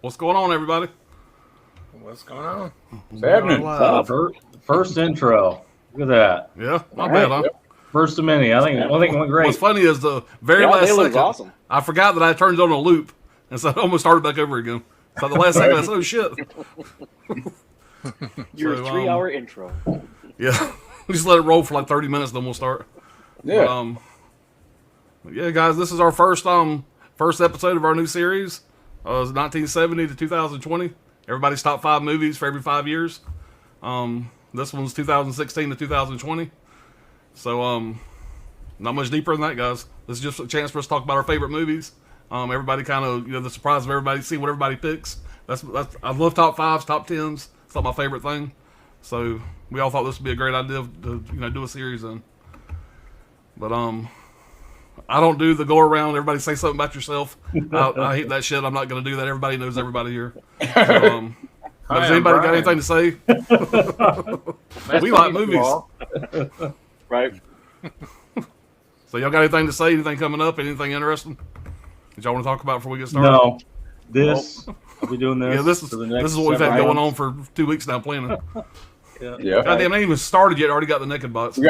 What's going on, everybody? What's going on? What's happening? First intro. Look at that. Yeah, not bad, huh? First of many. I think it went great. What's funny is the very last second, awesome. I forgot that I turned it on a loop, and so I almost started back over again. So the last second, I said, "Oh shit!" Your 3-hour intro. Yeah, we just let it roll for like 30 minutes, then we'll start. Yeah. But yeah, guys, this is our first episode of our new series. It was 1970 to 2020. Everybody's top 5 movies for every 5 years. This one's 2016 to 2020. So, not much deeper than that, guys. This is just a chance for us to talk about our favorite movies. Everybody kind of, the surprise of everybody, see what everybody picks. That's I love top 5s, top 10s. It's not my favorite thing. So, we all thought this would be a great idea to, do a series in. But, I don't do the go around, everybody say something about yourself. I hate that shit. I'm not going to do that. Everybody knows everybody here. So, but has anybody got anything to say? We like movies. Right. So y'all got anything to say? Anything coming up? Anything interesting that y'all want to talk about before we get started? No. I'll be doing this. Yeah, this is what we've had going on for 2 weeks now planning. Yeah. Goddamn, they ain't even started yet. Already got the naked bots.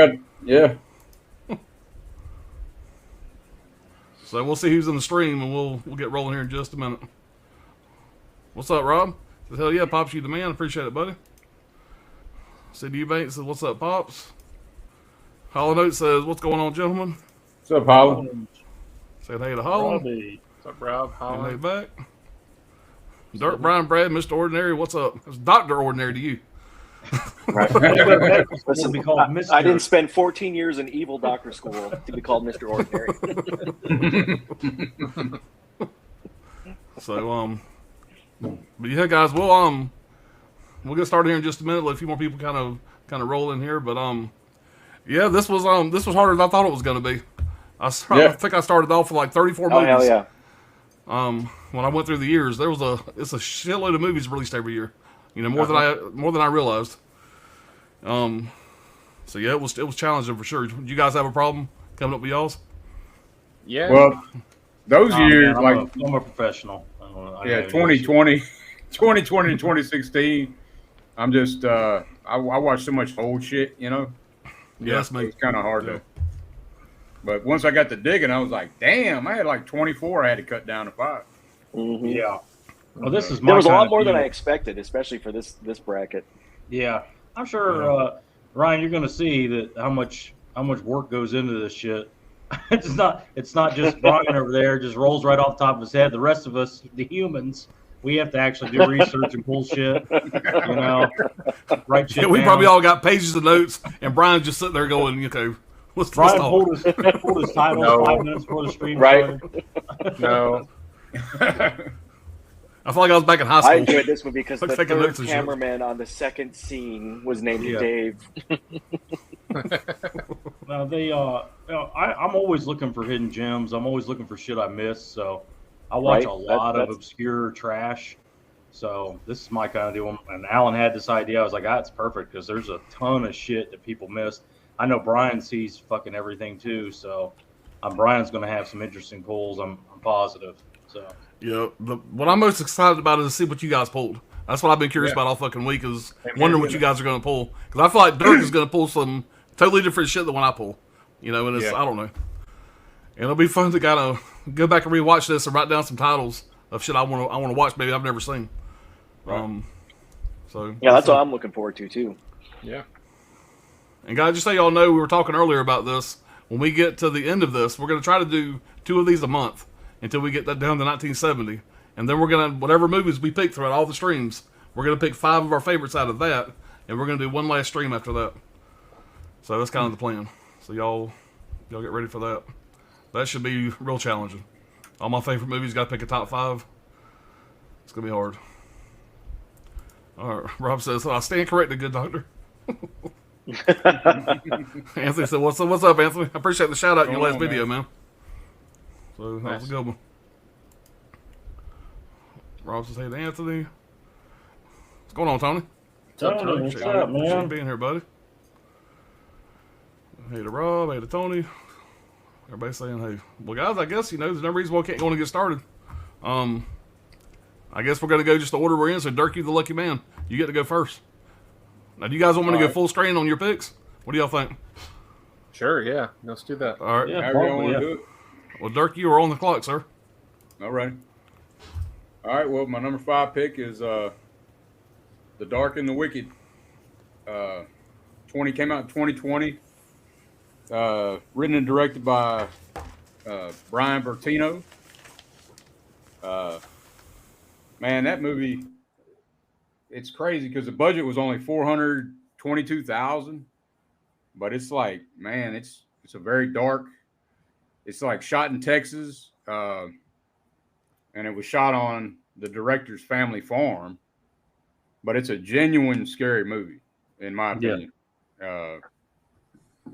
So we'll see who's in the stream, and we'll get rolling here in just a minute. What's up, Rob? Says, hell yeah, Pops, you the man. Appreciate it, buddy. C.D. Eubanks says, what's up, Pops? Hollow Note says, what's going on, gentlemen? What's up, Hollow? Said hey to Hollow. What's up, Rob? And hey back. Dirt, Brian, Brad, Mr. Ordinary, what's up? It's Dr. Ordinary to you. Right. Listen, be called Mr. I didn't spend 14 years in evil doctor school to be called Mr. Ordinary. So, but yeah, guys, we'll get started here in just a minute. Let a few more people kind of roll in here. But yeah, this was harder than I thought it was going to be. I think I started off with like 34 movies. Hell yeah. When I went through the years, it's a shitload of movies released every year. More than I realized. So yeah, it was challenging for sure. Did you guys have a problem coming up with y'all's? Yeah. Well, those years, man, I'm a professional. 2020 and 2016. I'm just, I watch so much old shit, Yes, mate. It's kind of hard to. But once I got to digging, I was like, damn, I had like 24. I had to cut down to 5. Mm-hmm. Yeah. Well, this is there was a lot more deal. than I expected, especially for this bracket. Yeah, I'm sure, Ryan, you're going to see that how much work goes into this shit. It's not just Brian over there just rolls right off the top of his head. The rest of us, the humans, we have to actually do research and pull shit. Write shit. Yeah, we down. probably all got pages of notes, and Brian's just sitting there going, okay, what's Brian this? pulled his titles 5 minutes before the stream Right. started. No. I feel like I was back in high school. I enjoyed this one because the Taking third notes and shit. cameraman on the second scene was named Dave. Now I'm always looking for hidden gems. I'm always looking for shit I missed. So I watch Right. a lot of That's- obscure trash. So this is my kind of deal. And Alan had this idea. I was like, it's perfect because there's a ton of shit that people missed. I know Brian sees fucking everything too. So Brian's going to have some interesting pulls. I'm positive. So. Yeah, what I'm most excited about is to see what you guys pulled. That's what I've been curious about all fucking week is wondering what you guys are going to pull. Because I feel like Dirk is going to pull some totally different shit than what I pull. And it's, I don't know. And it'll be fun to kind of go back and rewatch this and write down some titles of shit I want to watch maybe I've never seen. Right. So Yeah, that's what I'm looking forward to, too. Yeah. And guys, just so y'all know, we were talking earlier about this. When we get to the end of this, we're going to try to do 2 of these a month until we get that down to 1970. And then we're going to, whatever movies we pick throughout all the streams, we're going to pick 5 of our favorites out of that. And we're going to do one last stream after that. So that's kind of the plan. So y'all get ready for that. That should be real challenging. All my favorite movies, got to pick a top 5. It's going to be hard. All right, Rob says, I stand corrected, good doctor. Anthony said, what's up, Anthony? I appreciate the shout out in your last video, man. So that was a good one. Rob says, hey to Anthony. What's going on, Tony? Tony, what's up, man? Appreciate you being here, buddy. Hey to Rob, hey to Tony. Everybody saying hey. Well, guys, I guess, there's no reason why we can't go on and get started. I guess we're gonna go just the order we're in. So Dirk, you the lucky man. You get to go first. Now, do you guys want me to go full strain on your picks? What do y'all think? Sure, yeah. Let's do that. All right. Yeah, However y'all want yeah. to do it. Well, Dirk, you are on the clock, sir. All right. All right. Well, my number 5 pick is The Dark and the Wicked. 20 came out in 2020. Written and directed by Brian Bertino. Man, that movie, it's crazy because the budget was only $422,000, but it's like, man, it's a very dark. It's like shot in Texas, and it was shot on the director's family farm, but it's a genuine scary movie, in my opinion.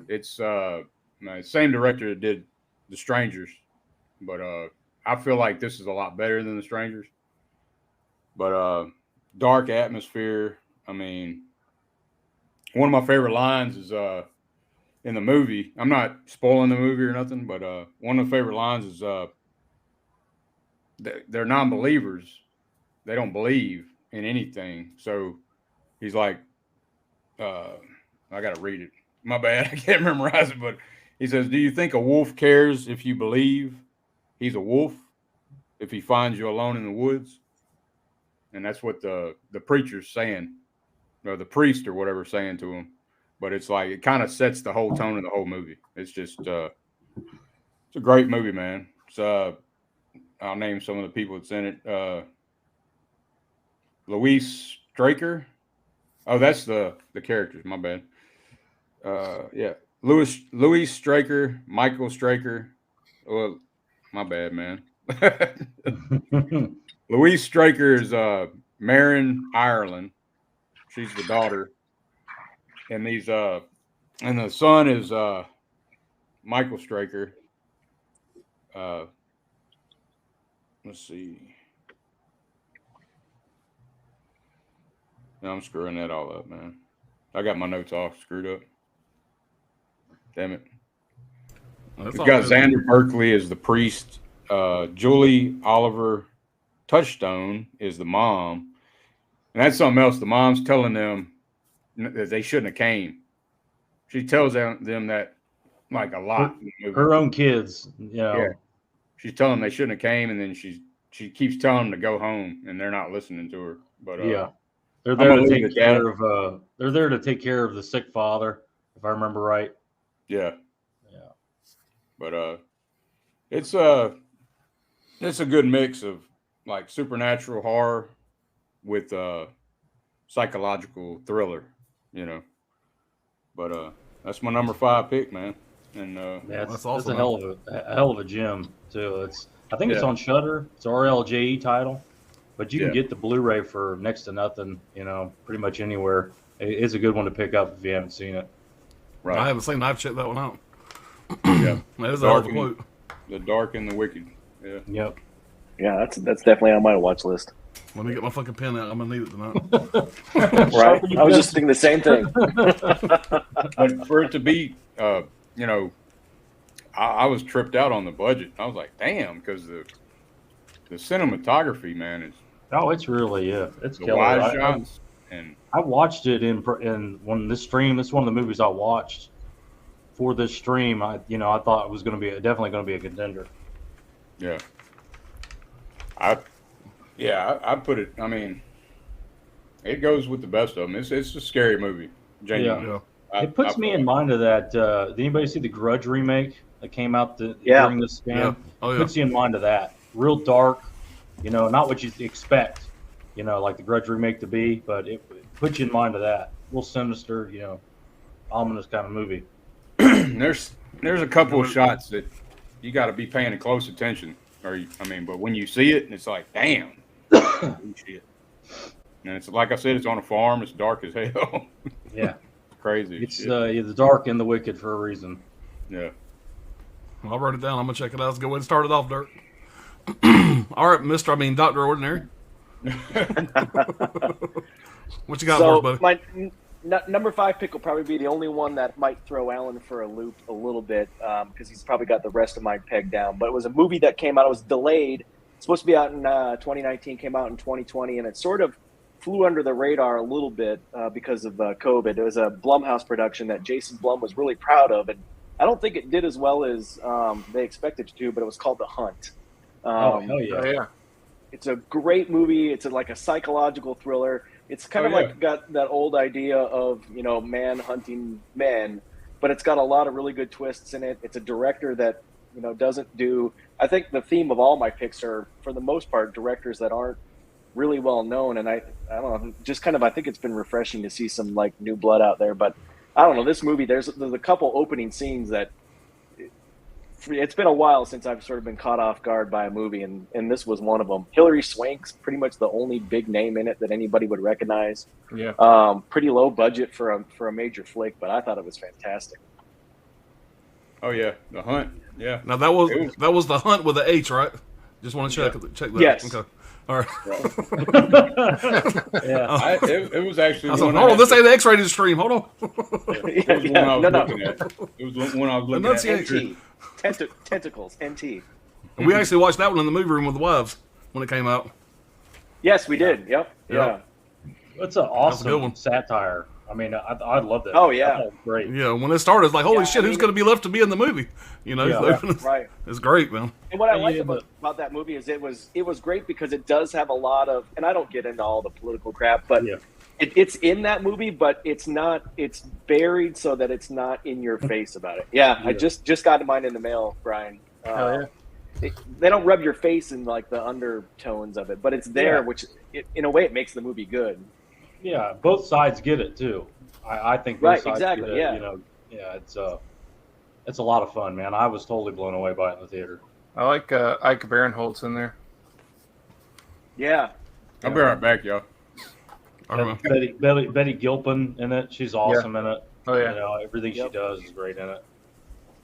It's the same director that did The Strangers, but I feel like this is a lot better than The Strangers. But dark atmosphere. I mean, one of my favorite lines is in the movie. I'm not spoiling the movie or nothing, but one of the favorite lines is they're non-believers. They don't believe in anything. So he's like, I got to read it. My bad. I can't memorize it, but he says, do you think a wolf cares if you believe he's a wolf if he finds you alone in the woods? And that's what the preacher's saying, or the priest or whatever saying to him. But it's like, it kind of sets the whole tone of the whole movie. It's just, it's a great movie, man. It's, I'll name some of the people that's in it. Louise Straker. Oh, that's the characters. My bad. Yeah. Louis Straker, Michael Straker. Well, my bad, man. Louise Straker is Marin Ireland. She's the daughter. And these and the son is Michael Straker. Let's see. No, I'm screwing that all up, man. I got my notes all screwed up. Damn it. That's We've all got good. Xander Berkeley as the priest. Julie Oliver Touchstone is the mom. And that's something else. The mom's telling them that they shouldn't have came. She tells them that like a lot. in the movie. Her own kids, you know. Yeah. She's telling them they shouldn't have came, and then she keeps telling them to go home, and they're not listening to her. But Yeah. They're I'm there gonna to leave take it at care of they're there to take care of the sick father, if I remember right. yeah. Yeah. But it's a good mix of like supernatural horror with psychological thriller, you know. But that's my number 5 pick, man. And Yeah, that's that's awesome, a hell of a gem too. I think it's Yeah. on Shudder. It's RLJE title, but you can Yeah. get the Blu-ray for next to nothing. You know, pretty much anywhere. It's a good one to pick up if you haven't seen it. right. I haven't seen. I've checked that one out. Yeah. That is a hell of a quote. The Dark and the Wicked. Yeah. Yep. Yeah, that's definitely on my watch list. Let me get my fucking pen out. I'm gonna need it tonight. Right? I was just thinking the same thing. But for it to be, you know, I was tripped out on the budget. I was like, damn, because the cinematography, man, is Oh, it's really it's the killer. wide shots and I watched it in when this stream. It's one of the movies I watched for this stream. I thought it was going to be definitely going to be a contender. yeah. I put it. I mean, it goes with the best of them. It's a scary movie. Genuinely. Yeah. It puts me in mind of that. Did anybody see the Grudge remake that came out Yeah. during this span? Yeah. Oh, yeah. Puts you in mind of that. Real dark, not what you expect, like the Grudge remake to be, but it puts you in mind of that. Real sinister, ominous kind of movie. There's a couple of shots that you got to be paying close attention. But when you see it, it's like, damn, holy shit. And it's like I said, it's on a farm. It's dark as hell. Yeah. Crazy. It's shit. the dark and the wicked for a reason. Yeah. I'll write it down. I'm gonna check it out. Let's go ahead and start it off, Dirk. All right, Dr. Ordinary. What you got for us, buddy? my number 5 pick will probably be the only one that might throw Alan for a loop a little bit because he's probably got the rest of mine pegged down. But it was a movie that came out. It was delayed supposed to be out in 2019, came out in 2020, and it sort of flew under the radar a little bit because of COVID. It was a Blumhouse production that Jason Blum was really proud of, and I don't think it did as well as they expected it to, but it was called The Hunt. Hell yeah. Oh, yeah. It's a great movie. It's like a psychological thriller. It's kind of like got that old idea of, man hunting men, but it's got a lot of really good twists in it. It's a director that, doesn't do, I think the theme of all my picks are, for the most part, directors that aren't really well known. And I don't know, just kind of, I think it's been refreshing to see some like new blood out there, but I don't know, this movie, there's a couple opening scenes that it's been a while since I've sort of been caught off guard by a movie, and this was one of them. Hilary Swank's pretty much the only big name in it that anybody would recognize. Yeah. Pretty low budget for a major flick, but I thought it was fantastic. Oh yeah, The Hunt. Yeah. Now that was The Hunt with the H, right? Just want to check that. Yes. Okay. All right. Yeah. It was actually. I was like, hold on, this ain't the X-rated stream. Hold on. It was one I was looking at. It was one I was looking at. Enunciate. NT. Tentacles. NT. And we actually watched that one in the movie room with the wives when it came out. Yes, we did. Yep. Yeah. It's an That's a good awesome one. satire. I mean, I love that. Oh, movie. yeah. I thought it was great. Yeah, when it started, it's like, holy Yeah, shit, I who's mean- going to be left to be in the movie? Yeah. Right. It's great, man. And what I like Yeah, about that movie is it was great because it does have a lot of, and I don't get into all the political crap, but Yeah. it's in that movie, but it's buried so that it's not in your face about it. Yeah, I just got mine in the mail, Brian. Hell yeah. They don't rub your face in like the undertones of it, but it's there, Yeah. which in a way it makes the movie good. Yeah, both sides get it too. I think both Right, sides exactly, get it. yeah. It's a lot of fun, man. I was totally blown away by it in the theater. I like Ike Barinholtz in there. Yeah. I'll be right back, y'all. All right, man. Betty Gilpin in it. She's awesome in it. Oh yeah. Everything Yep. she does is great in it.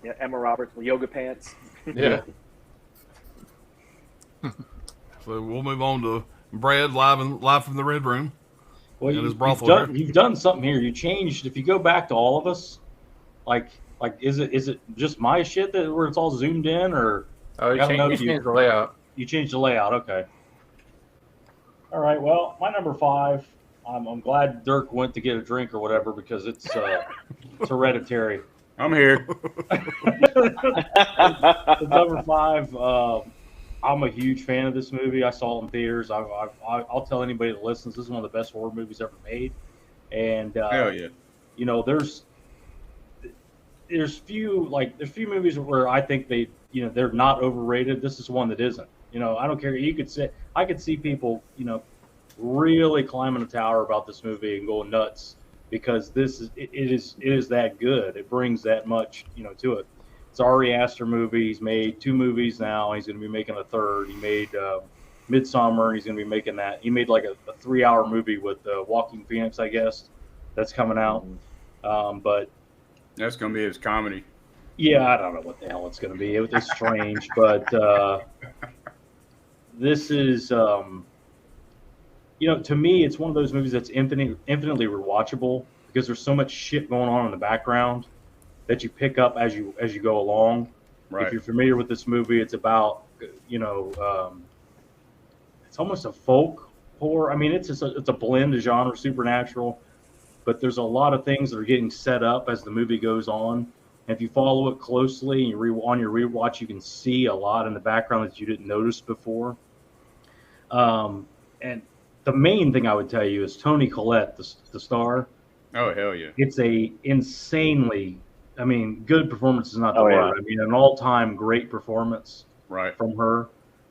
Yeah, Emma Roberts with yoga pants. Yeah. So we'll move on to Brad live from the Red Room. Well, And his you've brothel you've done something here. You changed. If you go back to all of us, like is it just my shit that where it's all zoomed in, or Oh, you I don't know if changed the layout. you changed the layout? Okay. All right. Well, my number 5. I'm glad Dirk went to get a drink or whatever because it's Hereditary. I'm here. Number 5. I'm a huge fan of this movie. I saw it in theaters. I'll tell anybody that listens, this is one of the best horror movies ever made. And Hell yeah. there's few movies where I think they're not overrated. This is one that isn't. I don't care. I could see people, really climbing a tower about this movie and going nuts because it is that good. It brings that much, to it. It's Ari Aster movie. He's made 2 movies now. He's going to be making a third. He made Midsommar, and he's going to be making that. He made like a 3-hour movie with Joaquin Phoenix, I guess. That's coming out. But That's gonna be his comedy. yeah, I don't know what the hell it's going to be. It's strange, but this is, to me, it's one of those movies that's infinitely rewatchable because there's so much shit going on in the background that you pick up as you go along. Right. If you're familiar with this movie, it's about, it's almost a folk horror. I mean, it's a blend of genre, supernatural, but there's a lot of things that are getting set up as the movie goes on. And if you follow it closely and on your rewatch, you can see a lot in the background that you didn't notice before. And the main thing I would tell you is Toni Collette, the star. Oh hell yeah. It's a insanely, good performance is not the Oh, word. yeah. An all-time great performance Right. from her.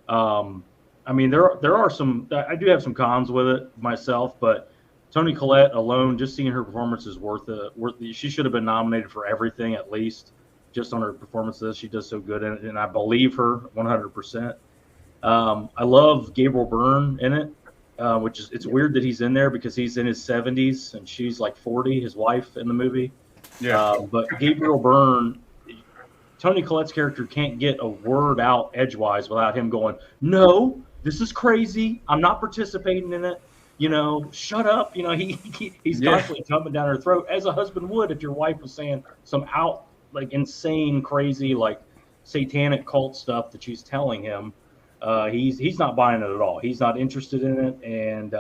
There are some. I do have some cons with it myself, but Toni Collette alone, just seeing her performance is worth it. She should have been nominated for everything at least, just on her performances. She does so good in it, and I believe her 100%. I love Gabriel Byrne in it, which is, it's weird that he's in there because he's in his 70s and she's like 40, his wife in the movie. Yeah. But Gabriel Byrne, Toni Collette's character can't get a word out edgewise without him going, "No, this is crazy. I'm not participating in it. Shut up." He's constantly coming down her throat, as a husband would if your wife was saying some insane, crazy, like satanic cult stuff that she's telling him. He's not buying it at all. He's not interested in it, and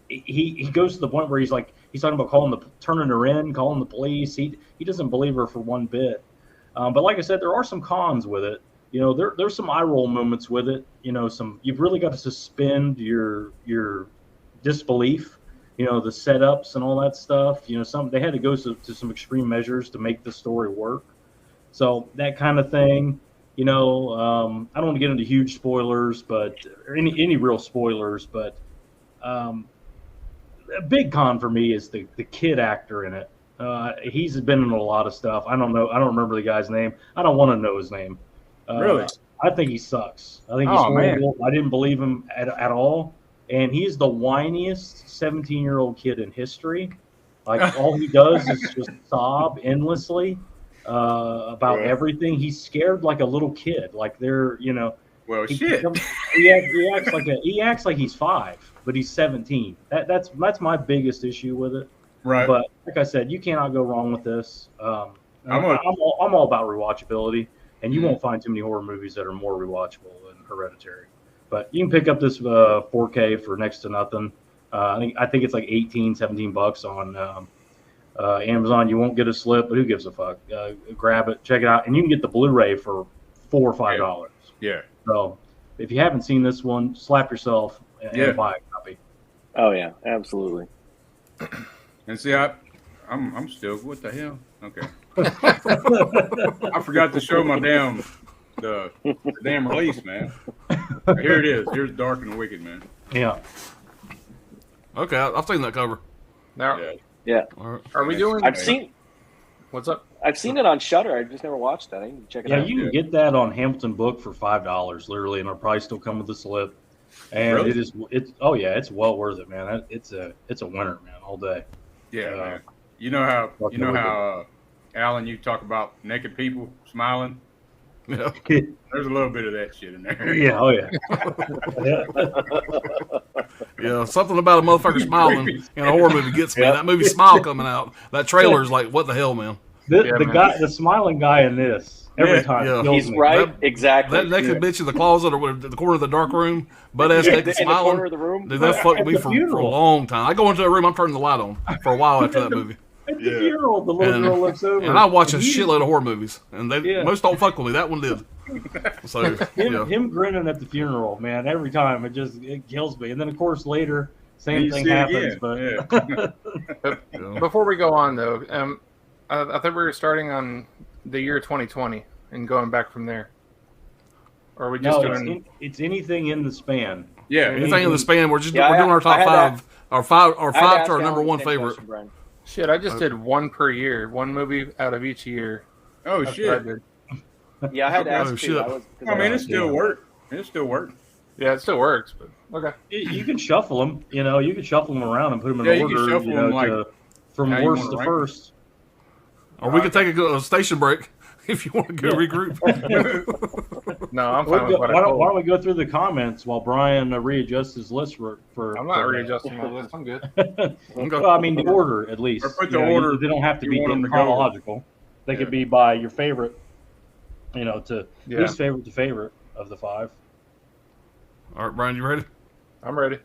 he goes to the point where he's talking about turning her in, calling the police. He doesn't believe her for one bit. But like I said, there are some cons with it. There's some eye roll moments with it. You've really got to suspend your disbelief. The setups and all that stuff. They had to go to some extreme measures to make the story work. So that kind of thing. I don't want to get into huge spoilers, or any real spoilers, but a big con for me is the kid actor in it. He's been in a lot of stuff. I don't know. I don't remember the guy's name. I don't want to know his name. Really? I think he sucks. I think he's horrible. Man. I didn't believe him at all. And he's the whiniest 17-year-old kid in history. Like, all he does is just sob endlessly about everything. He's scared like a little kid. Like they're, Well, shit. He acts like he's 5, but he's 17. That's my biggest issue with it. Right. But like I said, you cannot go wrong with this. I'm all about rewatchability, and you won't find too many horror movies that are more rewatchable than Hereditary. But you can pick up this 4K for next to nothing. I think it's like $17 on Amazon. You won't get a slip, but who gives a fuck? Grab it, check it out, and you can get the Blu-ray for $4 or $5. Yeah. So if you haven't seen this one, slap yourself and buy a copy. Oh yeah, absolutely. And see, I'm still, what the hell? Okay. I forgot to show my the damn release, man. Here it is. Here's Dark and Wicked, man. Yeah. Okay, I've seen that cover. Now, Yeah. All right. are we doing? What's up? I've seen it on Shudder. I just never watched that. I need to check it out. Yeah, you can get that on Hamilton Book for $5, literally, and it'll probably still come with a slip. And Really? it's well worth it, man. It's a winner, man, all day. Yeah, man. You know how Alan, you talk about naked people smiling? Yeah. There's a little bit of that shit in there. Yeah, oh yeah. Yeah, something about a motherfucker smiling in a horror movie gets me. That movie Smile coming out. That trailer's like, what the hell, man? The smiling guy in this every time. Yeah. He's right, exactly. That naked bitch in the closet or the corner of the dark room, butt ass naked in the smiling. corner of the room. Dude, that fucked me for a long time. I go into a room, I'm turning the light on for a while after that movie. At the funeral, the little girl looks over. And I watch a shitload of horror movies, and most don't fuck with me. That one did. So him grinning at the funeral, man, every time it kills me. And then of course later, same thing happens. But Before we go on though, I think we were starting on the year 2020 and going back from there. Or are we just doing? It's anything in the span. Yeah, anything in the span. We're doing our top five. Our five to our number one favorite. Shit, I just did one per year, one movie out of each year. Oh shit! Yeah, I had to ask too. I mean, it still worked. It still worked. Yeah, it still works, but okay. You can shuffle them. You can shuffle them around and put them in order. You can shuffle them from worst to first. Or we could take a station break if you want to go regroup. No, I'm fine with what I told. Why don't we go through the comments while Brian readjusts his list for I'm not readjusting my list. I'm good. Well, I mean, the order, at least. Or put the order. They don't have to be chronological. They could be by your favorite, least favorite to favorite of the 5. All right, Brian, you ready? I'm ready.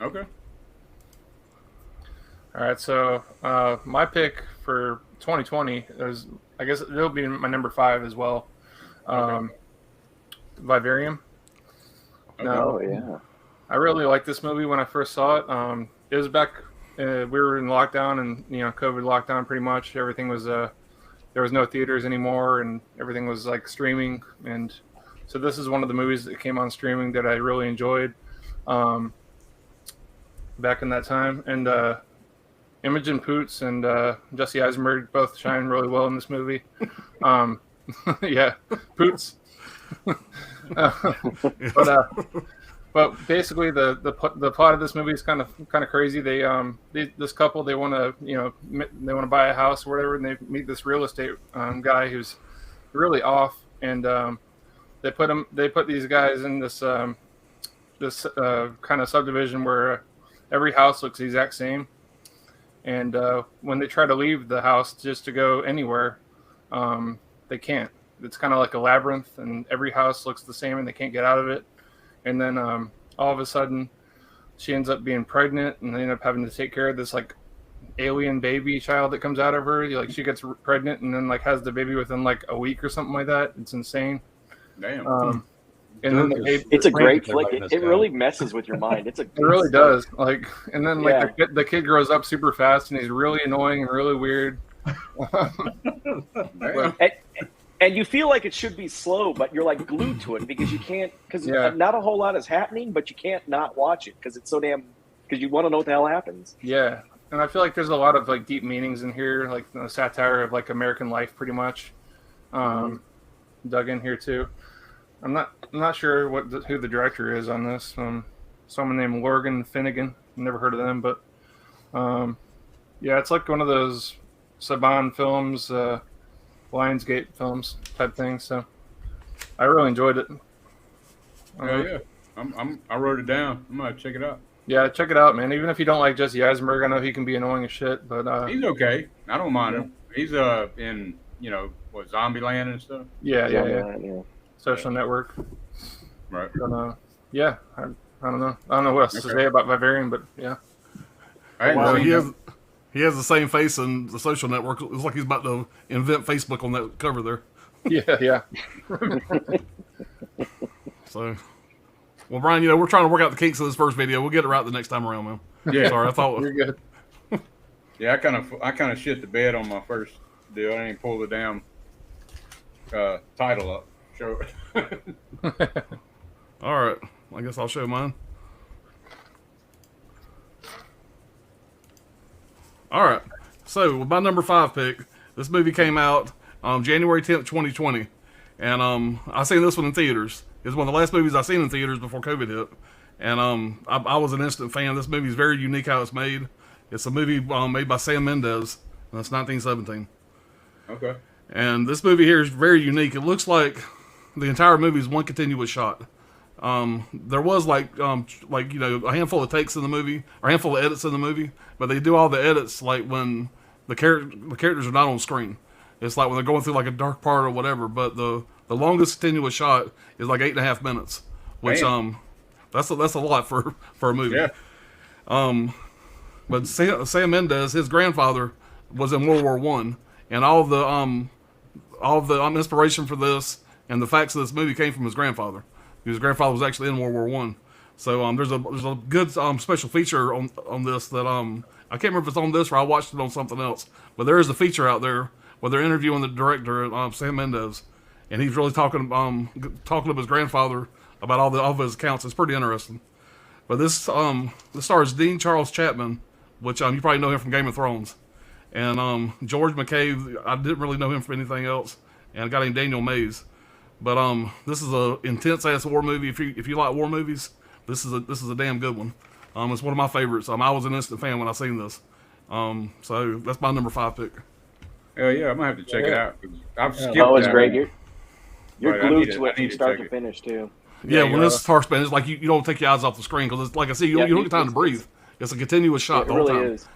Okay. All right, so my pick for 2020 is, I guess it'll be my number 5 as well. Vivarium. Okay. Oh yeah. I really liked this movie when I first saw it. It was back. We were in lockdown, and COVID lockdown pretty much. Everything was there was no theaters anymore, and everything was like streaming. And so this is one of the movies that came on streaming that I really enjoyed back in that time. And Imogen Poots and Jesse Eisenberg both shine really well in this movie. Yeah, Poots. But basically, the plot of this movie is kind of crazy. This couple, they want to buy a house or whatever, and they meet this real estate guy who's really off, and they put these guys in this kind of subdivision where every house looks the exact same, and when they try to leave the house just to go anywhere, they can't. it's kind of like a labyrinth, and every house looks the same, and they can't get out of it. And then all of a sudden, she ends up being pregnant, and they end up having to take care of this like alien baby child that comes out of her. Like she gets pregnant, and then like has the baby within like a week or something like that. It's insane. Damn. And then it's a great flick. It really messes with your mind. It really does. Like, and then like the kid grows up super fast, and he's really annoying and really weird. And you feel like it should be slow, but you're like glued to it because you can't, because not a whole lot is happening, but you can't not watch it because it's so damn, because you want to know what the hell happens. Yeah, and I feel like there's a lot of like deep meanings in here, like the satire of like American life, pretty much. Dug in here too. I'm not sure who the director is on this. Someone named Lorgan Finnegan. Never heard of them, but yeah, it's like one of those Saban films, Lionsgate films type thing. So I really enjoyed it. Yeah. I wrote it down. I'm gonna check it out. Yeah, check it out, man. Even if you don't like Jesse Eisenberg, I know he can be annoying as shit, but he's okay. I don't mind him. He's in Zombieland and stuff. Yeah. Social Network. Right. But, yeah, I don't know. I don't know what else to say about Vivarium, but yeah. Well, he has the same face in the Social Network. It's like he's about to invent Facebook on that cover there. Yeah. So, well, Brian, we're trying to work out the kinks of this first video. We'll get it right the next time around, man. Yeah. Sorry, I thought you're good. Yeah, I kind of shit the bed on my first deal. I didn't pull the damn title up. Show it. All right, I guess I'll show mine. All right, so with my number 5 pick, this movie came out January 10th, 2020, and I seen this one in theaters. It's one of the last movies I seen in theaters before COVID hit, and I was an instant fan. This movie is very unique how it's made. It's a movie made by Sam Mendes, and it's 1917. Okay. And this movie here is very unique. It looks like the entire movie is one continuous shot. There was a handful of takes in the movie, or a handful of edits in the movie, but they do all the edits like when the characters are not on screen. It's like when they're going through like a dark part or whatever. But the longest continuous shot is like 8.5 minutes, which that's a lot for a movie. Yeah. But Sam Mendes, his grandfather was in World War I, and all the inspiration for this and the facts of this movie came from his grandfather. His grandfather was actually in World War I. So there's a good special feature on this that I can't remember if it's on this or I watched it on something else. But there is a feature out there where they're interviewing the director, Sam Mendes, and he's really talking to his grandfather about all of his accounts. It's pretty interesting. But this stars Dean Charles Chapman, which you probably know him from Game of Thrones, and George McKay. I didn't really know him from anything else, and a guy named Daniel Mays. But this is a intense ass war movie. If you like war movies, this is a damn good one. It's one of my favorites. I was an instant fan when I seen this. So that's my number 5 pick. Hell yeah, I'm gonna have to check it out. I've skipped. Oh, it's great. You're Right, glued to it from start to finish too. Yeah, when this starts, man, it's like you don't take your eyes off the screen because it's like I see you don't get time to breathe. It's a continuous shot the whole time. Is.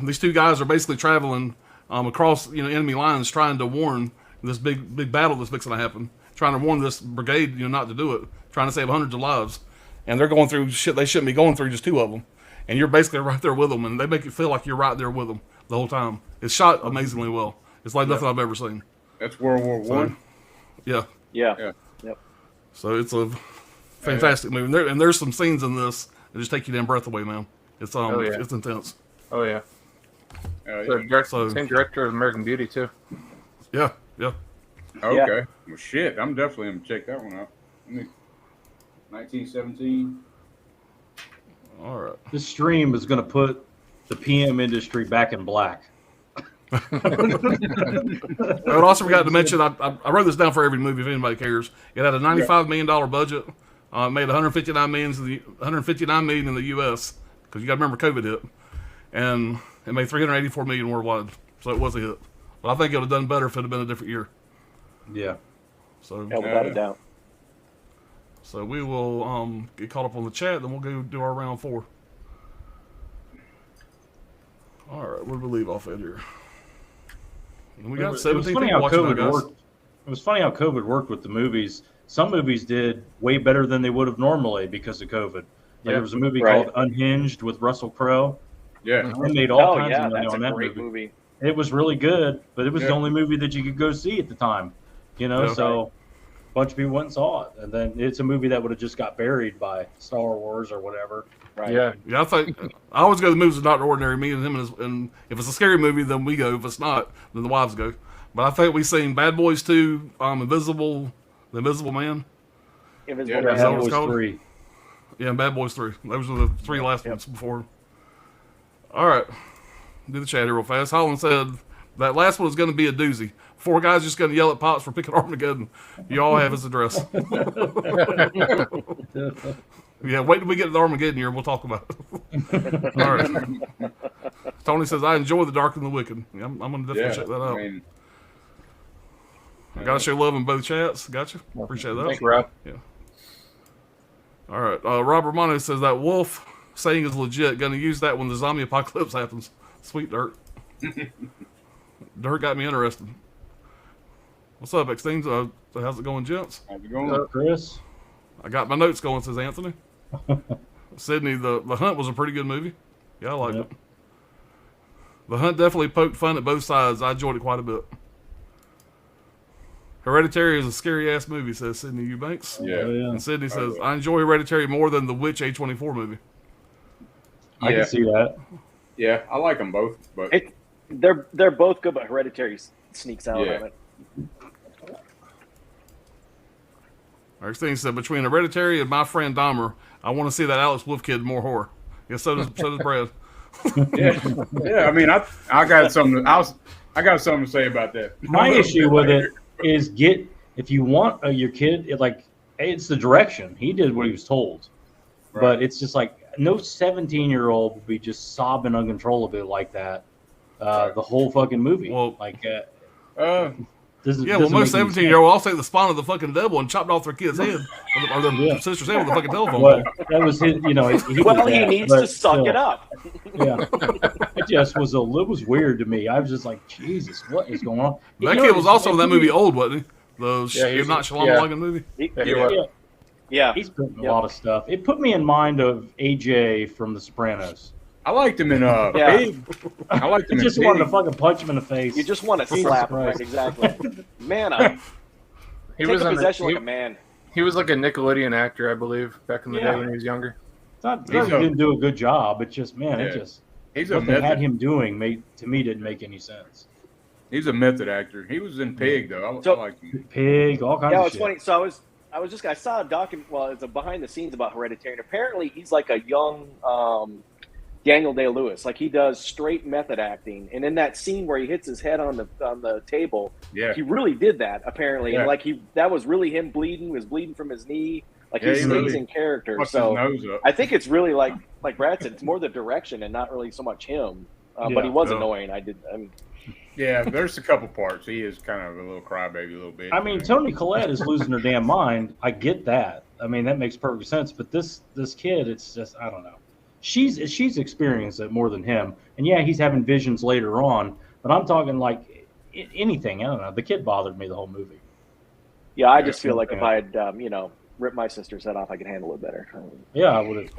These two guys are basically traveling across enemy lines, trying to warn this big battle that's fixing to happen, trying to warn this brigade not to do it, trying to save hundreds of lives, and they're going through shit they shouldn't be going through, just 2 of them, and you're basically right there with them, and they make you feel like you're right there with them the whole time. It's shot amazingly well. It's like nothing I've ever seen. That's World War One. Yeah. Yep. So it's a fantastic movie, and there's some scenes in this that just take your damn breath away, man. It's it's intense. Oh yeah. Same director of American Beauty too. Yeah. Okay. Well, shit. I'm definitely gonna check that one out. 1917. All right. This stream is going to put the PM industry back in black. I also forgot to mention, I wrote this down for every movie if anybody cares. It had a $95 million budget, made $159 million in the U.S. because you got to remember COVID hit, and it made $384 million worldwide, so it was a hit. But I think it would have done better if it had been a different year. Yeah. So without a doubt. So we will get caught up on the chat, then we'll go do our round 4. All right, where do we leave off at here? And we got 17 people watching now, guys. It was funny how COVID worked with the movies. Some movies did way better than they would have normally because of COVID. Like there was a movie called Unhinged with Russell Crowe. Yeah. They made all kinds of money that's on a that great movie. It was really good, but it was the only movie that you could go see at the time. You know, so a bunch of people went and saw it. And then it's a movie that would have just got buried by Star Wars or whatever. Right. Yeah. I think I always go to the movies with Not Ordinary. Me and him, and if it's a scary movie, then we go. If it's not, then the wives go. But I think we've seen Bad Boys 2, The Invisible Man. Invisible Bad Man. Boys 3. Yeah, and Bad Boys 3. Those were the three last ones before. All right. Do the chat here real fast. Holland said that last one was going to be a doozy. 4 guys just going to yell at Pops for picking Armageddon. You all have his address. Yeah, wait till we get to the Armageddon year. We'll talk about it. All right. Tony says, I enjoy The Dark and the Wicked. Yeah, I'm going to definitely check that out. I got to show love in both chats. Gotcha. Appreciate that. Thanks, Rob. Yeah. All right. Rob Romano says that wolf saying is legit. Going to use that when the zombie apocalypse happens. Sweet Dirt. Dirt got me interested. What's up, X-Teams? How's it going, gents? How's it going? Chris? I got my notes going, says Anthony. Sydney, the Hunt was a pretty good movie. Yeah, I liked it. The Hunt definitely poked fun at both sides. I enjoyed it quite a bit. Hereditary is a scary-ass movie, says Sydney Eubanks. Yeah. And Sydney says, I enjoy Hereditary more than the Witch A24 movie. I can see that. Yeah, I like them both. But they're both good, but Hereditary sneaks out on it. Our thing said, between Hereditary and My Friend Dahmer, I want to see that Alex Wolf kid more horror. Yeah, so does Brad. I mean, I got something. I got something to say about that. My issue with it is if you want your kid, it's the direction. He did what he was told, but it's just like no 17-year-old would be just sobbing uncontrollably like that the whole fucking movie. Well, most 17-year-old, I'll take the spawn of the fucking devil and chopped off their kid's head or their sister's head with a fucking telephone pole. That was his, he needs to suck it up. Yeah, it just was it was weird to me. I was just like, Jesus, what is going on? That kid was also in that movie Old, wasn't he? The not Shyamalan movie. Yeah, he's putting a lot of stuff. It put me in mind of AJ from The Sopranos. I liked him in Big. I liked him. You just wanted to fucking punch him in the face. You just want to slap him, right? Exactly. Man up. He was possession like a man. He was like a Nickelodeon actor, I believe, back in the day when he was younger. It's not he didn't do a good job. It's just what they had him doing didn't make any sense. He's a method actor. He was in Pig though. I like him. Pig, all kinds of shit. It's funny. So I saw a document. Well, it's a behind the scenes about Hereditary, and apparently he's like a young Daniel Day-Lewis. Like he does straight method acting, and in that scene where he hits his head on the table, he really did that apparently. Yeah. And like that was really him bleeding. He was bleeding from his knee. Like he stays in character. So I think it's really like Brad said, it's more the direction and not really so much him. But he was annoying. Yeah, there's a couple parts. He is kind of a little crybaby a little bit. I mean, Toni Collette is losing her damn mind. I get that. I mean, that makes perfect sense. But this kid, it's just, I don't know. She's experienced it more than him. And yeah, he's having visions later on. But I'm talking like anything. I don't know. The kid bothered me the whole movie. Yeah, I just feel like if I had, ripped my sister's head off, I could handle it better. Yeah, I would have.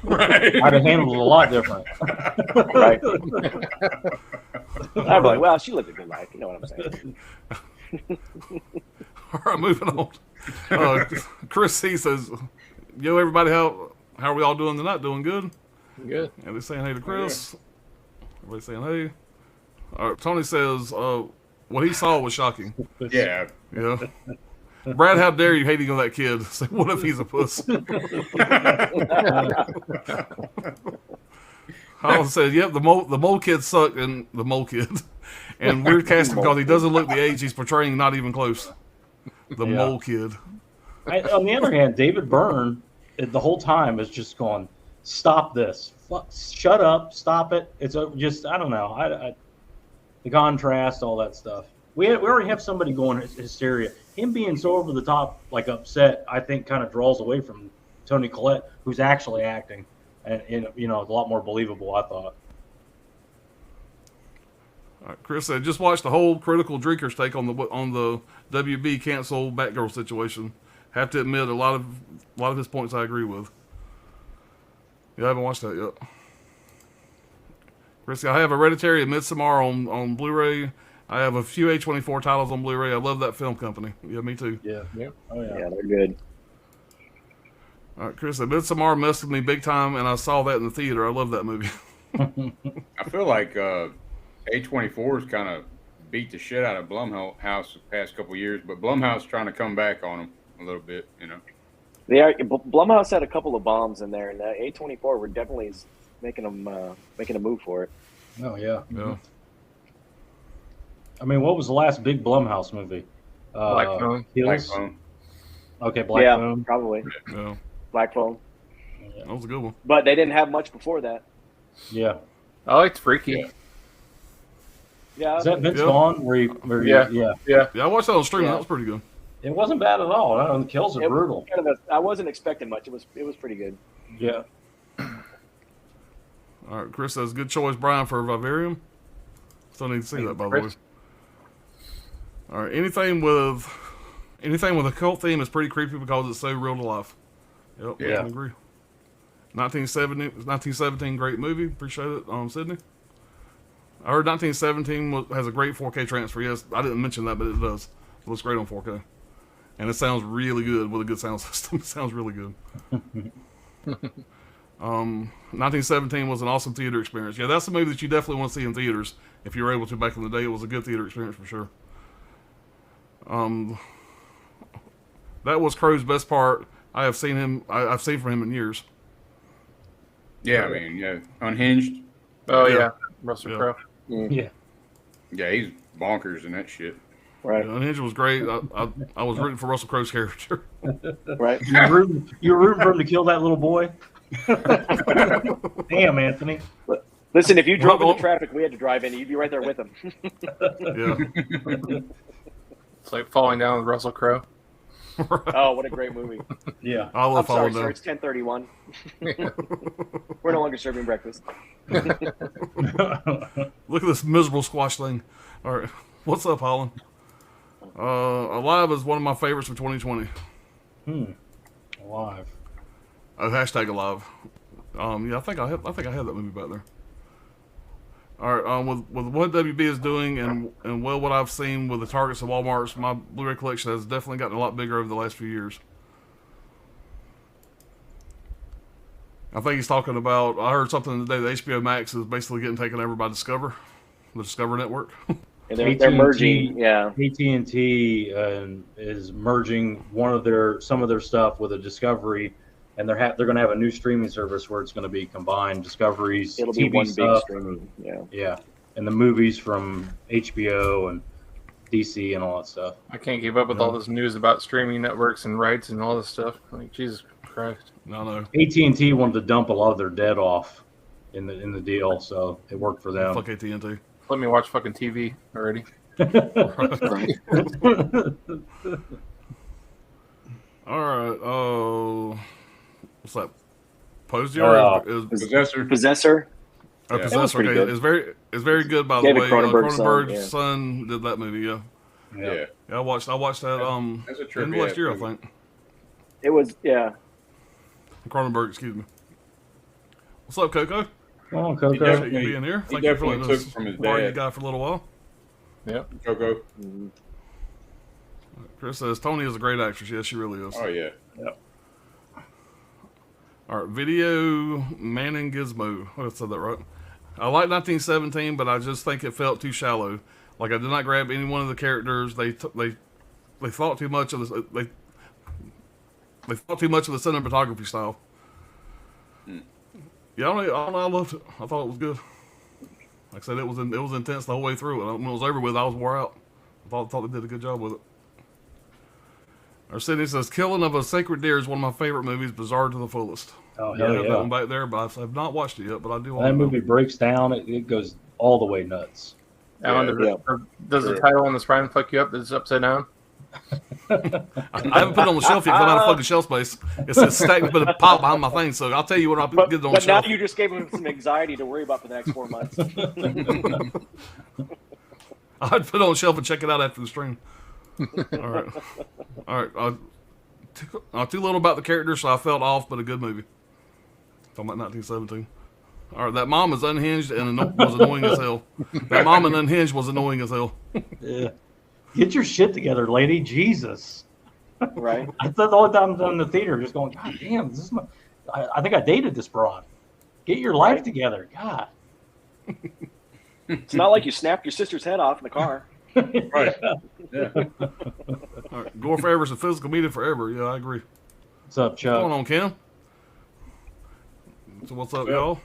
I'd have handled it a lot different. Right. I'd be like, well, she lived a good life. You know what I'm saying? All right, moving on. Chris C says, yo, everybody, how are we all doing tonight? Doing good? Good. Everybody saying hey to Chris. Everybody saying hey. All right, Tony says, what he saw was shocking. Yeah. Yeah. Brad, how dare you hating on that kid? Say, what if he's a puss? Holland said, yep, the mole kid sucked, and the mole kid. And we're casting because he doesn't look the age he's portraying, not even close. The mole kid. On the other hand, David Byrne, the whole time, is just going, stop this. Shut up. Stop it. It's just, I don't know. The contrast, all that stuff. We already have somebody going hysteria. Him being so over the top, like upset, I think kind of draws away from Toni Collette, who's actually acting, and a lot more believable, I thought. Chris said, just watch the whole critical drinkers take on the WB cancel Batgirl situation. Have to admit, a lot of his points I agree with. Yeah, I haven't watched that yet. Chris, I have Hereditary and Midsommar on Blu-ray. I have a few A24 titles on Blu-ray. I love that film company. Yeah, me too. Yeah. Oh yeah. Yeah, they're good. All right, Chris, Midsommar messed with me big time, and I saw that in the theater. I love that movie. I feel like A24 has kind of beat the shit out of Blumhouse the past couple of years, but Blumhouse trying to come back on them a little bit, you know. They are. Blumhouse had a couple of bombs in there, and A24 were definitely making a move for it. Oh yeah. Yeah. I mean, what was the last big Blumhouse movie? Black Phone. Black Hills? Phone. Okay, Black yeah, Phone. probably Yeah, Black Phone. that was a good one. But they didn't have much before that. Yeah. I liked Freaky. Yeah. Yeah, Is that Vince Yeah. Vaughn? Yeah. Yeah. Yeah, I watched that on stream. Yeah. That was pretty good. It wasn't bad at all. No, the kills are It was brutal. I wasn't expecting much. It was pretty good. Yeah. All right, Chris says, good choice, Brian, for Vivarium. Still need to see that, by the way. Chris. All right, anything with a cult theme is pretty creepy because it's so real to life. Yep, Yeah. I agree. 1917, great movie. Appreciate it, Sydney. I heard 1917 has a great 4K transfer. Yes, I didn't mention that, but it does. It looks great on 4K. And it sounds really good with a good sound system. It sounds really good. 1917 was an awesome theater experience. Yeah, that's a movie that you definitely want to see in theaters. If you were able to back in the day, it was a good theater experience for sure. That was Crow's best part. I've seen from him in years. Yeah, I mean, yeah. Unhinged. Oh Yeah. yeah, Russell Yeah. Crowe. Yeah. Yeah, he's bonkers in that shit. Right, Unhinged was great. I was rooting for Russell Crowe's character. right. You were rooting for him to kill that little boy? Damn, Anthony. Listen, if you drove Well, into traffic, we had to drive in. You'd be right there with him. Yeah. It's like falling down with Russell Crowe. Oh, what a great movie! Yeah. I I'm love sorry, Falling sir. Down. It's 10:31. We're no longer serving breakfast. Look at this miserable squash thing. All right. What's up, Holland? Alive is one of my favorites for 2020. Alive. Oh, hashtag alive. Yeah, I think I had that movie back there. All right. With what WB is doing and what I've seen with the Targets and Walmarts, my Blu-ray collection has definitely gotten a lot bigger over the last few years. I think he's talking about. I heard something today that HBO Max is basically getting taken over by Discover, the Discover network. And they're merging. Yeah, AT&T is merging some of their stuff with a Discovery, and they're going to have a new streaming service where it's going to be combined Discovery's it'll TV be one stuff, big streaming. Yeah. yeah, and the movies from HBO and DC and all that stuff. I can't keep up with all this news about streaming networks and rights and all this stuff. Like Jesus Christ. No. AT&T wanted to dump a lot of their debt off in the deal, so it worked for them. Fuck AT&T. Let me watch fucking TV already. All right. What's that? Posey Possessor. Possessor. Yeah. Possessor. That was pretty Okay, good. it's very good by David the way. Cronenberg's Son did that movie. Yeah. Yeah. I watched that. That's a trip. In the last year, I think. It was Cronenberg, excuse me. What's up, Coco? Come on, He Coco. Appreciate you definitely- being here. he Thank you for definitely letting us took from his borrow your dad. guy for a little while. Yep. Coco. Chris says Tony is a great actress. Yes, she really is. Oh yeah. All right, Video Manning Gizmo. I said that right. I like 1917, but I just think it felt too shallow. Like I did not grab any one of the characters. They thought too much of the they thought too much of the cinematography style. Yeah, I don't know. I loved it. I thought it was good. Like I said, it was intense the whole way through. And when it was over with, I was wore out. I thought they did a good job with it. Our Sydney says, Killing of a Sacred Deer is one of my favorite movies, bizarre to the fullest. Oh, I hell have that yeah. one back there, but I have not watched it yet, but I do want That to. movie breaks down. It goes all the way nuts. Alan, does the title on the spine fuck you up? Is it upside down? I haven't put it on the shelf yet because I'm out of fucking shelf space. It's stacked with a pile behind my thing, so I'll tell you when I get it on the But now shelf. you just gave him some anxiety to worry about for the next 4 months. I'd put it on the shelf and check it out after the stream. All right. Too little about the characters, so I felt off, but a good movie. Talking about 1917. All right, that mom is unhinged and was annoying as hell. That mom in Unhinged was annoying as hell. Yeah. Get your shit together, lady. Jesus. Right. I thought the whole time I'm in the theater just going, God damn, this is I think I dated this broad. Get your life together. God. It's not like you snapped your sister's head off in the car. Right. Yeah. All right, gore forever is a physical media forever. Yeah, I agree. What's up, What's Chuck? going on, Cam? So what's up, y'all?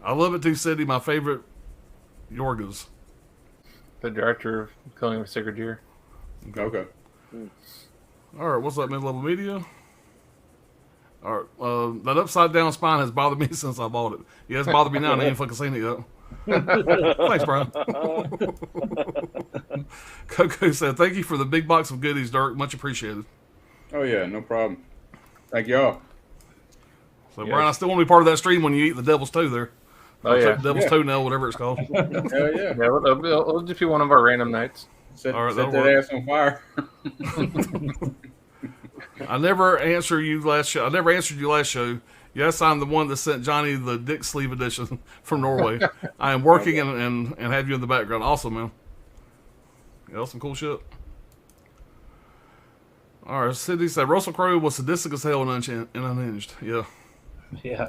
I love it too, City. My favorite Yorgas. The director of Killing of a Sacred Deer. Okay. All right, what's up, mid-level media? All right, that upside down spine has bothered me since I bought it. Yeah, it's bothered me now, and I ain't fucking seen it yet. Thanks, Brian. Coco said, "Thank you for the big box of goodies, Dirk. Much appreciated." Oh yeah, no problem. Thank y'all. So, Yes. Brian, I still want to be part of that stream when you eat the devil's toe there. Oh, yeah. Devil's toenail, whatever it's called. Hell yeah. Yeah, it'll just be one of our random nights. Set, All right, set that'll that work. ass on fire. I never answered you last show. Yes, I'm the one that sent Johnny the Dick Sleeve edition from Norway. I am working and have you in the background. Awesome, man. Yeah, that's some cool shit. All right, Sydney said Russell Crowe was sadistic as hell in Unhinged. Yeah. Yeah.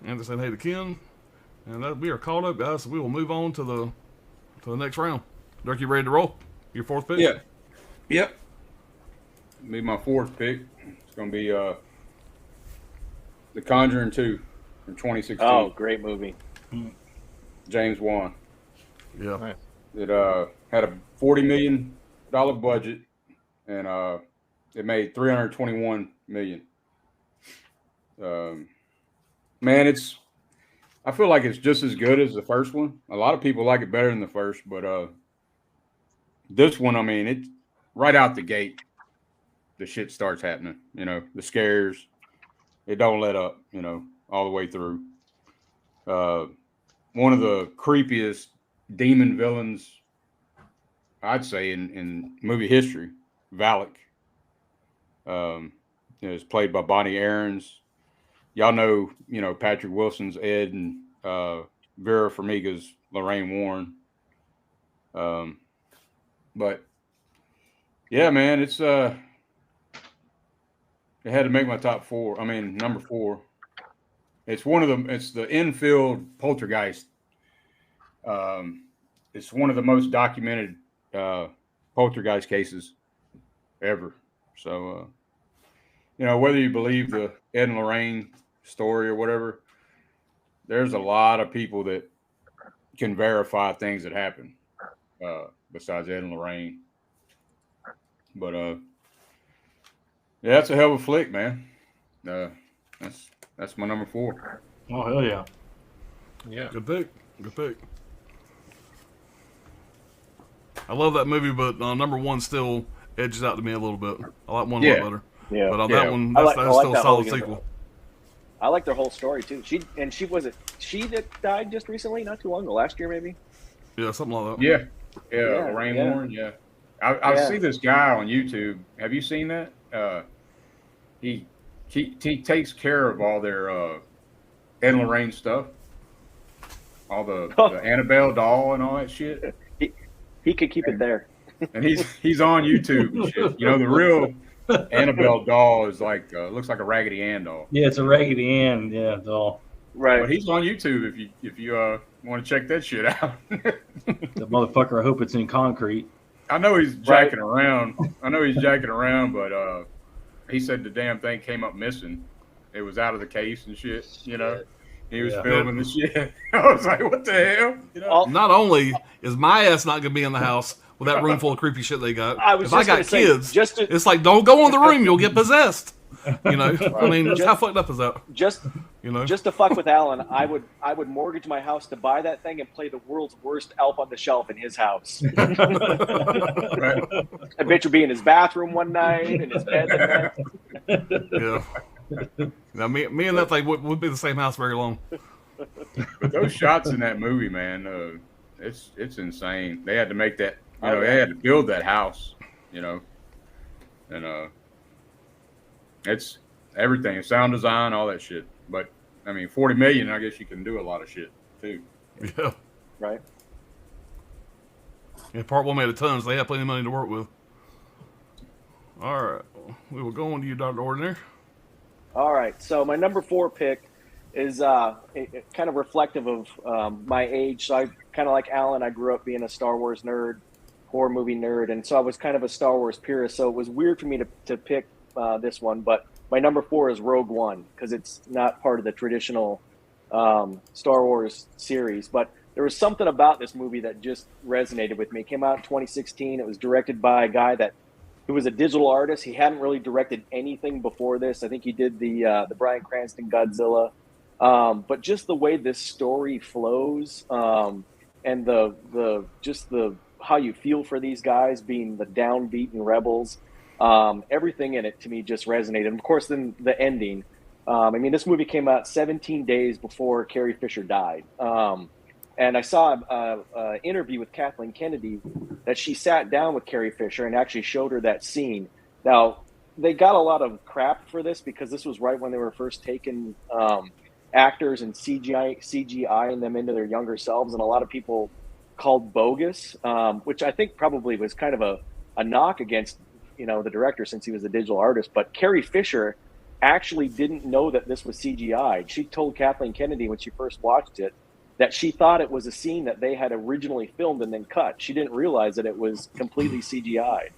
Anderson, hey to Ken. And we are caught up, guys, so we will move on to the next round. Dirk, you ready to roll? Your fourth pick? Yeah. Yep. Be my fourth pick. It's gonna be The Conjuring 2 from 2016. Oh, great movie. James Wan. Yeah. Nice. It had a $40 million budget, and it made $321 million. Man, I feel like it's just as good as the first one. A lot of people like it better than the first, but this one, I mean, it right out the gate, the shit starts happening. You know, the scares, it don't let up. You know, all the way through. One of the creepiest demon villains, I'd say, in movie history, Valak. Is played by Bonnie Aarons. Y'all know, Patrick Wilson's Ed and Vera Farmiga's Lorraine Warren. But yeah, man, it had to make my top four. I mean, number 4. It's the infield poltergeist. It's one of the most documented poltergeist cases ever. So, whether you believe the Ed and Lorraine story or whatever, there's a lot of people that can verify things that happen besides Ed and Lorraine. But yeah, that's a hell of a flick, man. That's my number 4. Oh, hell yeah. Yeah. Good pick. I love that movie, but number 1 still edges out to me a little bit. I like 1 a lot better. Yeah. But on Yeah. that one, I that's like still a that solid whole sequel. I like their whole story too. She that died just recently, not too long ago, last year maybe. Yeah, something like that. Yeah, Yeah, Lorraine yeah. Warren. Yeah, I Yeah. see this guy on YouTube. Have you seen that? He takes care of all their Ed and Lorraine stuff, all the Annabelle doll and all that shit. He could keep it there. And he's on YouTube and shit. The real Annabelle doll is like looks like a Raggedy Ann doll. Yeah, it's a Raggedy Ann, doll. Right. But he's on YouTube if you want to check that shit out. The motherfucker, I hope it's in concrete. I know he's jacking around. But he said the damn thing came up missing. It was out of the case and shit. He was filming the shit. I was like, what the hell? Not only is my ass not going to be in the house with that room full of creepy shit they got, if I got kids, it's like, don't go in the room, you'll get possessed. I mean, how fucked up is that? Just to fuck with Alan, I would mortgage my house to buy that thing and play the world's worst Elf on the Shelf in his house. Right. That bitch would be in his bathroom one night, in his bed the next. Yeah. Now, me and that thing would be the same house very long. But those shots in that movie, man, it's insane. They had to make that, they had to build that house, and it's everything, sound design, all that shit. But I mean, 40 million, I guess you can do a lot of shit too. Yeah. Right. Yeah, part one made a ton, so they had plenty of money to work with. All right, we will go on to you, Dr. Ordinary. All right, so my number 4 pick is kind of reflective of my age. So I kind of like Alan, I grew up being a Star Wars nerd, horror movie nerd, and so I was kind of a Star Wars purist. So it was weird for me to pick this one, but my number 4 is Rogue One because it's not part of the traditional Star Wars series. But there was something about this movie that just resonated with me. It came out in 2016. It was directed by a guy who was a digital artist. He hadn't really directed anything before this. I think he did the Bryan Cranston Godzilla. But just the way this story flows, and the how you feel for these guys being the downbeaten rebels, everything in it to me just resonated. And of course, then the ending. I mean, this movie came out 17 days before Carrie Fisher died. And I saw an interview with Kathleen Kennedy that she sat down with Carrie Fisher and actually showed her that scene. Now, they got a lot of crap for this because this was right when they were first taking actors and CGI them into their younger selves, and a lot of people called bogus, which I think probably was kind of a knock against the director since he was a digital artist. But Carrie Fisher actually didn't know that this was CGI. She told Kathleen Kennedy when she first watched it that she thought it was a scene that they had originally filmed and then cut. She didn't realize that it was completely CGI.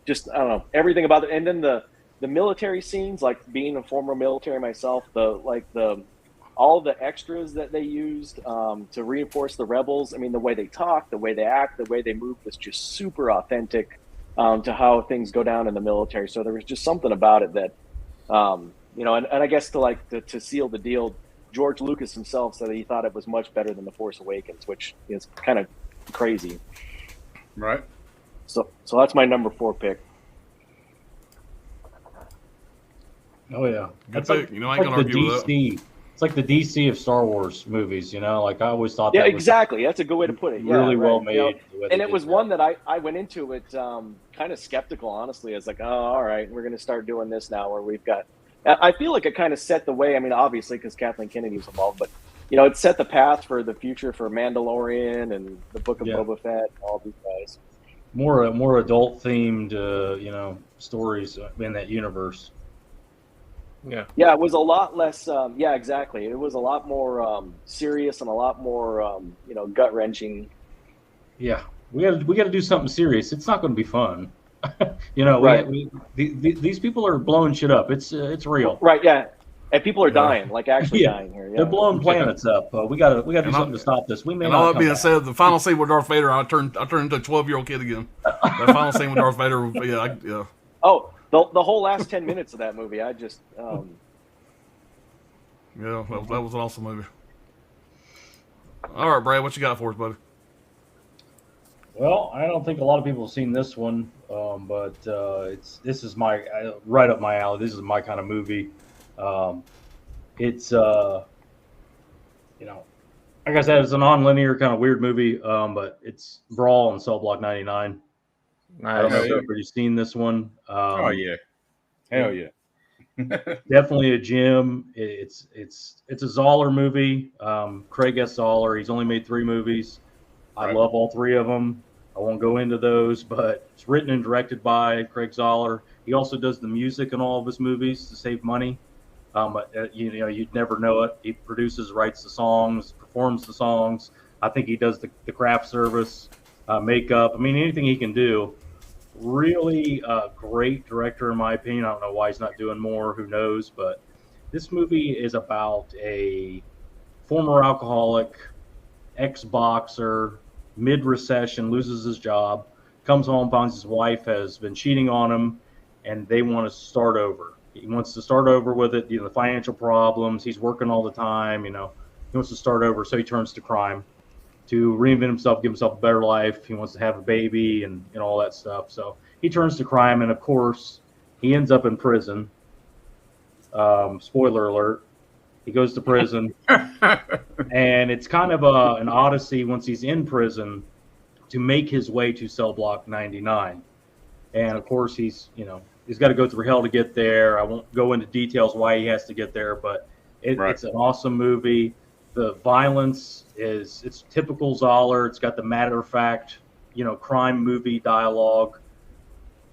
Just, I don't know, everything about it. And then the military scenes, like being a former military myself, all the extras that they used to reinforce the rebels. I mean, the way they talk, the way they act, the way they move was just super authentic to how things go down in the military. So there was just something about it that, and I guess to seal the deal, George Lucas himself said that he thought it was much better than The Force Awakens, which is kind of crazy. Right. So that's my number 4 pick. Oh yeah, Good that's pick. I ain't gonna argue with that. DC. It's like the DC of Star Wars movies. Like I always thought. Yeah, that was exactly. That's a good way to put it. Yeah, really well right. made. And it was one that I went into it kind of skeptical, honestly. It's like, oh, all right, we're going to start doing this now, where we've got. I feel like it kind of set the way. I mean, obviously, because Kathleen Kennedy was involved, but it set the path for the future for Mandalorian and the Book of Boba Fett, and all these guys. More adult themed, stories in that universe. Yeah. Yeah, it was a lot less. Yeah, exactly. It was a lot more serious and a lot more, gut wrenching. Yeah, we got to do something serious. It's not going to be fun. Right. These people are blowing shit up. It's real. Right. Yeah, and people are dying, like actually dying here. Yeah. They're blowing planets up. We got to do something to stop this. We may and not. all that being said, the final scene with Darth Vader, I turned into a 12-year-old kid again. That final scene with Darth Vader, yeah. Oh, the whole last 10 minutes of that movie, I just. Yeah, that was an awesome movie. All right, Brad, what you got for us, buddy? Well, I don't think a lot of people have seen this one, but this is my right up my alley. This is my kind of movie. It's like I said, it's a non-linear kind of weird movie, but it's Brawl on Cell Block 99. I don't know if you've seen this one. Oh yeah, hell yeah. Definitely a gem. It's a Zoller movie. Craig S. Zoller. He's only made 3 movies. I love all 3 of them. I won't go into those, but it's written and directed by Craig Zoller. He also does the music in all of his movies to save money. You'd never know it. He produces, writes the songs, performs the songs. I think he does the craft service, makeup. I mean, anything he can do. Really great director, in my opinion. I don't know why he's not doing more. Who knows? But this movie is about a former alcoholic, ex-boxer, mid-recession, loses his job, comes home, finds his wife has been cheating on him, and they want to start over. He wants to start over with it, the financial problems. He's working all the time, he wants to start over, so he turns to crime to reinvent himself, give himself a better life. He wants to have a baby and all that stuff. So he turns to crime, and of course, he ends up in prison. Spoiler alert. He goes to prison, and it's kind of an odyssey once he's in prison to make his way to cell block 99. And of course, he's got to go through hell to get there. I won't go into details why he has to get there, but it's an awesome movie. The violence it's typical Zoller. It's got the matter of fact, crime movie dialogue.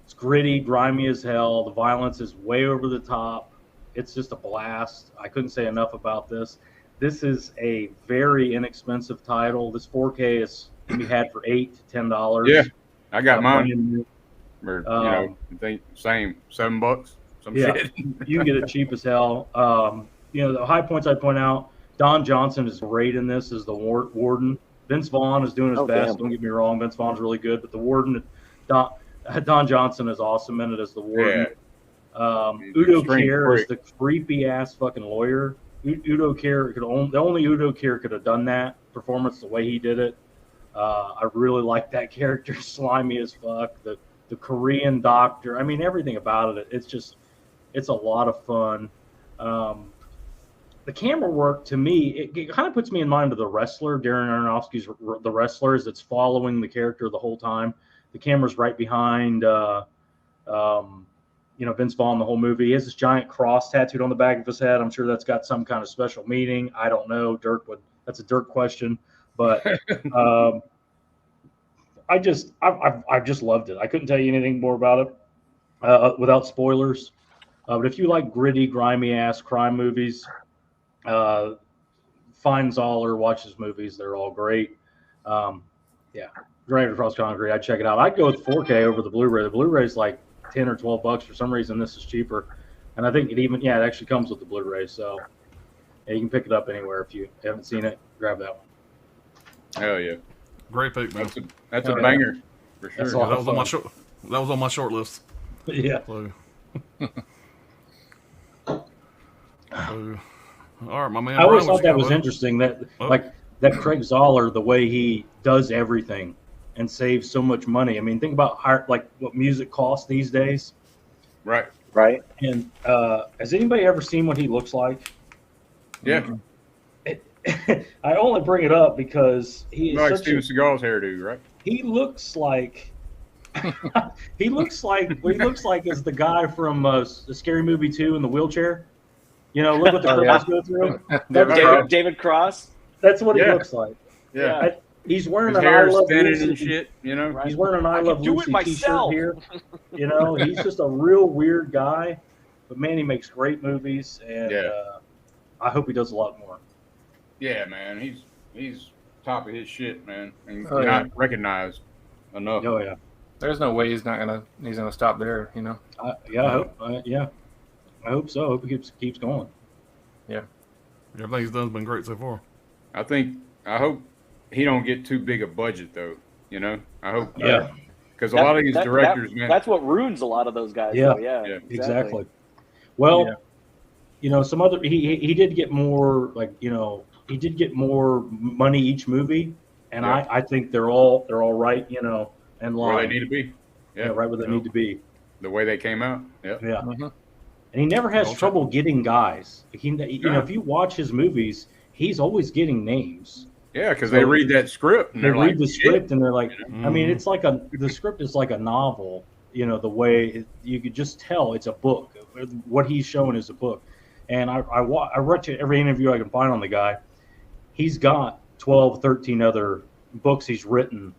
It's gritty, grimy as hell. The violence is way over the top. It's just a blast. I couldn't say enough about this. This is a very inexpensive title. This 4K is to be had for $8 to $10. Yeah, I got mine. Or, I think same $7. Some shit. You can get it cheap as hell. The high points I'd point out. Don Johnson is great in this as the warden. Vince Vaughn is doing his best. Damn. Don't get me wrong. Vince Vaughn's really good, but the warden, Don Johnson is awesome in it as the warden. Yeah. Udo Kier is the creepy ass fucking lawyer. Udo Kier the only Udo Kier could have done that performance the way he did it. I really like that character. Slimy as fuck. The Korean doctor. I mean, everything about it. It's a lot of fun. The camera work, to me, it kind of puts me in mind of The Wrestler, Darren Aronofsky's The Wrestler, as it's following the character the whole time. The camera's right behind, Vince Vaughn the whole movie. He has this giant cross tattooed on the back of his head. I'm sure that's got some kind of special meaning. I don't know. That's a Dirk question. But I just loved it. I couldn't tell you anything more about it without spoilers. But if you like gritty, grimy-ass crime movies, find Zoller, watch his movies. They're all great. Granite Across Concrete, I'd check it out. I'd go with 4K over the Blu-ray. The Blu-ray is like $10 or $12. For some reason, this is cheaper. And I think it actually comes with the Blu-ray. So you can pick it up anywhere. If you haven't seen it, grab that one. Hell yeah. Great pick, man. That's a banger for sure. Yeah, that was on my short list. Yeah. All right, my man. I always thought that was interesting. That that Craig Zoller, the way he does everything and saves so much money. I mean, think about what music costs these days. Right. And has anybody ever seen what he looks like? Yeah. I only bring it up because he is like Steven Seagal's hairdo, right? He looks like he looks like is the guy from the Scary Movie 2 in the wheelchair. Look what the criminals go through. David Cross. That's what he looks like. Yeah. He's wearing his an I Love Lucy and shit, He's wearing an I Love Lucy t-shirt here. He's just a real weird guy, but man, he makes great movies, and I hope he does a lot more. Yeah, man, he's top of his shit, man, and not recognized enough. Oh yeah. There's no way he's gonna stop there, I hope so. I hope he keeps going. Yeah. Everything he's done has been great so far. I hope he don't get too big a budget though. I hope. Yeah. Because a lot of these directors, man. That's what ruins a lot of those guys. Yeah. Though. Yeah. Exactly. Well, some other he did get more he did get more money each movie, and I think they're all right, and line. Where they need to be. Yeah, right where they need to be. The way they came out. Yeah. Yeah. Mm-hmm. And he never has trouble getting guys. If you watch his movies, he's always getting names. Yeah, because they read that script. And they read the script, and they're like, I mean, it's like the script is like a novel. The way you could just tell it's a book. What he's showing is a book. And I watch every interview I can find on the guy. He's got 12, 13 other books he's written,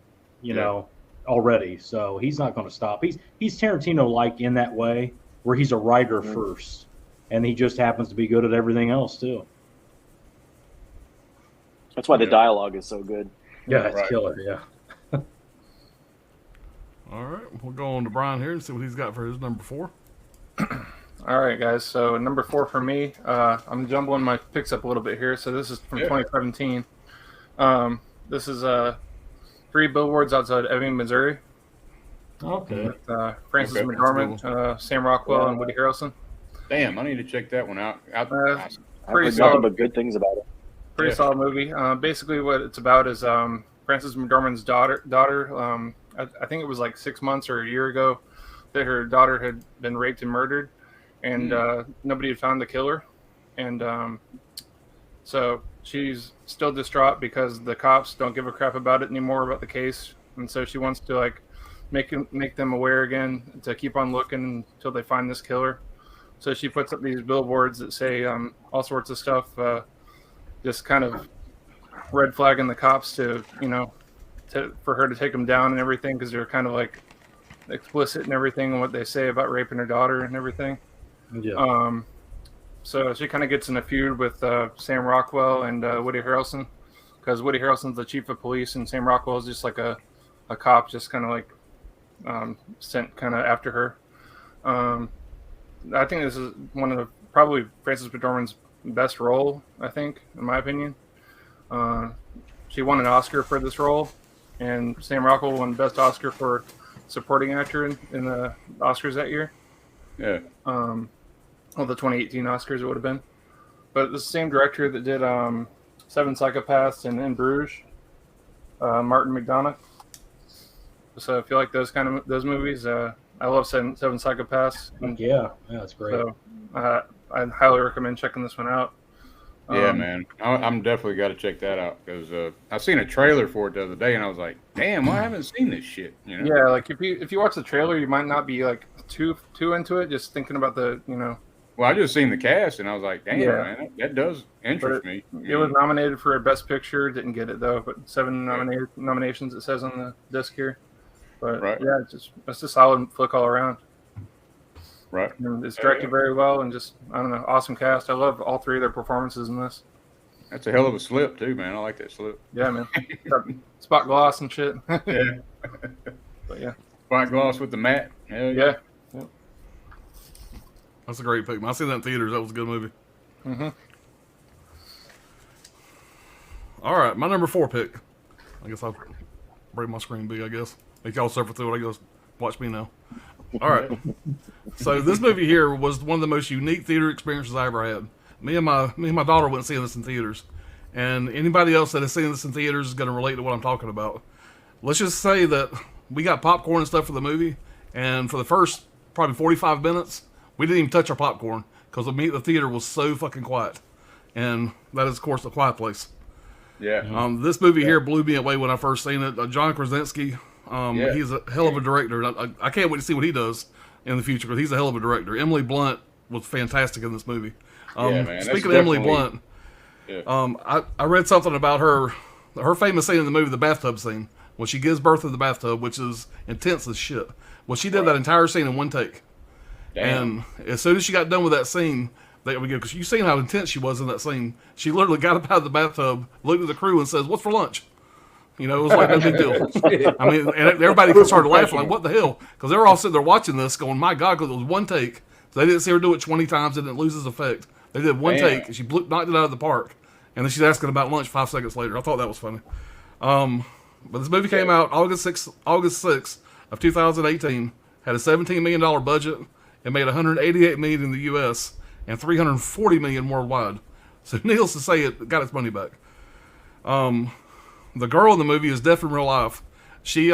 already. So he's not going to stop. He's Tarantino-like in that way, where he's a writer first, and he just happens to be good at everything else too. That's why the dialogue is so good. Yeah, it's killer. Yeah. All right, we'll go on to Brian here and see what he's got for his number 4. All right, guys. So number 4 for me. I'm jumbling my picks up a little bit here. So this is from 2017. This is 3 Billboards outside Ebbing, Missouri. Okay. With, Frances McDormand, Sam Rockwell, and Woody Harrelson. Damn, I need to check that one out. I've heard nothing but good things about it. Pretty solid movie. Basically, what it's about is Frances McDormand's daughter. I think it was like 6 months or a year ago that her daughter had been raped and murdered, and nobody had found the killer. And So she's still distraught because the cops don't give a crap about it anymore, about the case, and so she wants to like make them aware again to keep on looking until they find this killer. So she puts up these billboards that say all sorts of stuff, just kind of red flagging the cops to for her to take them down and everything, because they're kind of like explicit and everything and what they say about raping her daughter and everything. Yeah. So she kind of gets in a feud with Sam Rockwell and Woody Harrelson, because Woody Harrelson's the chief of police and Sam Rockwell is just like a cop, just kind of like sent kind of after her. I think this is one of the probably Frances McDormand's best role, I think, in my opinion. She won an Oscar for this role, and Sam Rockwell won Best Oscar for Supporting Actor in the Oscars that year. Yeah. Well, the 2018 Oscars it would have been. But the same director that did Seven Psychopaths and In Bruges, Martin McDonagh. So if you like those movies, I love Seven Psychopaths. Yeah, that's great. So I highly recommend checking this one out. Yeah, man, I'm definitely got to check that out, because I seen a trailer for it the other day and I was like, damn, I haven't seen this shit. You know? Yeah, like if you watch the trailer, you might not be like too into it, just thinking about the Well, I just seen the cast and I was like, damn, man, that does interest me. It was nominated for a Best Picture, didn't get it though, but 7 nominations it says on the disc here. But yeah, it's a solid flick all around. Right. And it's directed very well, and just, I don't know, awesome cast. I love all 3 of their performances in this. That's a hell of a slip too, man. I like that slip. Yeah, man. Spot gloss and shit. Yeah. But yeah. Spot gloss with the mat. Hell Yeah. That's a great pick. I seen that in theaters. That was a good movie. Mm-hmm. All right, my number 4 pick. I guess I'll break my screen big, I guess. Make y'all suffer through it. I guess. Watch me now. All right. So this movie here was one of the most unique theater experiences I ever had. Me and my daughter went seeing this in theaters, and anybody else that has seen this in theaters is going to relate to what I'm talking about. Let's just say that we got popcorn and stuff for the movie, and for the first probably 45 minutes, we didn't even touch our popcorn because the theater was so fucking quiet, and that is of course A Quiet Place. Yeah. This movie here blew me away when I first seen it. John Krasinski. He's a hell of a director. I can't wait to see what he does in the future, because he's a hell of a director. Emily Blunt was fantastic in this movie. Man, speaking of Emily Blunt, I read something about her famous scene in the movie, the bathtub scene, when she gives birth in the bathtub, which is intense as shit. Well, she did that entire scene in one take. Damn. And as soon as she got done with that scene, because you've seen how intense she was in that scene, she literally got up out of the bathtub, looked at the crew, and says, "What's for lunch?" You know, it was like no big deal. I mean, and everybody started laughing, like, what the hell? Because they were all sitting there watching this going, my God, because it was one take. So they didn't see her do it 20 times. It didn't lose its effect. They did one take, and she knocked it out of the park. And then she's asking about lunch 5 seconds later. I thought that was funny. But this movie came out August 6th of 2018. Had a $17 million budget. It made $188 million in the U.S. and $340 million worldwide. So needless to say, it got its money back. The girl in the movie is deaf in real life. She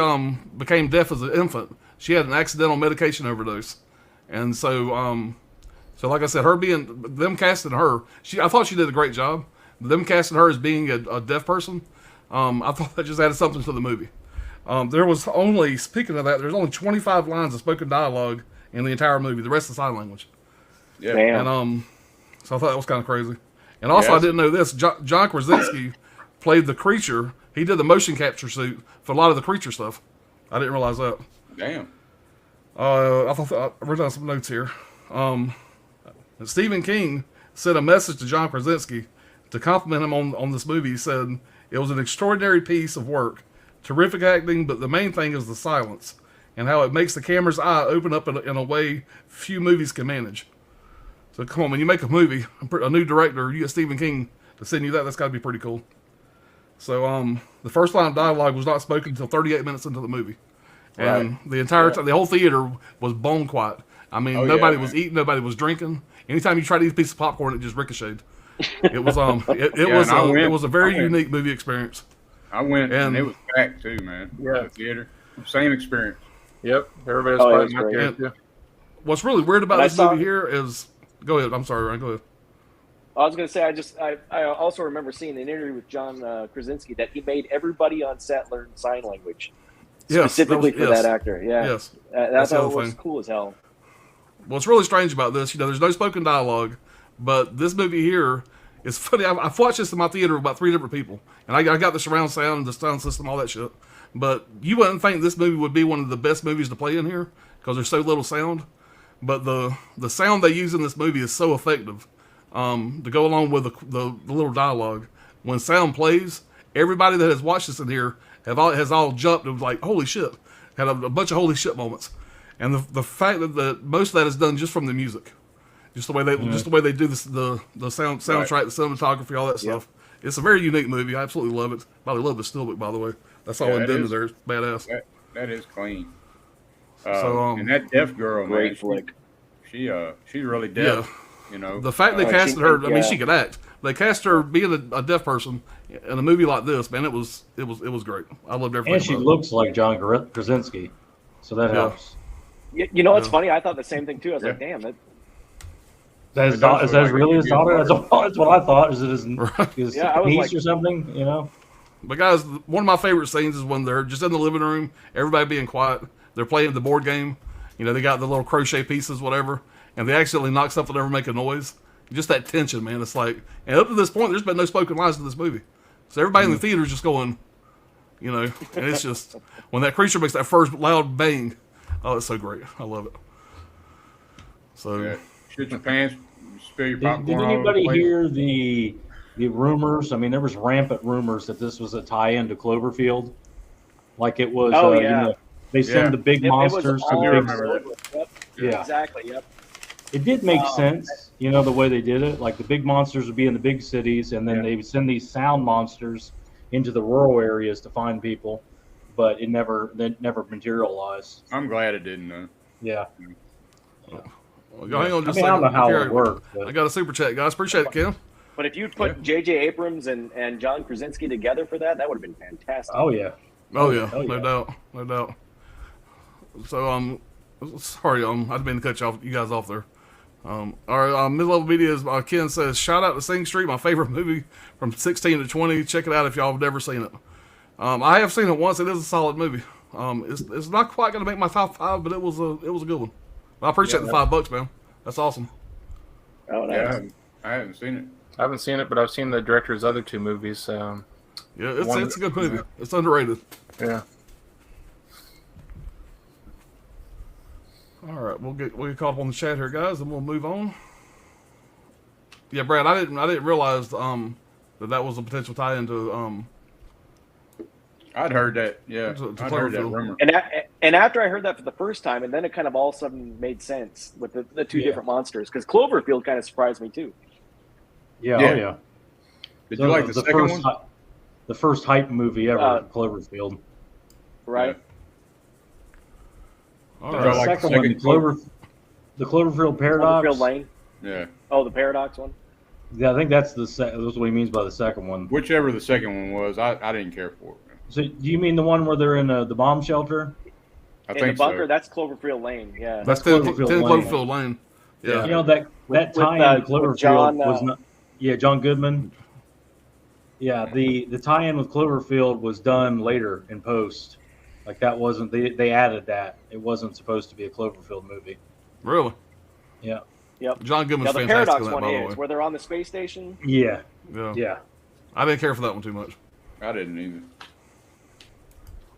became deaf as an infant. She had an accidental medication overdose, and so like I said, them casting her, I thought she did a great job. Them casting her as being a deaf person, I thought that just added something to the movie. There was only, speaking of that, there's only 25 lines of spoken dialogue in the entire movie. The rest is sign language. Yeah. Damn. And so I thought that was kind of crazy. And also, I didn't know this. John Krasinski played the creature. He did the motion capture suit for a lot of the creature stuff. I didn't realize that. Damn. I wrote down some notes here. Stephen King sent a message to John Krasinski to compliment him on this movie. He said, it was an extraordinary piece of work, terrific acting, but the main thing is the silence and how it makes the camera's eye open up in a way few movies can manage. So come on, when you make a movie, a new director, you get Stephen King to send you that's got to be pretty cool. So the first line of dialogue was not spoken until 38 minutes into the movie. And the entire time, the whole theater was bone quiet. I mean, nobody was eating, nobody was drinking. Anytime you tried to eat a piece of popcorn, it just ricocheted. It was it was a very unique movie experience. I went and it was packed too, man. Yeah, the theater, same experience. Yep, everybody was probably out there. And, too. What's really weird about this movie here is, go ahead. I'm sorry, Ryan. Go ahead. What's really weird about this movie here is, go ahead. What's really weird about this movie here is, go ahead. I'm sorry, Ryan. Go ahead. What's really weird about I this saw- movie here is I was going to say, I also remember seeing an interview with John Krasinski that he made everybody on set learn sign language specifically for that actor. Yeah, Yes, that's how it was cool as hell. What's really strange about this, there's no spoken dialogue, but this movie here is funny. I've watched this in my theater with about 3 different people, and I got the surround sound, the sound system, all that shit. But you wouldn't think this movie would be one of the best movies to play in here because there's so little sound. But the sound they use in this movie is so effective to go along with the little dialogue. When sound plays, everybody that has watched this in here has all jumped and was like, holy shit, had a bunch of holy shit moments. And the fact that most of that is done just from the music, just the way they do this, the soundtrack, the cinematography, all that stuff. It's a very unique movie. I absolutely love it. Probably love the steelbook, by the way. That's all I'm doing there. It's badass. That is clean. And that deaf girl, great man, flick. She's really deaf. Yeah. The fact they casted her, I mean, she could act. They cast her being a deaf person in a movie like this, man. It was great. I loved everything. And she looks like John Krasinski, so that helps. You know what's funny? I thought the same thing too. I was like, damn, is that really his daughter? That's what I thought. Is it his niece like, or something? But guys, one of my favorite scenes is when they're just in the living room, everybody being quiet. They're playing the board game. They got the little crochet pieces, whatever, and they accidentally knock something over, make a noise. Just that tension, man. It's like, and up to this point, there's been no spoken lines in this movie, so everybody in the theater is just going, and it's just when that creature makes that first loud bang. Oh, it's so great. I love it. So, shoot your pants, spill your popcorn. Did anybody hear the rumors? I mean, there was rampant rumors that this was a tie-in to Cloverfield. Like it was, they send the big monsters to the big... Yeah, exactly, yep. It did make sense, the way they did it. Like the big monsters would be in the big cities, and then they would send these sound monsters into the rural areas to find people. But it never materialized. I'm glad it didn't, though. Yeah. Well, hang on just I don't know how it worked. I got a super chat, guys. Appreciate it, Kim. But if you put J.J. Abrams and John Krasinski together for that would have been fantastic. Oh yeah. Oh yeah. No doubt. So sorry, I didn't mean to cut you guys off there. Our mid-level media is Ken says, shout out to Sing Street, my favorite movie from 16 to 20. Check it out if y'all have never seen it. I have seen it once. It is a solid movie. It's not quite going to make my top 5, but it was a good one. I appreciate the $5, man. That's awesome. Oh, nice. Yeah, I haven't seen it. I haven't seen it, but I've seen the director's other 2 movies. It's a good movie. It's underrated. Yeah. All right, we'll get caught up on the chat here, guys, and we'll move on. Yeah, Brad, I didn't realize that was a potential tie-in to I'd heard that. Yeah, I'd heard that rumor. And after I heard that for the first time, and then it kind of all of a sudden made sense with the 2 different monsters, because Cloverfield kind of surprised me too. Yeah. Yeah. Oh yeah. Did you like the second one? The first hype movie ever, Cloverfield. Right. all The right. second one, the Cloverfield Paradox. Cloverfield Lane. Yeah. Oh, the Paradox one. Yeah, I think that's that's what he means by the second one. Whichever the second one was, I didn't care for it. So, do you mean the one where they're in the bomb shelter? I In think the bunker, so. that's Cloverfield Lane. Yeah. That's Cloverfield 10 Lane. Cloverfield Lane. Yeah. You know that With, tie-in to with Cloverfield John, was not. Yeah, John Goodman. Yeah, the tie-in with Cloverfield was done later in post. Like that wasn't they added that. It wasn't supposed to be a Cloverfield movie. Really? Yeah. Yep. John Goodman's Now the fantastic Paradox in that, one by the is way. where they're on the space station. Yeah. Yeah. Yeah. I didn't care for that one too much. I didn't either.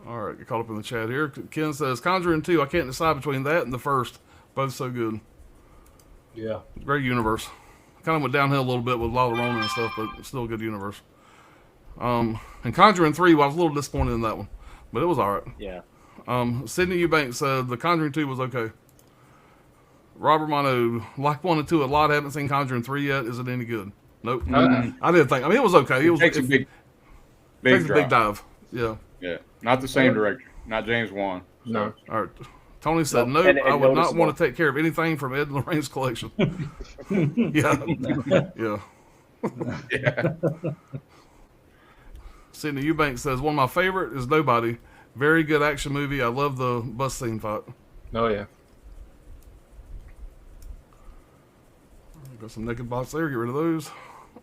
All right, get caught up in the chat here. Ken says, Conjuring 2, I can't decide between that and the first. Both so good. Yeah. Great universe. Kind of went downhill a little bit with La Llorona and stuff, but still a good universe. And Conjuring 3, well, I was a little disappointed in that one, but it was all right. Yeah. Sydney Eubanks said, The Conjuring 2 was okay. Robert Mono, like 1 and 2 a lot, haven't seen Conjuring 3 yet. Is it any good? Nope. I didn't think. I mean, it was okay. It Takes a big takes a drop. big dive. Yeah. Yeah, not the same director, not James Wan. So. No. All right. Tony said, No, nope, and I would not noticeable. want to take care of anything from Ed and Lorraine's collection. Yeah. Yeah. Yeah. Sydney Eubanks says, one of my favorite is Nobody. Very good action movie. I love the bus scene fight. Oh yeah. Got some naked bots there. Get rid of those.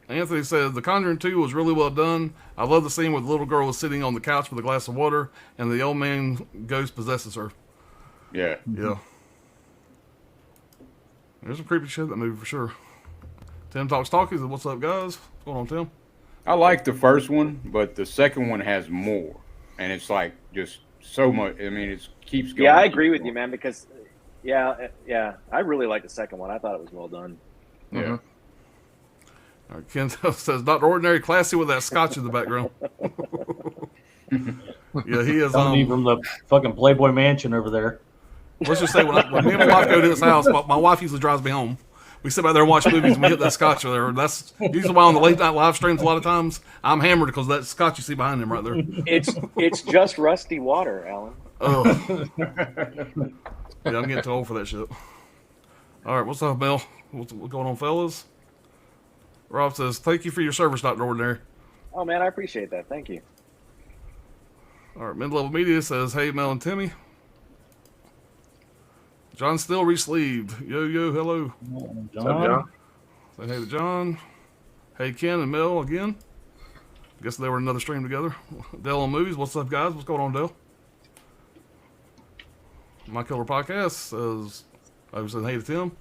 Anthony says the Conjuring 2 was really well done. I love the scene where the little girl was sitting on the couch with a glass of water, and the old man ghost possesses her. Yeah. Yeah. There's some creepy shit in that movie for sure. Tim Talks Talkies. What's up, guys? What's going on, Tim? I like the first one, but the second one has more, and it's like just so much. I mean, it keeps going. Yeah, I agree with you, man. Because I really like the second one. I thought it was well done. Yeah. Mm-hmm. All right, Ken says Dr. Ordinary, classy with that scotch in the background. Yeah, he is. Coming from the fucking Playboy Mansion over there. Let's just say when me and my wife go to this house, my wife usually drives me home. We sit back there and watch movies, and we hit that scotch there. That's usually why on the late night live streams, a lot of times I'm hammered because that scotch you see behind him right there. It's just rusty water, Alan. Oh, yeah, I'm getting too old for that shit. All right, what's up, Mel? What's going on, fellas? Rob says, "Thank you for your service, Dr. Ordinary." Oh man, I appreciate that. Thank you. All right, Mid-Level Media says, "Hey, Mel and Timmy." John Still re-sleeved. Yo, hello. What's up, John? Say hey to John. Hey, Ken and Mel again. Guess they were in another stream together. Dale on Movies. What's up, guys? What's going on, Dale? My Killer Podcast says, I was saying hey to Tim.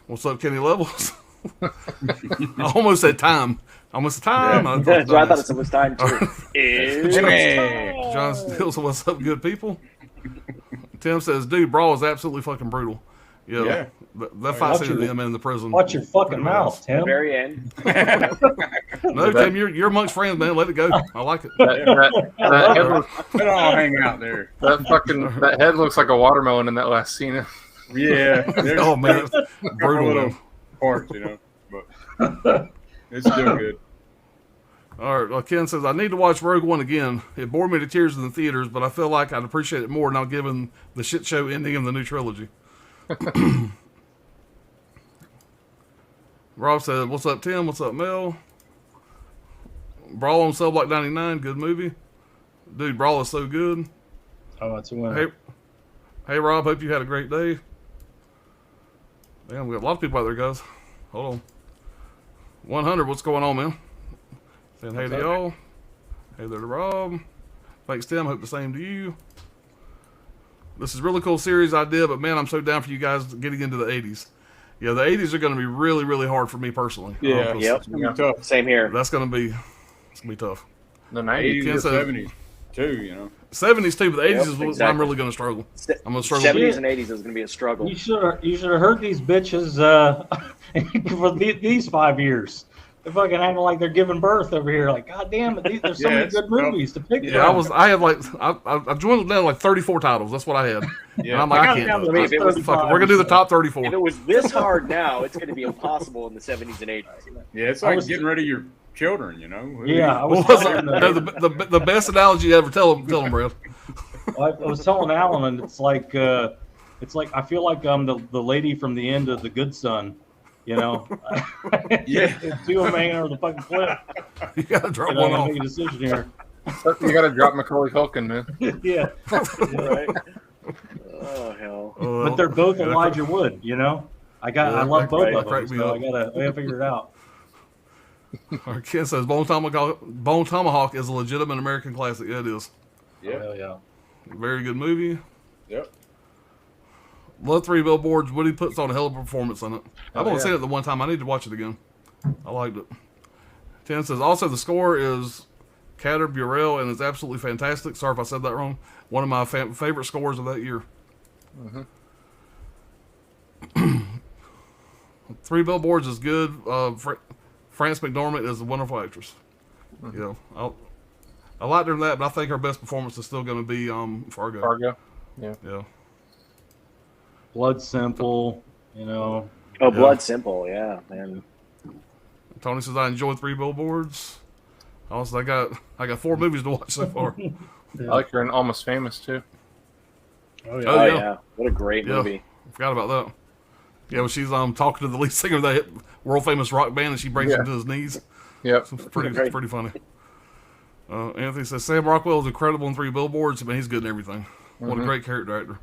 What's up, Kenny Levels? I almost said time. Almost time. Yeah. So I thought it was time too. It's time. John Still says, what's up, good people? Tim says, dude, Brawl is absolutely fucking brutal. Yeah. That fight scene at the end in the prison. Watch your fucking mouth, Tim. The very end. No, Tim, you're amongst friends, man. Let it go. I like it. That head They all hang out there. that head looks like a watermelon in that last scene. Yeah. Oh, man. Brutal. Little Man. parts, but it's still good. All right. Well, Ken says, I need to watch Rogue One again. It bored me to tears in the theaters, but I feel like I'd appreciate it more now given the shit show ending in the new trilogy. Rob said, what's up, Tim? What's up, Mel? Brawl on Cell Block 99. Good movie. Dude, Brawl is so good. Oh, it's a winner. Hey, Rob. Hope you had a great day. Damn, we got a lot of people out there, guys. Hold on. 100, what's going on, man? Saying hey to y'all. Hey there to Rob. Thanks, Tim. Hope the same to you. This is a really cool series idea, but man, I'm so down for you guys getting into the 80s. Yeah, the 80s are going to be really, really hard for me personally. Yeah, Yep. it's gonna be tough. Same here. That's going to be tough. The 90s. 80s Ken or said- 70s too, you know. 70s too, but the 80s is what I'm exactly. really going to struggle. I'm going to struggle. 70s and 80s is going to be a struggle. You should have heard these bitches for these 5 years. They're fucking acting like they're giving birth over here. Like, God damn it, there's so many it's good movies to pick Yeah, from. I had like I dwindled down to like 34 titles. That's what I had. Yeah. And I'm like, I got I it down can't. to Do If it. it was Fuck it. 35, We're gonna do the top If 34. it was this hard now, it's going to be impossible in the 70s and 80s. Yeah, it's I like was- getting rid of your children, you know. Yeah, I was What was telling it? The best analogy ever. Tell them, Brad. I was telling Alan, and it's like I feel like I'm the lady from the end of The Good Son, you know. Yeah. Two of them hanging over the fucking cliff. You gotta drop And one I'm off. making a decision here. You got to drop Macaulay Culkin, man. Yeah, Right? Oh, hell. but they're both Elijah Wood, you know. I love both right. of them, Crack me so up. I gotta figure it out. Our kid says Bone Tomahawk is a legitimate American classic. Yeah, it is. Yeah. Hell yeah. Very good movie. Yep. Love 3 Billboards. Woody puts on a hell of a performance in it. I've only yeah. seen it the one time. I need to watch it again. I liked it. 10 says also the score is Cater Burrell and it's absolutely fantastic. Sorry if I said that wrong. One of my favorite scores of that year. 3 Billboards is good. France McDormand is a wonderful actress. You know, I liked her in that, but I think her best performance is still going to be Fargo. Fargo. Yeah. Blood Simple, you know. Oh, Blood Simple, yeah, man. Tony says I enjoyed 3 Billboards. Also, I got 4 movies to watch so far. I like her in Almost Famous, too. Oh yeah. Oh, Oh, yeah. yeah. What a great Yeah. movie. Forgot about that. Yeah, when she's talking to the lead singer of that world famous rock band and she brings him to his knees. Yep. It's pretty Right. pretty funny. Anthony says Sam Rockwell is incredible in 3 Billboards. I mean, he's good in everything. What a great character actor.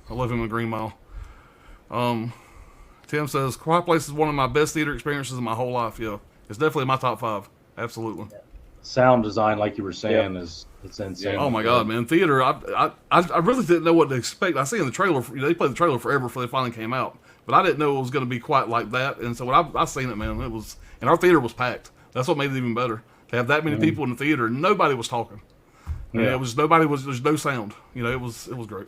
I love him in Green Mile. 10 Tim says, Quiet Place is one of my best theater experiences in my whole life. Yeah, it's definitely my top 5. Absolutely. Sound design, like you were saying, is it's insane. Oh my god, man! Theater, I really didn't know what to expect. I seen the trailer. They played the trailer forever before they finally came out, but I didn't know it was going to be quite like that. And so when I seen it, man, it was, and our theater was packed. That's what made it even better. To have that many people in the theater, and nobody was talking. And it was there's no sound. You know, it was great.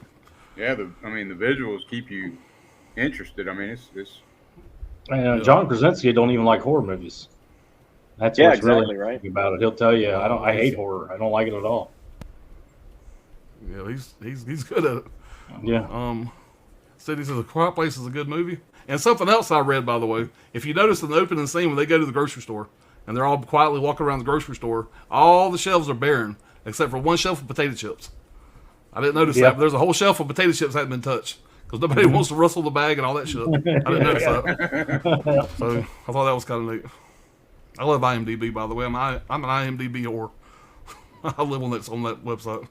Yeah, the visuals keep you interested. I mean, it's. And John Krasinski don't even like horror movies. That's what's exactly really right about it. He'll tell you, I hate horror. I don't like it at all. Yeah, he's good at it. Yeah. City says A Quiet Place is a good movie. And something else I read, by the way, if you notice in the opening scene when they go to the grocery store and they're all quietly walking around the grocery store, all the shelves are barren except for one shelf of potato chips. I didn't notice that, but there's a whole shelf of potato chips that hadn't been touched because nobody wants to rustle the bag and all that shit. I didn't notice that. So I thought that was kind of neat. I love IMDb, by the way. I'm an IMDb whore. I live on that website.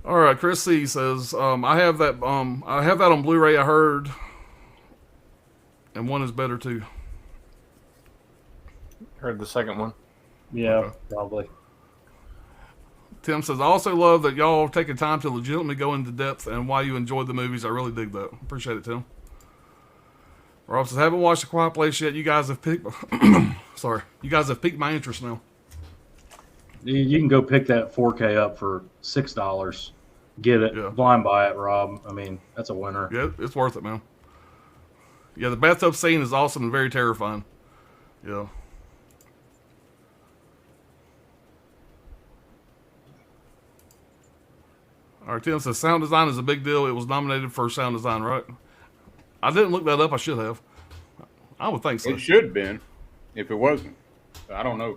All right, Chris C says, I have that on Blu-ray, I heard, and one is better too. Heard the second one. Yeah, probably. Tim says, I also love that y'all are taking time to legitimately go into depth and why you enjoyed the movies. I really dig that. Appreciate it, Tim. Rob says, haven't watched A Quiet Place yet. You guys have piqued my interest now. You can go pick that 4K up for $6. Get it. Blind buy it, Rob. I mean, that's a winner. Yeah, it's worth it, man. Yeah, the bathtub scene is awesome and very terrifying. Yeah. All right, Tim says, sound design is a big deal. It was nominated for sound design, right? I didn't look that up. I should have. I would think so. It should have been, if it wasn't. I don't know.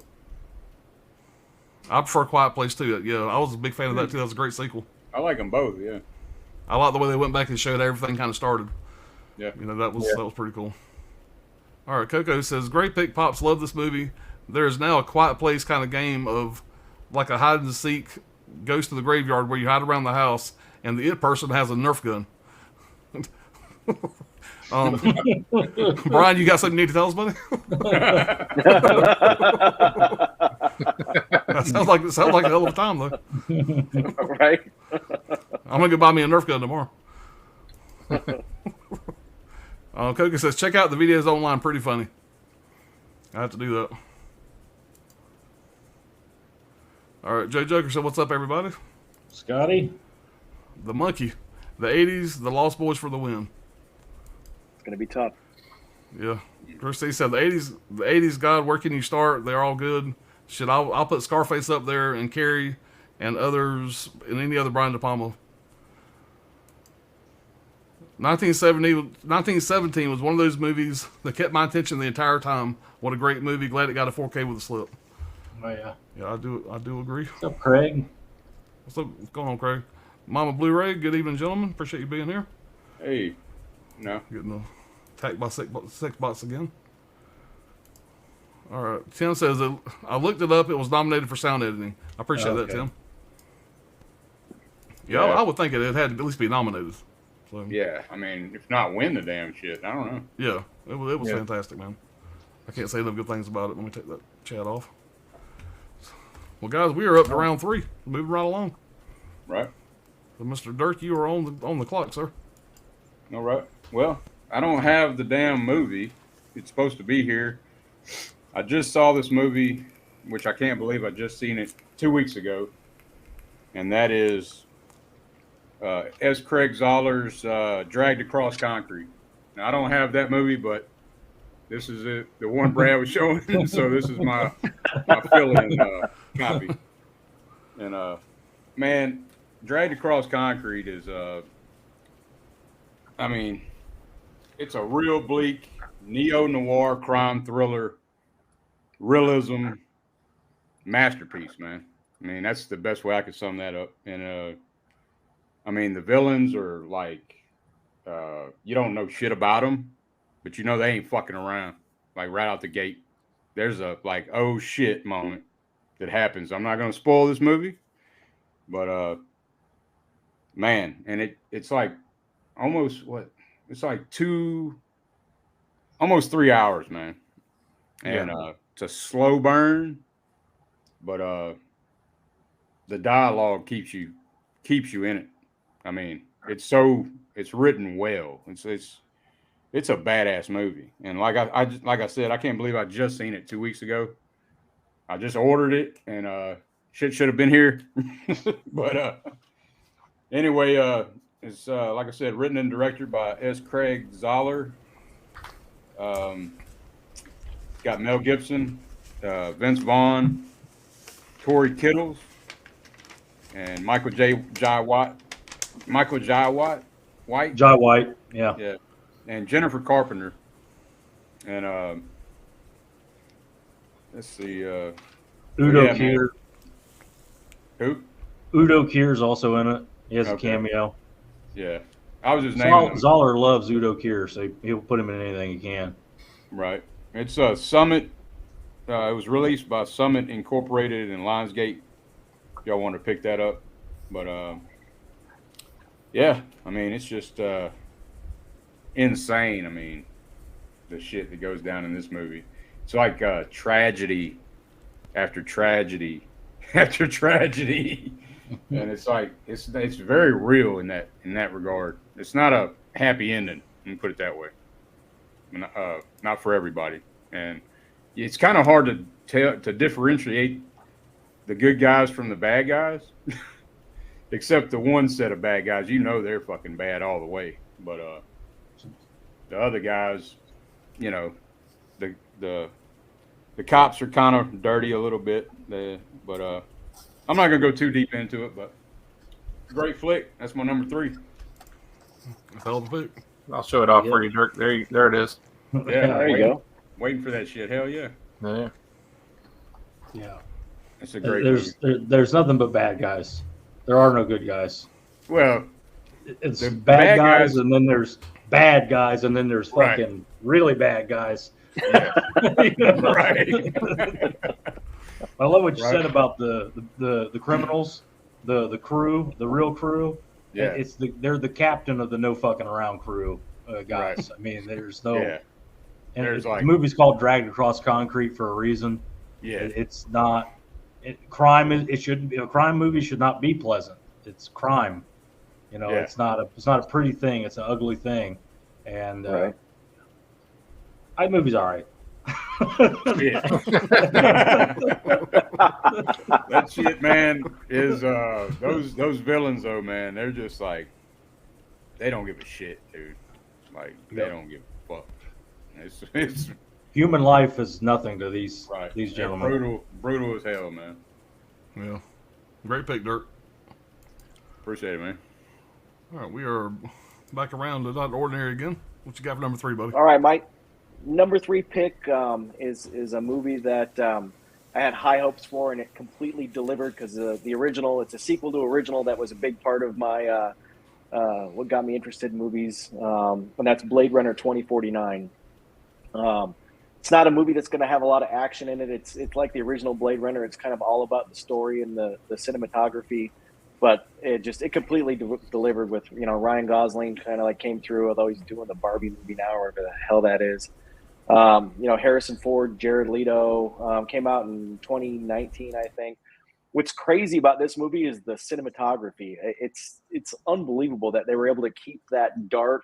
I prefer Quiet Place too. Yeah, I was a big fan of that too. That was a great sequel. I like them both. Yeah. I like the way they went back and showed how everything kind of started. Yeah. You know, that was pretty cool. All right, Coco says, great pick, Pops. Love this movie. There is now a Quiet Place kind of game of like a hide and seek, ghost of the graveyard where you hide around the house and the it person has a Nerf gun. Brian, you got something you need to tell us, buddy? That sounds like a hell of a time, though. right? I'm gonna go buy me a Nerf gun tomorrow. Coco says, check out the videos online. Pretty funny. I have to do that. All right, Joe Joker said, what's up, everybody? Scotty? The monkey. The 80s, the Lost Boys for the win. It's going to be tough. Yeah. Chris C said, the 80s, God, where can you start? They're all good. Shit, I'll put Scarface up there and Carrie and others and any other Brian De Palma. 1917 was one of those movies that kept my attention the entire time. What a great movie. Glad it got a 4K with a slip. Oh, yeah. Yeah, I do agree. What's up, Craig? What's going on, Craig? Mama Blu-ray, good evening, gentlemen. Appreciate you being here. Hey. No. Getting attacked by sex bots again. All right. Tim says, I looked it up. It was nominated for sound editing. I appreciate that, Tim. Yeah, I would think it had to at least be nominated. So, yeah, I mean, if not win the damn shit, I don't know. Yeah, it was fantastic, man. I can't say enough good things about it. Let me take that chat off. Well, guys, we are up to round 3. Moving right along. Right. So, Mr. Dirk, you are on the clock, sir. All right. Well, I don't have the damn movie. It's supposed to be here. I just saw this movie, which I can't believe I just seen it 2 weeks ago, and that is S. Craig Zoller's Dragged Across Concrete. Now, I don't have that movie, but this is it. The one Brad was showing, so this is my fill-in copy. And man, Dragged Across Concrete is I mean, it's a real bleak neo-noir crime thriller realism masterpiece, man. I mean, that's the best way I could sum that up. And I mean, the villains are like you don't know shit about them, but you know they ain't fucking around. Like right out the gate, there's a like oh shit moment that happens. I'm not gonna spoil this movie, but man, and it's like almost it's like 2 almost 3 hours, man. And it's a slow burn, but the dialogue keeps you in it. I mean, it's written well. It's a badass movie. And like I said, I can't believe I just seen it 2 weeks ago. I just ordered it, and shit should have been here. But anyway, it's like I said, written and directed by S. Craig Zoller. Got Mel Gibson, Vince Vaughn, Corey Kittles, and Michael Jai White. Jai White, yeah. Yeah, and Jennifer Carpenter. And let's see. Udo Kier. Who? Udo Kier's also in it. He has a cameo. Yeah, I was just naming. Zoller loves Udo Kier, so he'll put him in anything he can. Right. It's a Summit. It was released by Summit Incorporated in Lionsgate. If y'all want to pick that up, but yeah, I mean, it's just insane. I mean, the shit that goes down in this movie. It's like tragedy after tragedy after tragedy, and it's like it's very real in that regard. It's not a happy ending. Let me put it that way. Not for everybody, and it's kind of hard to differentiate the good guys from the bad guys. Except the one set of bad guys, they're fucking bad all the way. But the other guys, the cops are kind of dirty a little bit. But I'm not gonna go too deep into it. But great flick. That's my number 3. Hell of a flick. I'll show it off for you, Dirk. There it is. Yeah, there you go. Waiting for that shit. Hell yeah. Yeah. Yeah. It's a great movie. There's nothing but bad guys. There are no good guys. Well, it's the bad guys, and then there's bad guys, and then there's fucking really bad guys. Yeah. Right. I love what you said about the criminals, the crew, the real crew. Yeah. They're the captain of the no fucking around crew guys. Right. I mean, there's no. Yeah. And There's the movie's called Dragged Across Concrete for a reason. Yeah. It's not. Crime. It shouldn't be a crime movie. Should not be pleasant. It's crime. It's not a pretty thing. It's an ugly thing. And Right. that movie's all right. Yeah. That shit, man, is those villains though, man. They're just like they don't give a shit, dude. Like they don't give a fuck. It's Human life is nothing to these They're gentlemen. brutal as hell, man. Yeah. Great pick, Dirk. Appreciate it, man. All right, we are back around to Not Ordinary again. What you got for number 3, buddy? All right, Mike. Number 3 pick is a movie that I had high hopes for, and it completely delivered because the original. It's a sequel to original that was a big part of my what got me interested in movies, and that's Blade Runner 2049. It's not a movie that's going to have a lot of action in it. It's like the original Blade Runner. It's kind of all about the story and the cinematography, but it completely delivered with Ryan Gosling kind of like came through, although he's doing the Barbie movie now, or whatever the hell that is. Harrison Ford, Jared Leto came out in 2019, I think. What's crazy about this movie is the cinematography. It's unbelievable that they were able to keep that dark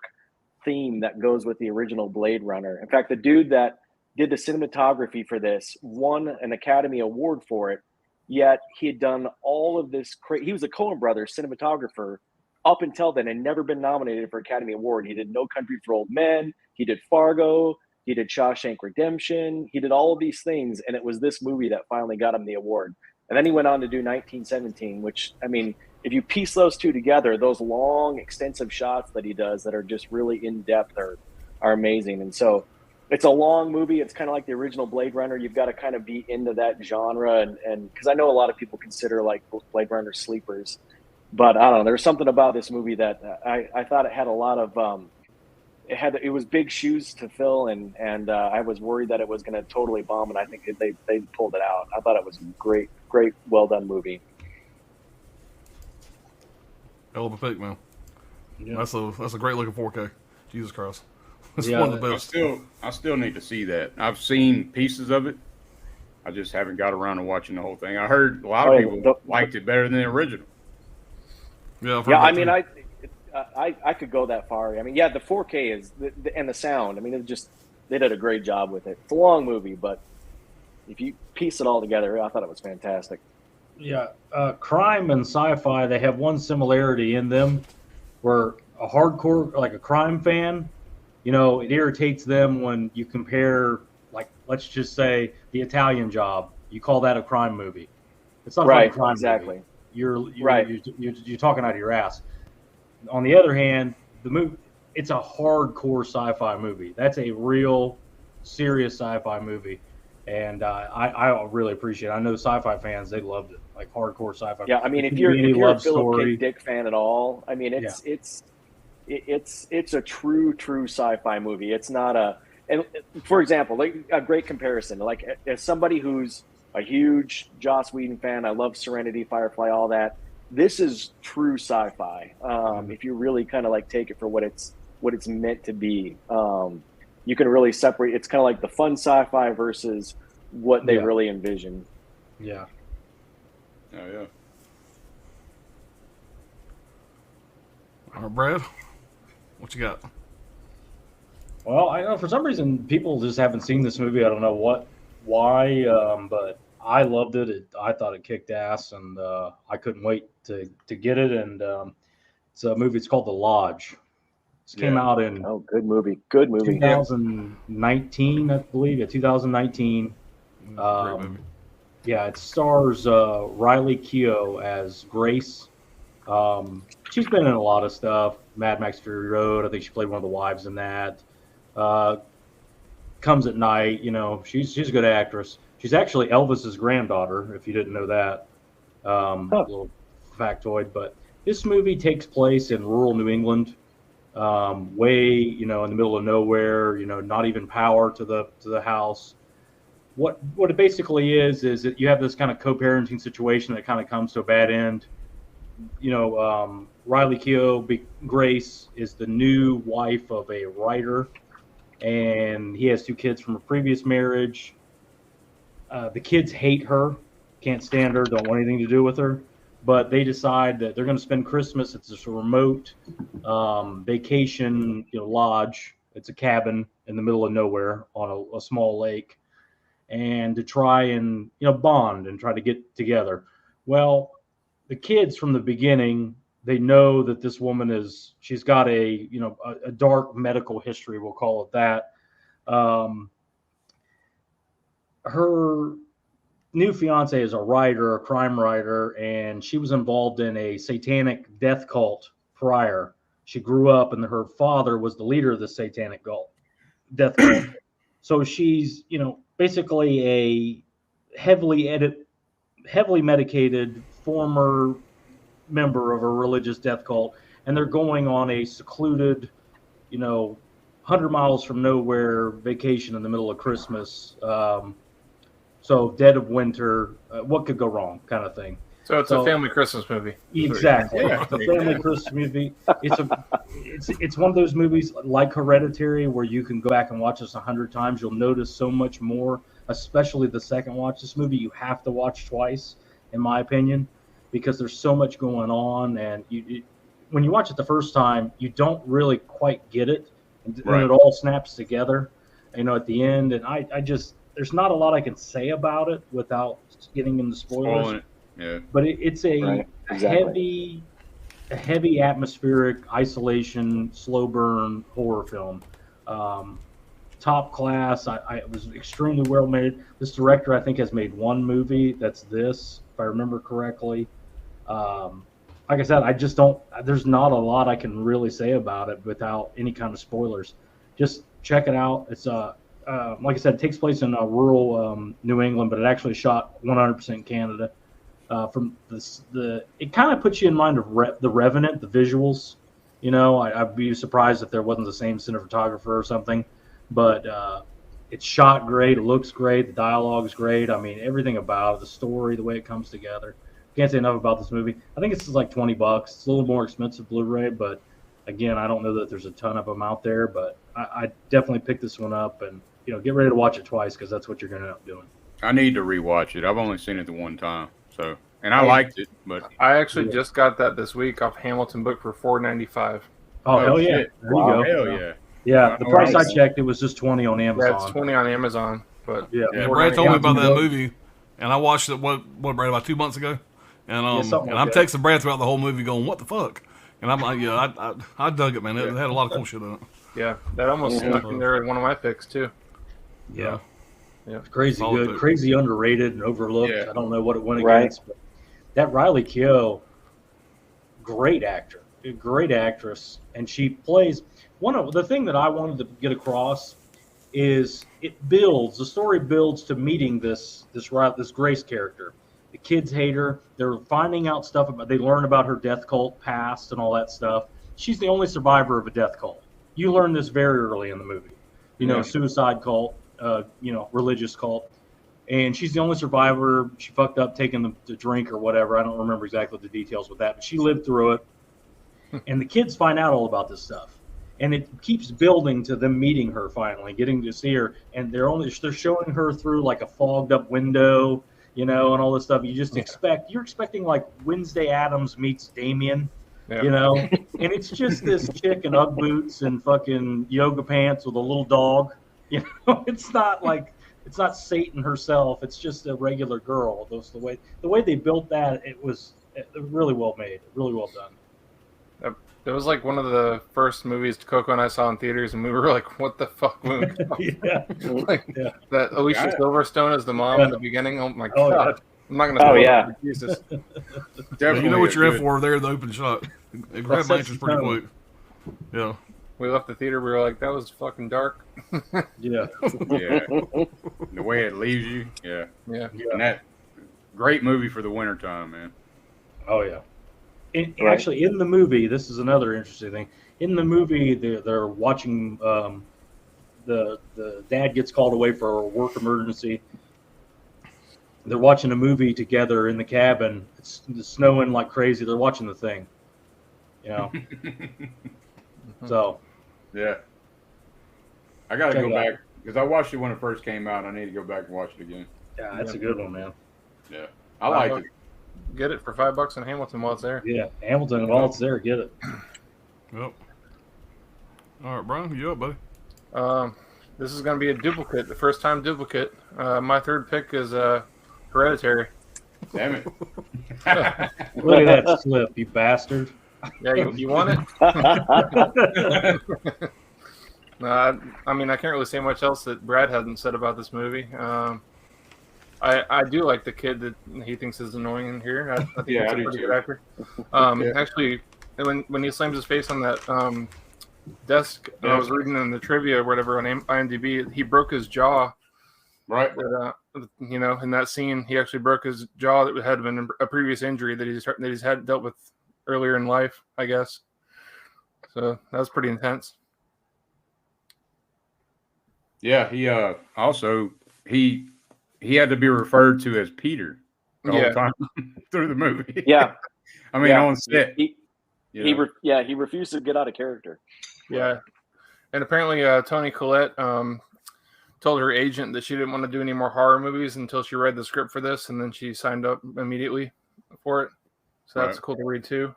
theme that goes with the original Blade Runner. In fact, the dude that did the cinematography for this won an Academy Award for it, yet he had done all of this he was a Coen Brothers cinematographer up until then and never been nominated for Academy Award. He did No Country for Old Men, he did Fargo, he did Shawshank Redemption, he did all of these things, and it was this movie that finally got him the award. And then he went on to do 1917, which, I mean, if you piece those two together, those long, extensive shots that he does that are just really in-depth are amazing. And so it's a long movie. It's kind of like the original Blade Runner. You've got to kind of be into that genre. And because I know a lot of people consider like Blade Runner sleepers. But I don't know. There's something about this movie that I thought it had a lot of it was big shoes to fill, and I was worried that it was going to totally bomb, and I think they pulled it out. I thought it was a great, well done movie. Hell of a pick, man. Yeah. That's a great looking 4K. Jesus Christ. It's Yeah, one of the best. I still need to see that. I've seen pieces of it. I just haven't got around to watching the whole thing. I heard a lot of people liked it better than the original. Yeah, I mean, I could go that far. I mean, yeah, the 4K is and the sound. I mean, they did a great job with it. It's a long movie, but if you piece it all together, I thought it was fantastic. yeah. Crime and sci-fi, they have one similarity in them, where a hardcore, like a crime fan, you know, it irritates them when you compare, like, let's just say The Italian Job. You call that a crime movie. It's not a crime movie. You're talking out of your ass. On the other hand, the movie, it's a hardcore sci-fi movie. That's a real serious sci-fi movie. And I really appreciate it. I know sci-fi fans, they loved it, like hardcore sci-fi. Yeah, I mean, if you're a Philip K. Dick fan at all, I mean, it's a true sci-fi movie. It's not and for example, like a great comparison, like as somebody who's a huge Joss Whedon fan, I love Serenity, Firefly, all that. This is true sci-fi. If you really kind of like take it for what it's meant to be, you can really separate. It's kind of like the fun sci-fi versus what they really envision. Yeah. Oh yeah. All right, Brad, what you got? Well, I know for some reason people just haven't seen this movie. I don't know why, but I loved it. I thought it kicked ass, and I couldn't wait to get it. And it's a movie. It's called The Lodge. It came out in good movie. 2019, I believe. Yeah, 2019. Great movie. Yeah, it stars Riley Keough as Grace. She's been in a lot of stuff. Mad Max Fury Road. I think she played one of the wives in that. Comes at Night. You know, she's a good actress. She's actually Elvis's granddaughter, if you didn't know that. A little factoid. But this movie takes place in rural New England, way, you know, in the middle of nowhere. You know, not even power to the house. What it basically is that you have this kind of co-parenting situation that kind of comes to a bad end. You know, Riley Keough, Grace, is the new wife of a writer, and he has 2 kids from a previous marriage. The kids hate her, can't stand her, don't want anything to do with her, but they decide that they're going to spend Christmas. It's this remote vacation, you know, lodge. It's a cabin in the middle of nowhere on a small lake, and to try and, you know, bond and try to get together. Well, the kids from the beginning, they know that this woman she's got a dark medical history, we'll call it that. Her new fiance is a writer, a crime writer, and she was involved in a satanic death cult prior. She grew up, and her father was the leader of the satanic death cult. So she's, you know, basically a heavily medicated former member of a religious death cult, and they're going on a secluded, you know, 100 miles from nowhere vacation in the middle of Christmas. So dead of winter, what could go wrong, kind of thing. So it's a family Christmas movie. Exactly. Yeah. It's a family Christmas movie. It's one of those movies like Hereditary where you can go back and watch this 100 times. You'll notice so much more, especially the second watch. This movie you have to watch twice, in my opinion, because there's so much going on. And when you watch it the first time, you don't really quite get it. And it all snaps together, you know, at the end. And I just, there's not a lot I can say about it without getting into spoilers. Yeah. But it's a heavy atmospheric isolation, slow burn horror film. Top class. It was extremely well made. This director, I think, has made one movie. That's this, if I remember correctly. Like I said, I just don't. There's not a lot I can really say about it without any kind of spoilers. Just check it out. It's like I said, it takes place in rural New England, but it actually shot 100% in Canada. From it kind of puts you in mind of The Revenant, the visuals. You know, I'd be surprised if there wasn't the same cinematographer or something. But it's shot great. It looks great. The dialogue's great. I mean, everything about it, the story, the way it comes together. Can't say enough about this movie. I think it's like $20. It's a little more expensive Blu-ray, but Again, I don't know that there's a ton of them out there, but I definitely picked this one up, and get ready to watch it twice because that's what you're going to end up doing. I need to rewatch it. I've only seen it the one time, so and I liked it, but I actually just got that this week off Hamilton book for $4.95. Oh, hell yeah! shit. There you go. Hell yeah. Yeah, the price I checked, it was just 20 on Amazon. Yeah, it's 20 on Amazon, but Yeah. Yeah, Brad told me about that $4.95. movie, and I watched it. What Brad, about 2 months ago, and something and like I'm that. texting Brad throughout the whole movie, going, "What the fuck?" And I'm like, "Yeah, I dug it, man. It had a lot of cool shit in it." yeah, that almost snuck in there as one of my picks too. Yeah. Yeah. Crazy Solid good, pick. crazy underrated and overlooked. Yeah. I don't know what it went Right. against, but that Riley Keough, great actor, a great actress, and she plays one of the thing that I wanted to get across is the story builds to meeting this Grace character. The kids hate her. They're finding out stuff they learn about her death cult past and all that stuff. She's the only survivor of a death cult. You learn this very early in the movie. Yeah. Suicide cult, religious cult. And she's the only survivor. She fucked up taking the drink or whatever. I don't remember exactly the details with that, but she lived through it. And the kids find out all about this stuff. And it keeps building to them meeting her finally, getting to see her. And they're showing her through like a fogged up window, and all this stuff. You're expecting like Wednesday Addams meets Damien, Yeah. and it's just this chick in Ugg boots and fucking yoga pants with a little dog. It's not Satan herself. It's just a regular girl. The way they built that, it was really well made, really well done. It was like one of the first movies Coco and I saw in theaters, and we were like, "What the fuck?" When we Yeah. that Alicia Silverstone as the mom in the beginning. Oh my Oh, god! I'm not gonna. Oh, spoil it, yeah. but Jesus. Definitely You know what you're in good. for there in the open shot. It grabbed my interest pretty quick. Yeah. We left the theater. We were like, "That was fucking dark." Yeah. Yeah. The way it leaves you. Yeah. Yeah. And that great movie for the wintertime, man. Oh yeah. And Right. actually, in the movie, this is another interesting thing. In the movie, they're watching. The dad gets called away for a work emergency. They're watching a movie together in the cabin. It's snowing like crazy. They're watching The Thing. So Yeah. I got to Check go it out. back because I watched it when it first came out. I need to go back and watch it again. yeah, that's a good one, man. Yeah. I liked it. Get it for $5 in Hamilton while it's there. Yeah, Hamilton. While it's there, get it. Yep. All right, Brian, you up, buddy? This is going to be a duplicate, the first time duplicate. My third pick is Hereditary. Damn it. Look at that slip, you bastard. Yeah, you want it? I mean, I can't really say much else that Brad hasn't said about this movie. I do like the kid that he thinks is annoying in here. I think Yeah, he's I a do pretty too. good actor. Yeah. Actually, when he slams his face on that desk, I was reading in the trivia or whatever on IMDb, he broke his jaw. Right. That, in that scene, he actually broke his jaw that had been a previous injury that he's had dealt with earlier in life, I guess. So that was pretty intense. Yeah. He also he had to be referred to as Peter the whole time through the movie. Yeah. I mean, Yeah. on set. He you know. he refused to get out of character. Yeah, and apparently Toni Collette told her agent that she didn't want to do any more horror movies until she read the script for this, and then she signed up immediately for it. So that's Right. cool to read too.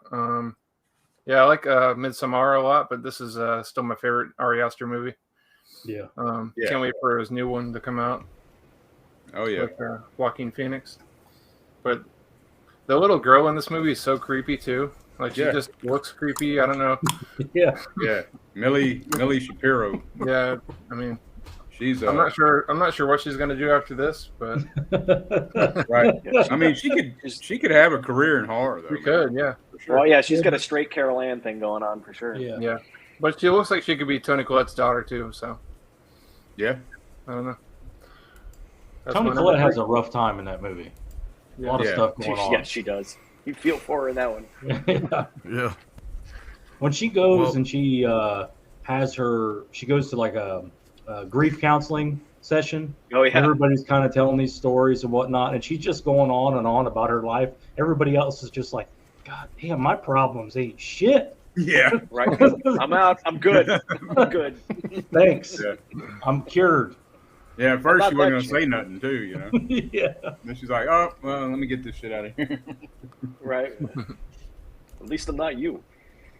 Yeah, I like Midsommar a lot, but this is still my favorite Ari Aster movie. Yeah. Yeah. Can't wait for his new one to come out Oh yeah. with Joaquin Phoenix. But the little girl in this movie is so creepy too. Like she Yeah. just looks creepy. I don't know. Yeah. Yeah. Millie Shapiro. Yeah, I mean, She's I'm not sure what she's gonna do after this, but right. I mean, she could have a career in horror though. we could, yeah. For sure. Well, yeah, she's got a straight Carol Ann thing going on for sure. Yeah. Yeah, but she looks like she could be Toni Collette's daughter too. So Yeah. I don't know. That's Toni my Collette number has a rough time in that movie. A lot of Yeah. stuff going on. Yeah, she does. You feel for her in that one. Yeah. Yeah. When she goes Well- and she goes to like a grief counseling session. Oh yeah. Everybody's kind of telling these stories and whatnot, and she's just going on and on about her life. Everybody else is just like, God damn, my problems ain't shit. Yeah. right? I'm out. I'm good. I'm good. Thanks. Yeah. I'm cured. Yeah, at first about she wasn't that gonna say nothing too, you know. Yeah. Then she's like, "Oh, well, let me get this shit out of here." Right. At least I'm not you.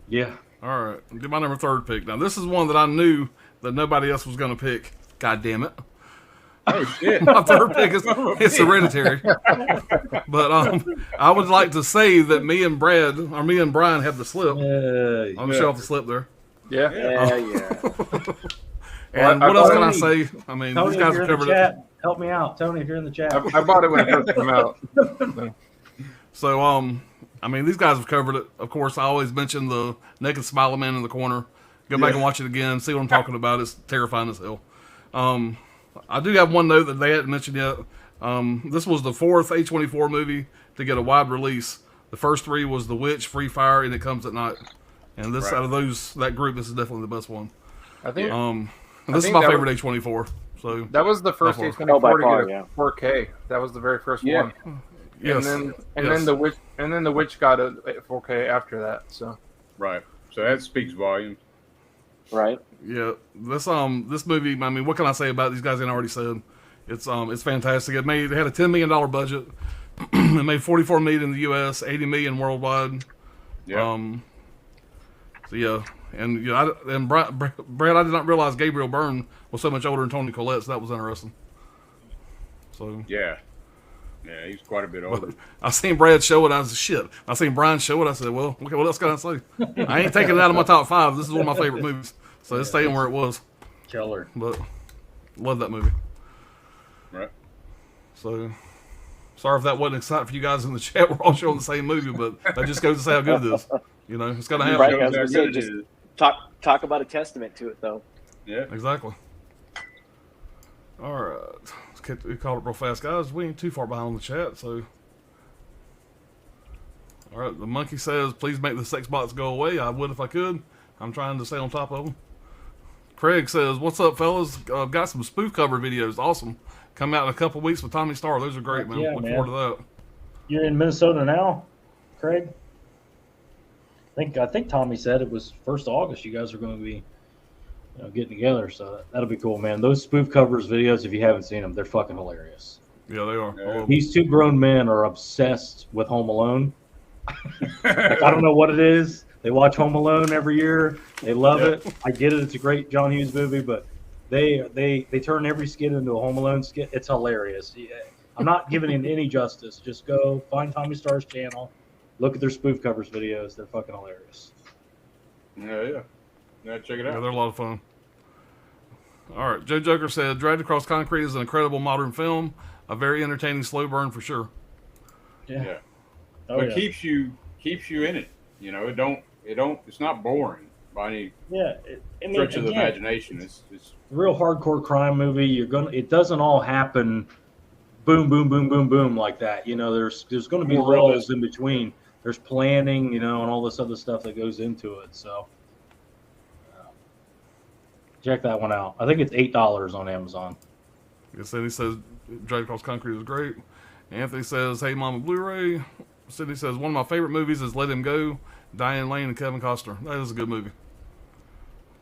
Yeah. All right, get my number 3 pick. Now, this is one that I knew that nobody else was going to pick. God damn it. Oh shit! My 3rd pick is it's Hereditary. But I would like to say that me and Brian had the slip. I'm Yeah. sure off the slip there. Yeah. Yeah. And Well, what else can Tony- I say? I mean, Tony, these if guys you're have in the covered it. chat, help me out. Tony, if you're in the chat. I bought it when it first came out. So, I mean, these guys have covered it. Of course, I always mention the naked smiling man in the corner. Go back and watch it again, see what I'm talking about. It's terrifying as hell. I do have one note that they hadn't mentioned yet. This was the 4th A24 movie to get a wide release. The first 3 was The Witch, Free Fire, and It Comes at Night. And this, Right. out of that group, this is definitely the best one. I think And I this is think my that favorite A24. So, that was the first By far. A24 Oh, by to far, get a yeah. 4K. That was the very first Yeah. one. yes. And yes. then the witch got a 4K after that. So Right. So that speaks volumes. Right. Yeah, this movie. I mean, what can I say about it? These guys ain't already said. It's fantastic. It had a $10 million budget. It made $44 million in the U.S., $80 million worldwide. Yeah. So yeah, and Brad, I did not realize Gabriel Byrne was so much older than Tony Collette. So that was interesting. So Yeah. Yeah, he's quite a bit older. I seen Brad show it. I was shit. I seen Brian show it. I said, well, okay, what else can I say? I ain't taking it out of my top 5. This is one of my favorite movies. So it's staying where it was. Killer. But love that movie. Right. So sorry if that wasn't exciting for you guys in the chat. We're all showing the same movie, but that just goes to say how good it is. You know, it's gonna happen. Right. Shows I was how gonna say, good it just is. talk about a testament to it, though. Yeah. Exactly. All right, we called it real fast, guys. We ain't too far behind on the chat, so. All right, the monkey says, "Please make the sex bots go away." I would if I could. I'm trying to stay on top of them. Craig says, "What's up, fellas? Got some spoof cover videos. Awesome. Come out in a couple weeks with Tommy Starr. Those are great, man. Yeah, Look man. forward to that." You're in Minnesota now, Craig? I think Tommy said it was 1st of August. You guys are going to be getting together, so that'll be cool, man. Those spoof covers videos, if you haven't seen them, they're fucking hilarious. Yeah, they are. Yeah. These 2 grown men are obsessed with Home Alone. I don't know what it is. They watch Home Alone every year. They love it. I get it. It's a great John Hughes movie, but they turn every skit into a Home Alone skit. It's hilarious. Yeah. I'm not giving it any justice. Just go find Tommy Starr's channel. Look at their spoof covers videos. They're fucking hilarious. Yeah. Check it Yeah, out. they're a lot of fun. All right, Joe Joker said, "Dragged Across Concrete is an incredible modern film, a very entertaining slow burn for sure." Yeah. Oh, But yeah. keeps you in it. You know, it's not boring by any Yeah. I mean, stretch of the again, imagination. It's real hardcore crime movie. It doesn't all happen boom, boom, boom, boom, boom like that. There's going to be More lulls realistic. in between. There's planning, and all this other stuff that goes into it. So check that one out. I think it's $8 on Amazon. Cindy says, "Dragged Across Concrete is great." Anthony says, "Hey Mama Blu-ray." Cindy says, "One of my favorite movies is Let Him Go." Diane Lane and Kevin Costner. That is a good movie.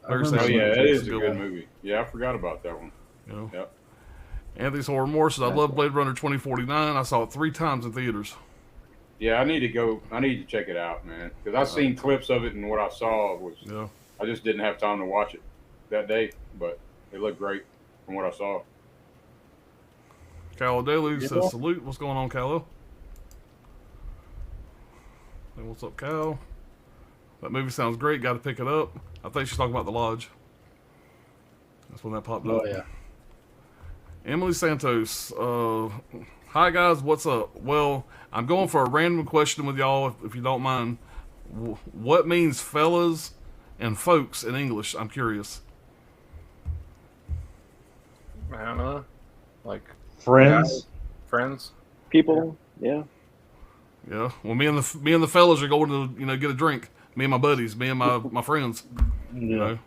Very remember oh sexy yeah, movie. that It's is a good good one. movie. Yeah, I forgot about that one. You know? Yep. Anthony's Horror More says, "I love Blade Runner 2049. I saw it 3 times in theaters." Yeah, I need to check it out, man, because I've seen clips of it, and what I saw was Yeah. I just didn't have time to watch it that day, but it looked great from what I saw. Callow Daly Yeah. says, "Salute." What's going on, Callow? Hey, what's up, Cal? That movie sounds great. Got to pick it up. I think she's talking about The Lodge. That's when that popped up. Oh yeah. Emily Santos. Hi, guys. What's up? Well, I'm going for a random question with y'all, if you don't mind. What means fellas and folks in English? I'm curious. I don't know, like Friends. friends. People, yeah. Yeah. Well, me and the fellas are going to get a drink. Me and my buddies. Me and my friends. Yeah. You know.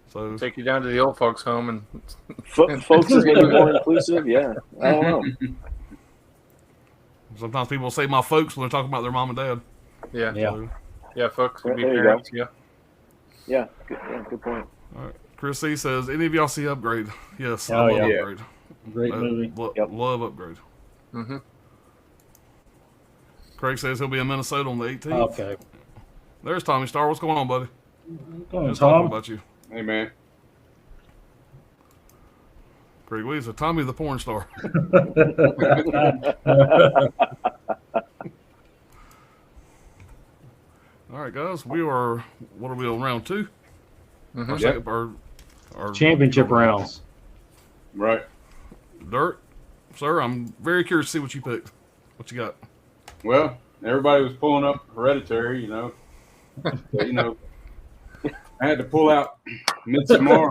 So Take you down to the old folks' home and Folks is maybe more inclusive. Yeah, I don't know. sometimes people say my folks when they're talking about their mom and dad. yeah. Yeah. So, Yeah, folks could be There you go. parents. Yeah. Yeah, good point. All right. Chris C says, any of y'all see Upgrade? Yes, I Oh, love yeah. Upgrade. Great movie. Yep. Love Upgrade. Mm-hmm. Craig says he'll be in Minnesota on the 18th. Okay. There's Tommy Star. What's going on, buddy? Come on, Just talking Tom. about you. Hey, man. Craig Lee said, Tommy the porn star. All right, guys. We are, what are we on, round 2? Mm-hmm. Our Yep. second, our Championship rounds. Right. Dirt. Sir, I'm very curious to see what you picked. What you got? Well, everybody was pulling up Hereditary, you know. So, you know, I had to pull out Midsommar.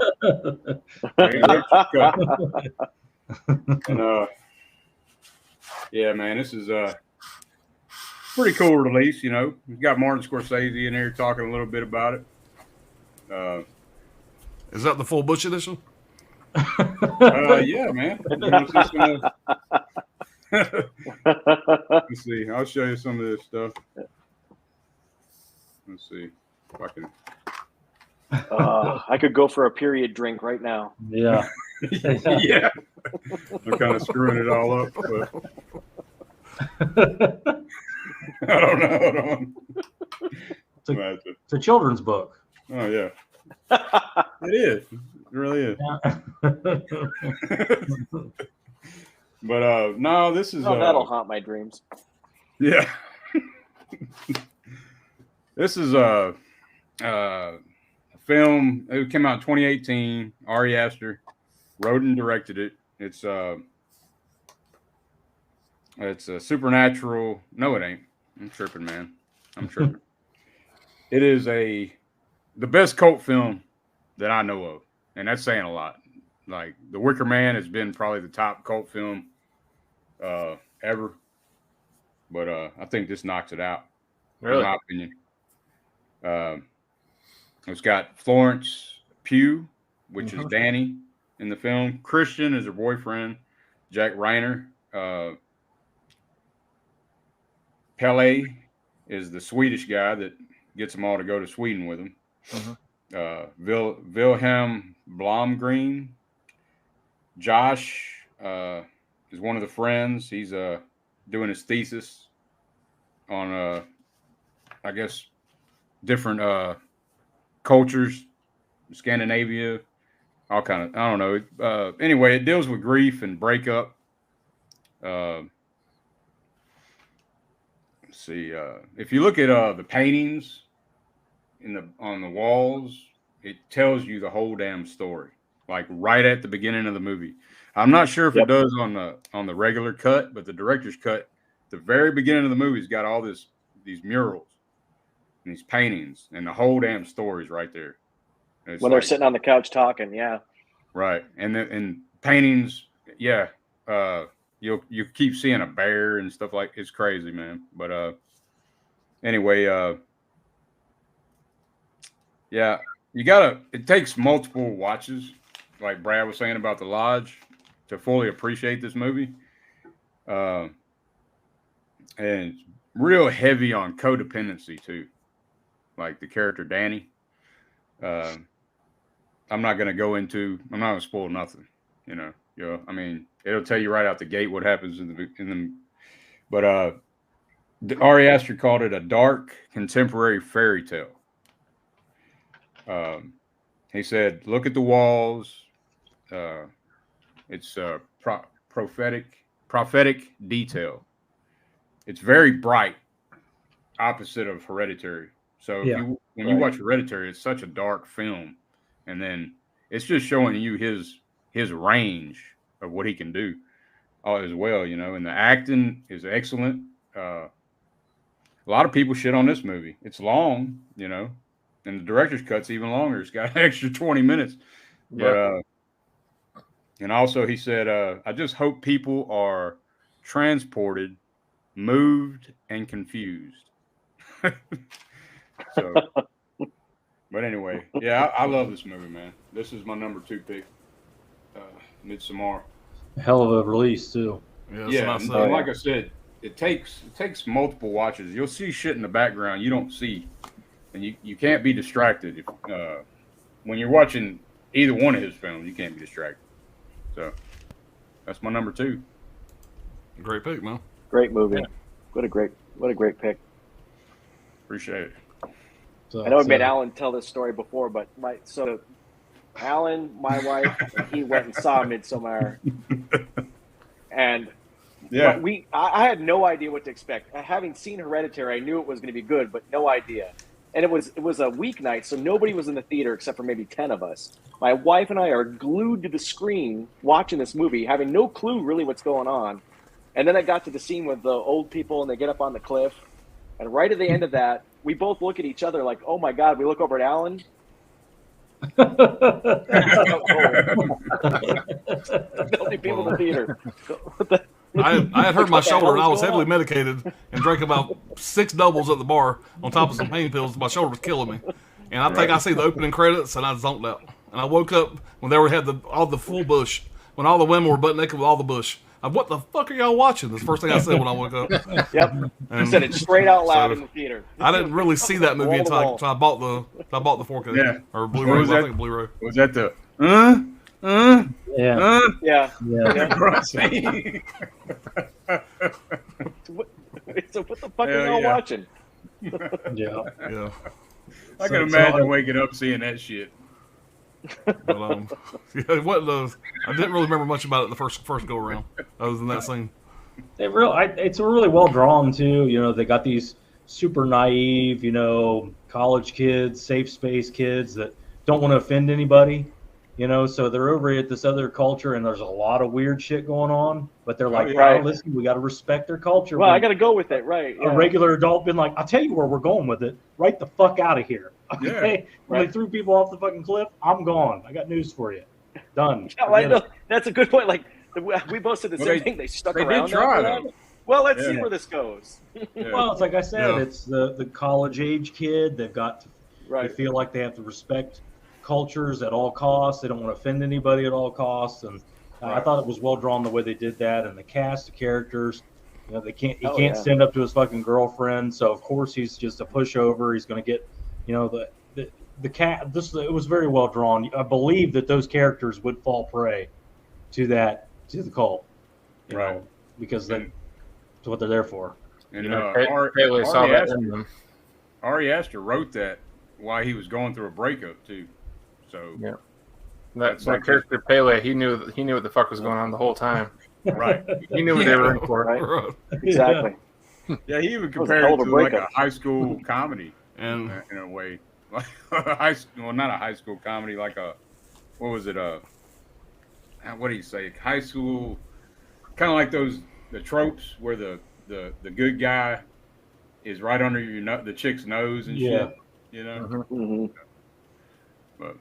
And, yeah, man, this is a pretty cool release, you know. We've got Martin Scorsese in here talking a little bit about it. Is that the full Bush edition? Yeah, man. You wanna see some of- Let's see. I'll show you some of this stuff. Let's see if I can. I could go for a period drink right now. Yeah. Yeah. I'm kind of screwing it all up, but I don't know. Hold on. It's a children's book. Oh yeah, it is. It really is. But no, this is. Oh, that'll haunt my dreams. Yeah. This is a film. It came out in 2018. Ari Aster wrote and directed it. It's a supernatural. No, it ain't. I'm tripping, man. I'm tripping. It is the best cult film that I know of, and that's saying a lot. Like The Wicker Man has been probably the top cult film ever, but I think this knocks it out. Really? In my opinion. It's got Florence Pugh, which is Danny in the film. Christian is her boyfriend. Jack Reiner. Pele is the Swedish guy that gets them all to go to Sweden with him. Wilhelm Blomgren. Josh is one of the friends. He's doing his thesis on, I guess, different cultures, Scandinavia, all kind of, I don't know. Anyway, it deals with grief and breakup. Let's see. If you look at the paintings on the walls, it tells you the whole damn story, like right at the beginning of the movie. I'm not sure if it does on the regular cut, but the director's cut, the very beginning of the movie's got all these murals and these paintings, and the whole damn story's right there. When they're sitting on the couch talking, yeah. Right, and paintings, yeah. You keep seeing a bear and stuff like it's crazy, man. But anyway, yeah, it takes multiple watches, like Brad was saying about The Lodge, to fully appreciate this movie. And it's real heavy on codependency too. Like the character Danny. I'm not going to spoil nothing, you know. I mean, it'll tell you right out the gate what happens but Ari Aster called it a dark contemporary fairy tale. He said, look at the walls. It's prophetic detail. It's very bright, opposite of Hereditary. So when you watch Hereditary, it's such a dark film, and then it's just showing you his range of what he can do as well, you know. And the acting is excellent. A lot of people shit on this movie. It's long, you know, and the director's cut's even longer. It's got an extra 20 minutes. Yeah. But and also he said, I just hope people are transported, moved, and confused. So, but anyway, yeah, I love this movie, man. This is my number 2 pick, Midsommar. Hell of a release too. Yeah, and like I said, it takes multiple watches. You'll see shit in the background you don't see and you can't be distracted if, when you're watching either one of his films. You can't be distracted. So that's my number 2. Great pick, man. Great movie. Yeah. What a great pick. Appreciate it. So, I know I made Alan tell this story before, but Alan, my wife, he went and saw Midsommar, and Yeah. I had no idea what to expect. Having seen Hereditary, I knew it was going to be good, but no idea. And it was a weeknight, so nobody was in the theater except for maybe 10 of us. My wife and I are glued to the screen watching this movie, having no clue really what's going on. And then I got to the scene with the old people, and they get up on the cliff. And right at the end of that, we both look at each other like, "Oh my God!" We look over at Alan. The only people in the theater. I had hurt my shoulder, and I was heavily medicated and drank about 6 doubles at the bar on top of some pain pills. My shoulder was killing me. And I think I see the opening credits, and I zonked out. And I woke up when they had all the full bush, when all the women were butt naked with all the bush. What the fuck are y'all watching? That's the first thing I said when I woke up. Yep. You said it straight out loud in the theater. I didn't really see that movie until I bought the 4K. Yeah. Or Blu-ray. I think Blu-ray. Was that the Yeah. Yeah. So what the fuck are y'all watching? Yeah. Yeah. I can imagine waking up seeing that shit. But, yeah, I didn't really remember much about it the first go around, other than that scene. It's really well drawn too. You know, they got these super naive, college kids, safe space kids that don't want to offend anybody. So they're over at this other culture, and there's a lot of weird shit going on. But they're like, Right. listen, we got to respect their culture. Well, I got to go with it, right? A regular adult been like, I'll tell you where we're going with it. Right the fuck out of here. Okay? Yeah. When they threw people off the fucking cliff, I'm gone. I got news for you. Done. Yeah, I know. That's a good point. Like we both said the same thing. They stuck they around. did try, after that. though. Well, let's see Yeah. where this goes. Yeah. Well, it's like I said, it's the college age kid. They've got to Right. they feel like they have to respect cultures at all costs. They don't want to offend anybody at all costs. And I thought it was well drawn the way they did that, and the cast of characters. He can't stand up to his fucking girlfriend, so of course he's just a pushover. He's going to get, the cat. It was very well drawn. I believe that those characters would fall prey to the cult, Right. Because that's what they're there for. And Pele saw that in them. Ari Aster wrote that while he was going through a breakup too. So Yeah. That's That like character Pele, he knew what the fuck was going on the whole time. right. He knew what they were in for. Right. Exactly. Yeah, he even That was a compared hell it of to a like a breakup. high school comedy And in a way. Like not a high school comedy, like what was it? What do you say? High school, kind of like the tropes where the good guy is right under the chick's nose and shit. Mm-hmm. But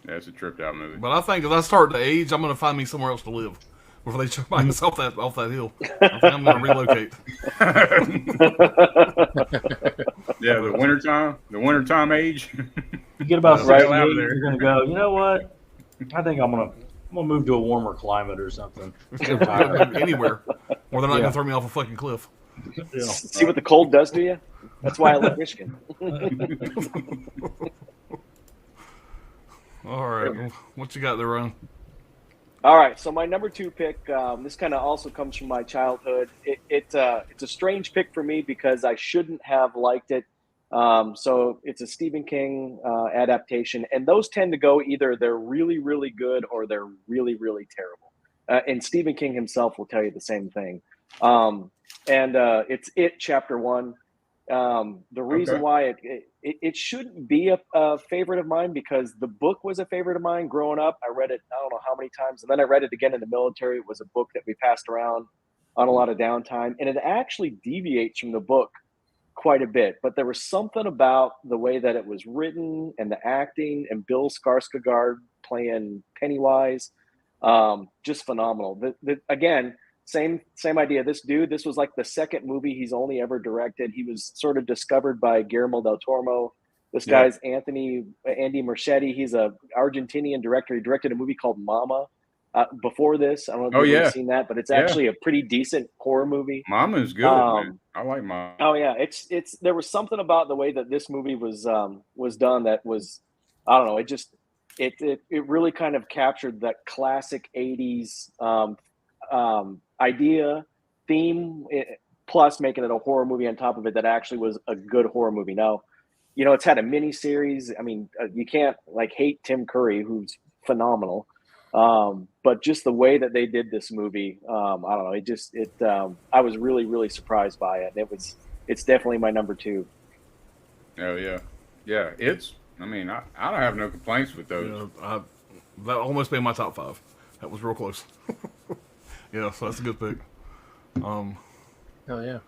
yeah, it's a tripped out movie. But I think as I start to age, I'm going to find me somewhere else to live before they chuck my ass off that hill. I think I'm going to relocate. Yeah, the wintertime age. You get about Right 68, out of there. you're gonna go. You know what? I think I'm gonna move to a warmer climate or something. Anywhere where they're not going to throw me off a fucking cliff. See what the cold does to you? That's why I love Michigan. All right. Well, what you got there, Ron? All right, so my number 2 pick, this kind of also comes from my childhood. It's a strange pick for me because I shouldn't have liked it. So it's a Stephen King adaptation, and those tend to go either they're really, really good or they're really, really terrible. And Stephen King himself will tell you the same thing. It's It Chapter 1. The reason why it shouldn't be a favorite of mine, because the book was a favorite of mine growing up. I read it I don't know how many times, and then I read it again in the military. It was a book that we passed around on a lot of downtime, and it actually deviates from the book quite a bit. But there was something about the way that it was written and the acting, and Bill Skarsgård playing Pennywise, just phenomenal. Again, same idea. This was like the second movie he's only ever directed. He was sort of discovered by Guillermo del Toro. This guy's Andy Muschietti. He's a Argentinian director. He directed a movie called Mama before this. I don't know if Oh, you've yeah. ever seen that, but it's Yeah. actually a pretty decent horror movie. Mama's good, man. I like Mama. Oh yeah, it's there was something about the way that this movie was done that was, I don't know, it really kind of captured that classic 80s idea, theme, plus making it a horror movie on top of it that actually was a good horror movie. Now, you know, it's had a mini series. I mean, you can't like hate Tim Curry, who's phenomenal. But just the way that they did this movie, I don't know. I was really, really surprised by it. It's definitely my number 2. Oh yeah, yeah. I mean, I don't have no complaints with those. Yeah, that almost made my top 5. That was real close. Yeah, so that's a good pick. Oh yeah.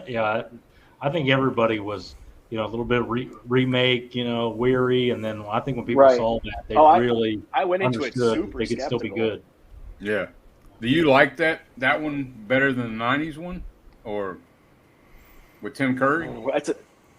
Yeah, I think everybody was, you know, a little bit remake, you know, weary, and then I think when people saw that, they really I went into it understood super they could still be skeptical. good. Yeah. Do you like that one better than the '90s one, or with Tim Curry?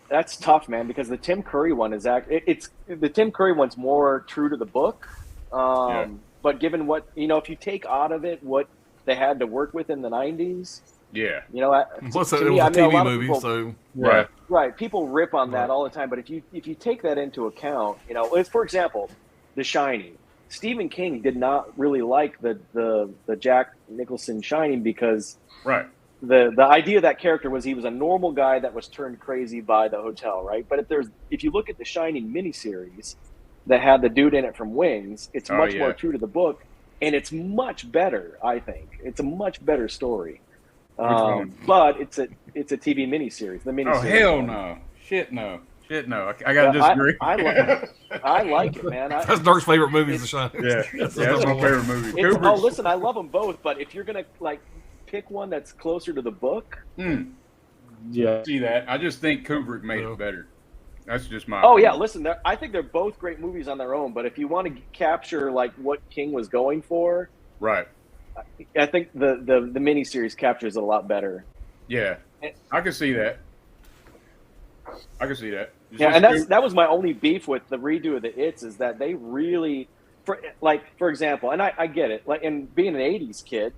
That's tough, man, because the Tim Curry one is the Tim Curry one's more true to the book. But given what, you know, if you take out of it what they had to work with in the 90s, yeah, you know, Plus, it was a TV movie, people, so right. People rip on that all the time, but if you take that into account, you know, for example, The Shining. Stephen King did not really like the Jack Nicholson Shining because the idea of that character was he was a normal guy that was turned crazy by the hotel, right? But if you look at the Shining miniseries that had the dude in it from Wings, it's much more true to the book, and it's much better. I think it's a much better story. But it's a TV miniseries. The miniseries. Oh hell no! Shit no! I gotta disagree. I like it, man. That's Dark's favorite movie is The Shining. Yeah, that's my favorite movie. Listen, I love them both, but if you're gonna like pick one that's closer to the book, yeah, see that. I just think Kubrick made it better. That's just my. Oh yeah, listen, I think they're both great movies on their own. But if you want to capture like what King was going for, right. I think the miniseries captures it a lot better. Yeah, I can see that. Yeah, and that was my only beef with the redo of the It's is that they really, for example, and I get it, like, and being an '80s kid,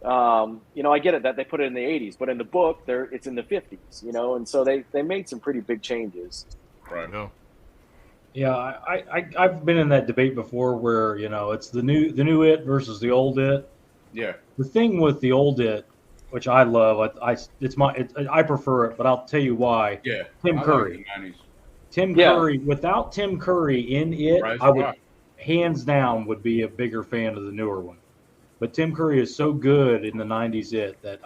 you know, I get it that they put it in the '80s, but in the book, it's in the '50s, you know, and so they made some pretty big changes. Right. Yeah, I've been in that debate before, where, you know, it's the new It versus the old It. Yeah. The thing with the old It, which I love, I prefer it, but I'll tell you why. Yeah. Tim Curry. Like Curry. Without Tim Curry in it, I would hands down would be a bigger fan of the newer one. But Tim Curry is so good in the '90s It that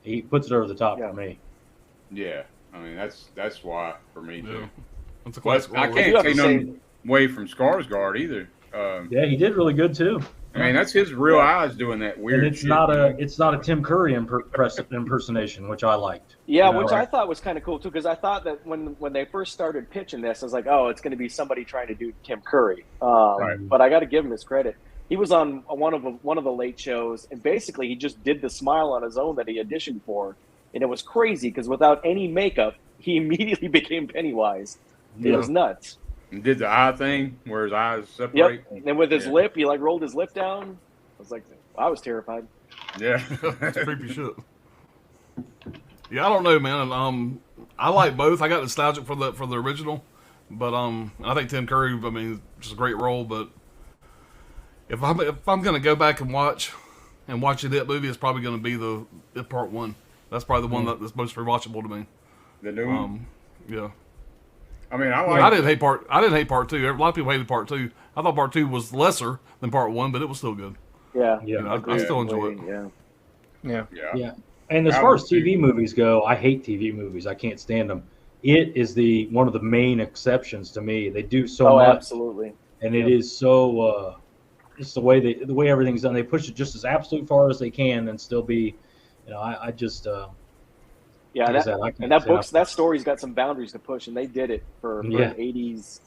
he puts it over the top for me. Yeah, I mean that's why for me too. That's a classic. I can't take nothing away from Skarsgård either. Yeah, he did really good too. I mean, that's his real eyes doing that weird. And it's shit, not a Tim Curry impersonation, which I liked. Yeah, which I thought was kind of cool too, because I thought that when they first started pitching this, I was like, oh, it's going to be somebody trying to do Tim Curry. But I got to give him his credit. He was on one of the late shows, and basically he just did the smile on his own that he auditioned for, and it was crazy because without any makeup, he immediately became Pennywise. It was nuts. And did the eye thing where his eyes separate. Yep. And with his lip, he like rolled his lip down. I was terrified. Yeah. That's creepy shit. Yeah, I don't know, man. I like both. I got nostalgic for the original, but I think Tim Curry, I mean, just a great role. But if I'm gonna go back and watch that movie, it's probably gonna be the Part 1. That's probably the one that's most rewatchable to me. The new one. Yeah. I mean, I didn't hate Part 2. A lot of people hated Part 2. I thought Part 2 was lesser than Part 1, but it was still good. Yeah. You know, I still enjoy it. Yeah. And as far as TV movies go, I hate TV movies. I can't stand them. It is one of the main exceptions to me. They do so much. Absolutely. And it is so just the way everything's done. They push it just as absolute far as they can and still be, you know, I just that story's got some boundaries to push, and they did it for an '80s,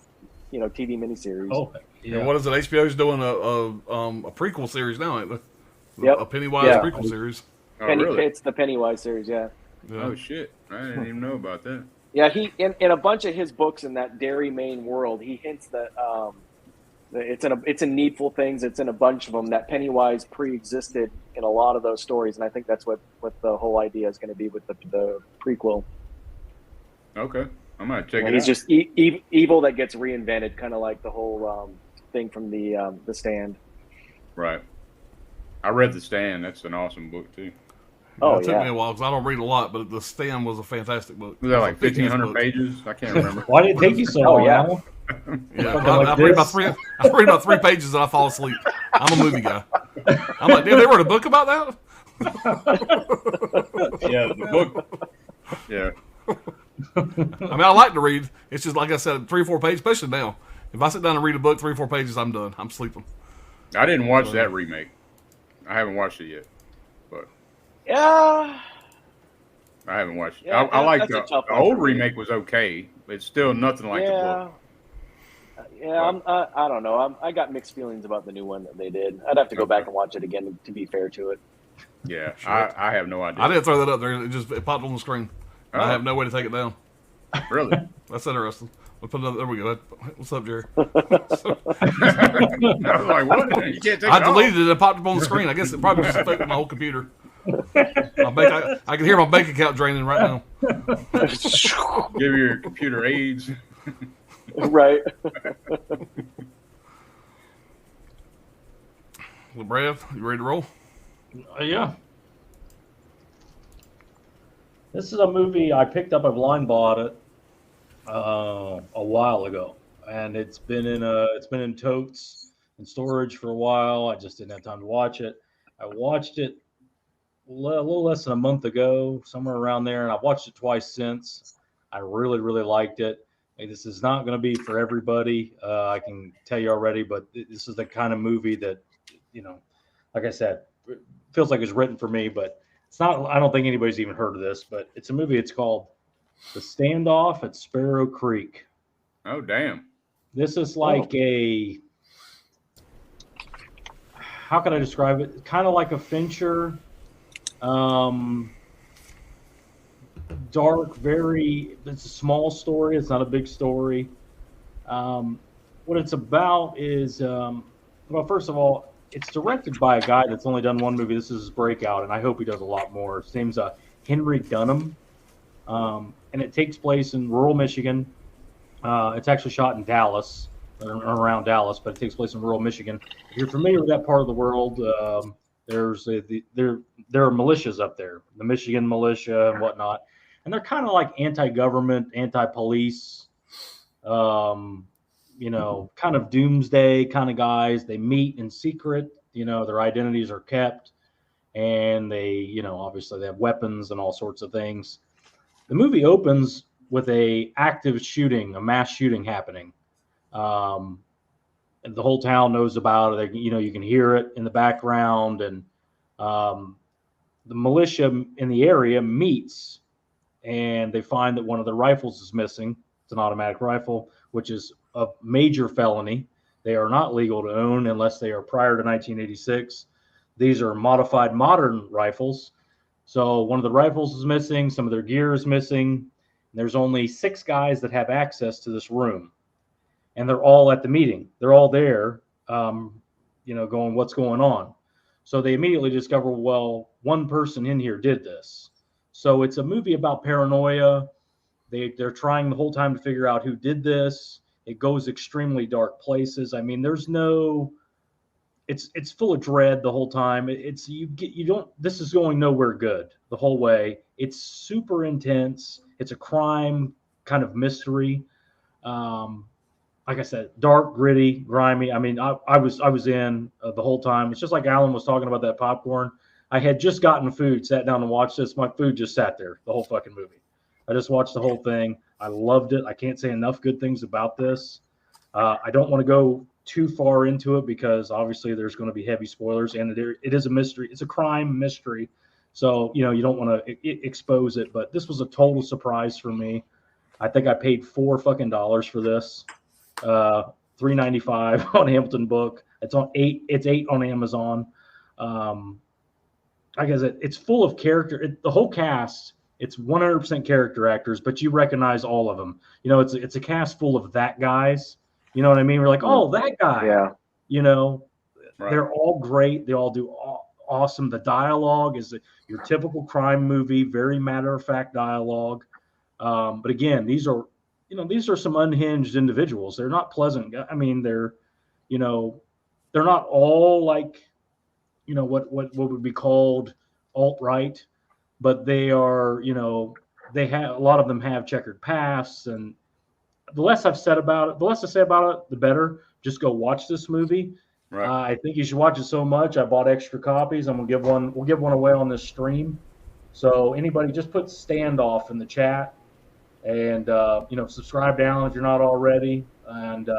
you know, TV miniseries. Oh, yeah. And what is it? HBO's doing a prequel series now, ain't they? A Pennywise prequel series. Really? It's the Pennywise series, yeah. Oh shit! I didn't even know about that. Yeah, he in a bunch of his books in that Derry, Maine world, he hints that It's in Needful Things. It's in a bunch of them. That Pennywise pre-existed in a lot of those stories, and I think that's what the whole idea is going to be with the prequel. Okay, I'm gonna check it out. He's just evil that gets reinvented, kind of like the whole thing from the Stand. Right. I read The Stand. That's an awesome book too. It took me a while because I don't read a lot, but The Stand was a fantastic book. Was that like 1,500 pages? I can't remember. Why did it take you so long? Yeah. Yeah, I read about 3 pages and I fall asleep. I'm a movie guy. I'm like, dude, they wrote a book about that? Yeah, the book. Yeah. I mean, I like to read. It's just like I said, 3 or 4 pages, especially now. If I sit down and read a book, 3 or 4 pages, I'm done. I'm sleeping. I didn't watch that remake. I haven't watched it yet, but Yeah. I haven't watched it. Yeah, I like that's a the tough one old for me. remake was okay. It's still nothing like the book. Yeah, I don't know. I got mixed feelings about the new one that they did. I'd have to go back and watch it again to be fair to it. Yeah, I have no idea. I didn't throw that up there. It popped on the screen. Oh. I have no way to take it down. Really? That's interesting. We'll put it up. There we go. What's up, Jerry? I was like, what? You can't take I it off. deleted it and it popped up on the screen. I guess it probably just affected my whole computer. I can hear my bank account draining right now. Give your computer AIDS. Right. Well, Brad, you ready to roll? Yeah. This is a movie I picked up. I blind bought it a while ago, and it's been in totes and storage for a while. I just didn't have time to watch it. I watched it a little less than a month ago, somewhere around there, and I've watched it twice since. I really, really liked it. This is not going to be for everybody. I can tell you already, but this is the kind of movie that, like I said, it feels like it's written for me, but it's not. I don't think anybody's even heard of this, but it's a movie. It's called The Standoff at Sparrow Creek. Oh, damn. This is like how can I describe it? Kind of like a Fincher, dark, it's a small story. It's not a big story. What it's about is, well, first of all, it's directed by a guy that's only done one movie. This is his breakout, and I hope he does a lot more. His name's Henry Dunham, and it takes place in rural Michigan. It's actually shot in Dallas, or around Dallas, but it takes place in rural Michigan. If you're familiar with that part of the world, there are militias up there, the Michigan militia and whatnot, and they're kind of like anti-government, anti-police, kind of doomsday kind of guys. They meet in secret, their identities are kept, and they, obviously they have weapons and all sorts of things. The movie opens with a active shooting, a mass shooting happening. And the whole town knows about it. You can hear it in the background, and the militia in the area meets, and they find that one of the rifles is missing. It's an automatic rifle, which is a major felony. They are not legal to own unless they are prior to 1986. These are modified modern rifles. So one of the rifles is missing. Some of their gear is missing. There's only 6 guys that have access to this room, and they're all at the meeting. They're all there, going, what's going on? So they immediately discover, well, one person in here did this. So it's a movie about paranoia. They're trying the whole time to figure out who did this. It goes extremely dark places. I mean, it's full of dread the whole time. This is going nowhere good the whole way. It's super intense. It's a crime kind of mystery. Like I said, dark, gritty, grimy. I mean, I was in the whole time. It's just like Alan was talking about that popcorn. I had just gotten food, sat down and watched this. My food just sat there the whole fucking movie. I just watched the whole thing. I loved it. I can't say enough good things about this. I don't want to go too far into it because obviously there's going to be heavy spoilers, and it is a mystery. It's a crime mystery. So, you don't want to expose it, but this was a total surprise for me. I think I paid $4 fucking for this. $3.95 on Hamilton Book. It's $8 on Amazon. Like I said, it's full of character. The whole cast, it's 100% character actors, but you recognize all of them. It's a cast full of that guys. You know what I mean? We're like, oh, that guy. Yeah. You know, Right. they're all great. They all do awesome. The dialogue is your typical crime movie, very matter of fact dialogue. But again, these are some unhinged individuals. They're not pleasant. I mean, they're not all like, what would be called alt-right, but they are, they have, a lot of them have checkered pasts, and the less I say about it, the better. Just go watch this movie. Right. I think you should watch it so much. I bought extra copies. We'll give one away on this stream. So anybody, just put Standoff in the chat, and subscribe down if you're not already, and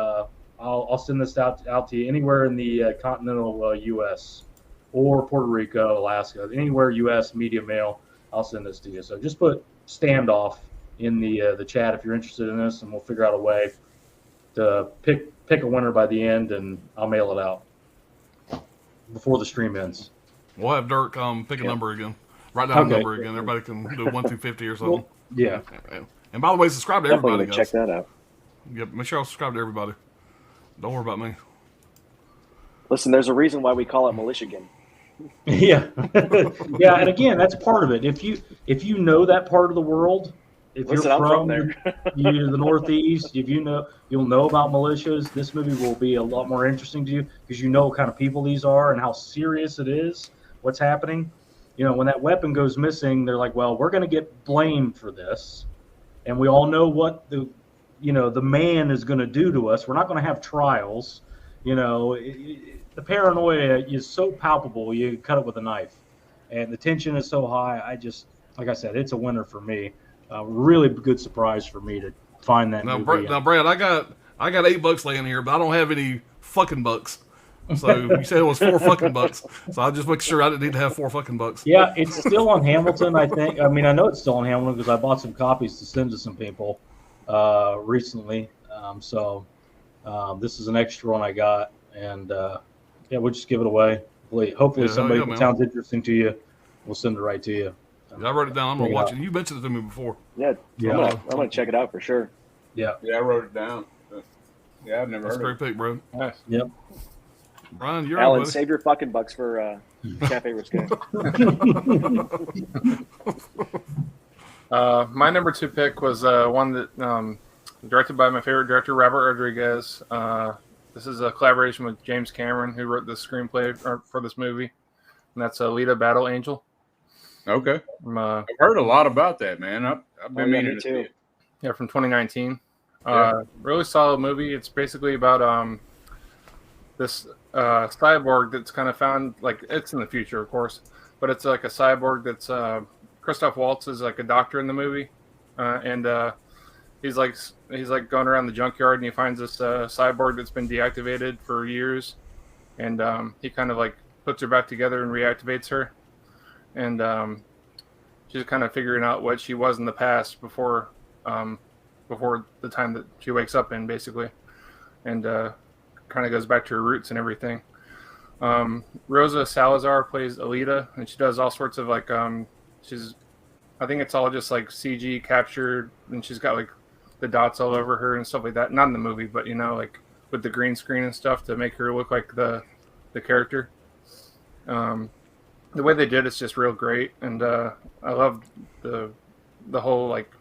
I'll send this out to you anywhere in the continental U.S. or Puerto Rico, Alaska, anywhere U.S. media mail. I'll send this to you. So just put Standoff in the chat if you're interested in this, and we'll figure out a way to pick a winner by the end, and I'll mail it out before the stream ends. We'll have Dirk pick a number again. Write down a number again. Everybody can do 1 through 50 or something. Yeah. And by the way, subscribe to everybody, guys. Check that out. Yeah, make sure I'll subscribe to everybody. Don't worry about me. Listen, there's a reason why we call it Militiagan. Yeah. Yeah, and again, that's part of it. If you know that part of the world, if Listen, you're I'm from there. the Northeast, you'll know about militias. This movie will be a lot more interesting to you because you know what kind of people these are and how serious it is, what's happening. When that weapon goes missing, they're like, well, we're going to get blamed for this. And we all know what the man is going to do to us. We're not going to have trials. The paranoia is so palpable, you cut it with a knife. And the tension is so high. Like I said, it's a winner for me. Really good surprise for me to find that movie. Now, Brad, I got $8 laying here, but I don't have any fucking bucks. So you said it was $4 So I just make sure I didn't need to have $4 Yeah, it's still on Hamilton, I think. I mean, I know it's still on Hamilton because I bought some copies to send to some people recently. This is an extra one I got, and we'll just give it away. Hopefully somebody that sounds interesting to you will send it right to you. I wrote it down. I'm gonna watch it. You mentioned it to me before. Yeah. I'm gonna check it out for sure. Yeah. Yeah, I wrote it down. Yeah, I've never That's heard a of great pick, bro. Nice. Yep. Brian, you're Alan, up, save your fucking bucks for Cafe Risque. My number 2 pick was one that directed by my favorite director, Robert Rodriguez. This is a collaboration with James Cameron, who wrote the screenplay for this movie, and that's Elita Battle Angel. Okay. I've heard a lot about that, man. I've been meaning to see it. Yeah, from 2019. Yeah. Really solid movie. It's basically about this cyborg that's kind of found, like, it's in the future, of course, but it's like a cyborg that's Christoph Waltz is like a doctor in the movie, and he's like going around the junkyard, and he finds this cyborg that's been deactivated for years, and he kind of like puts her back together and reactivates her, and she's kind of figuring out what she was in the past before the time that she wakes up in, basically, and kind of goes back to her roots and everything. Rosa Salazar plays Elita, and she does all sorts of like I think it's all just like CG captured, and she's got like the dots all over her and stuff like that. Not in the movie, but like with the green screen and stuff to make her look like the character. The way they did it's just real great, and I love the whole like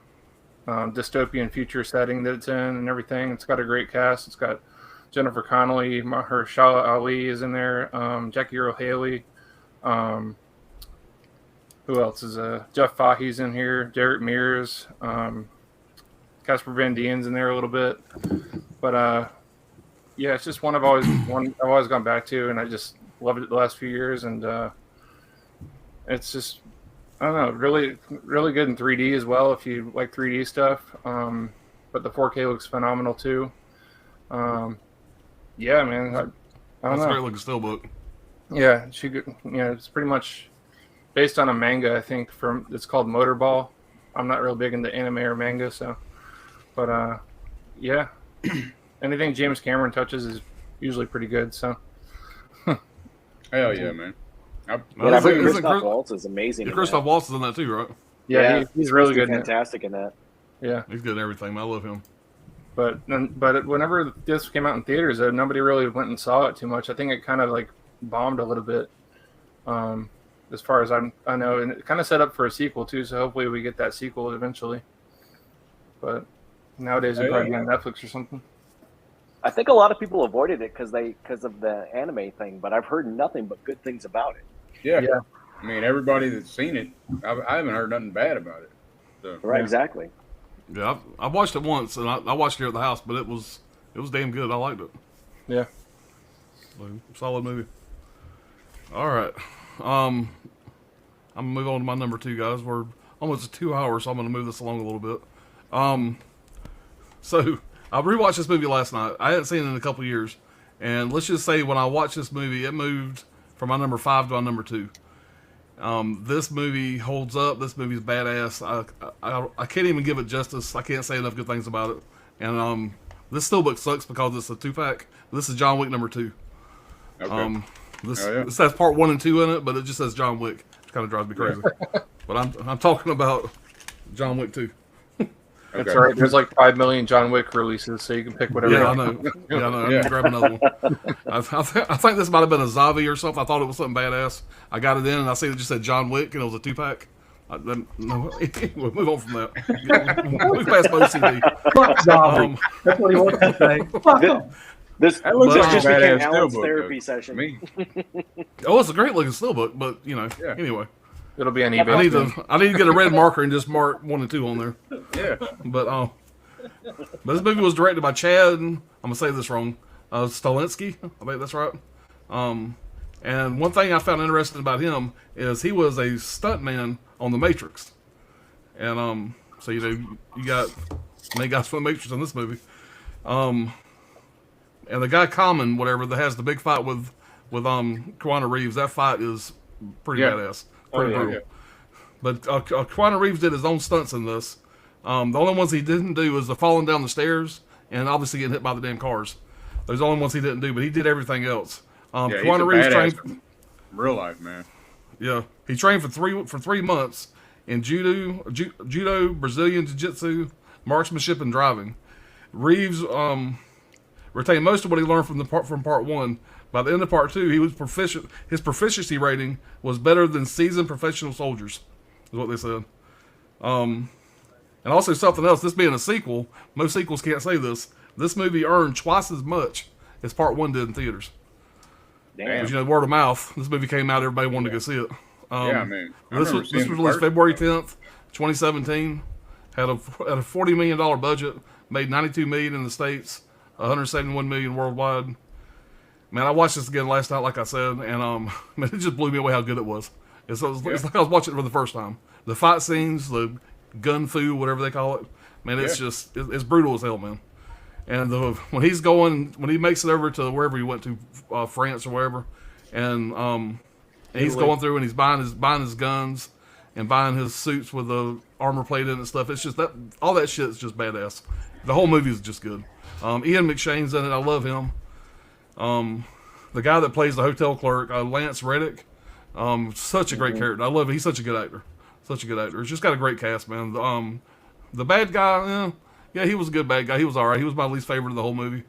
dystopian future setting that it's in and everything. It's got a great cast. It's got Jennifer Connelly, Mahershala Ali is in there, Jackie Earle Haley. Who else is Jeff Fahey's in here, Derek Mears, Casper Van Dien's in there a little bit, but yeah, it's just one I've always gone back to, and I just loved it the last few years, and it's just, I don't know, really really good in 3D as well if you like 3D stuff, but the 4K looks phenomenal too. Yeah, man, I don't know. That's a great looking steelbook. Yeah, it's pretty much based on a manga, I think, it's called Motorball. I'm not real big into anime or manga, so, but yeah, anything James Cameron touches is usually pretty good. So, hell yeah, man. I've heard Christoph Waltz is amazing. Yeah, Christoph Waltz is in that too, right? Yeah, he's really good. Fantastic in that. Yeah, he's good in everything. Man. I love him. But whenever this came out in theaters, nobody really went and saw it too much. I think it kind of like bombed a little bit, as far as I know, and it kind of set up for a sequel too. So hopefully we get that sequel eventually. But nowadays it'd probably be on Netflix or something. I think a lot of people avoided it because of the anime thing, but I've heard nothing but good things about it. Yeah. I mean, everybody that's seen it, I haven't heard nothing bad about it. So. Right, exactly. Yeah, I watched it once, and I watched it here at the house, but it was damn good. I liked it. Yeah. So, solid movie. All right. I'm gonna move on to my number 2, guys. We're almost at 2 hours, so I'm gonna move this along a little bit. So I rewatched this movie last night. I hadn't seen it in a couple years, and let's just say when I watched this movie, it moved from my number 5 to my number 2. This movie holds up. This movie's badass. I can't even give it justice. I can't say enough good things about it. And this steelbook sucks because it's a 2-pack. This is John Wick number 2. Okay. This has part 1 and 2 in it, but it just says John Wick. It kind of drives me crazy. But I'm talking about John Wick 2. That's all right. There's like 5 million John Wick releases, so you can pick whatever. Yeah, I know. Yeah, I know. I'm gonna grab another one. I think this might have been a Zavi or something. I thought it was something badass. I got it in, and I see it just said John Wick, and it was a 2-pack. No, we'll move on from that. Move past both CD. Fuck Zavi. That's what he wants to say. Fuck him. This looks this like just a became badass Alan's steelbook, therapy though. session. Me. Oh, it's a great looking steelbook, but anyway. It'll be on eBay. I need to get a red marker and just mark 1 and 2 on there. Yeah. But this movie was directed by Chad. I'm gonna say this wrong. Stalinsky. I think that's right. And one thing I found interesting about him is he was a stuntman on The Matrix. And so you got main guys from The Matrix in this movie. And the guy Common, whatever, that has the big fight with Keanu Reeves. That fight is pretty badass. Pretty brutal. Yeah. But Keanu Reeves did his own stunts in this. The only ones he didn't do was the falling down the stairs and obviously getting hit by the damn cars. Those are the only ones he didn't do, but he did everything else. Keanu Reeves trained real life, man. Yeah, he trained for 3 months in judo, Brazilian jiu-jitsu, marksmanship, and driving. Reeves retained most of what he learned from part 1. By the end of part 2, he was proficient. His proficiency rating was better than seasoned professional soldiers, is what they said. And also something else, this being a sequel, most sequels can't say this. This movie earned twice as much as part 1 did in theaters. Damn. Because, word of mouth. This movie came out, everybody wanted to go see it. Yeah, man. This was released February 10th, 2017. Had a $40 million budget, made $92 million in the States, $171 million worldwide. Man, I watched this again last night, like I said, and man, it just blew me away how good it was. It's like I was watching it for the first time. The fight scenes, the gun fu, whatever they call it, man, it's just it's brutal as hell, man. And when he makes it over to wherever he went to, France or wherever, and he's going through and he's buying his guns and buying his suits with the armor plate in it and stuff. It's just all that shit is just badass. The whole movie is just good. Ian McShane's in it. I love him. The guy that plays the hotel clerk, Lance Reddick, such a great character. I love him. He's such a good actor. It's just got a great cast, man. The bad guy, yeah, he was a good bad guy. He was all right. He was my least favorite of the whole movie.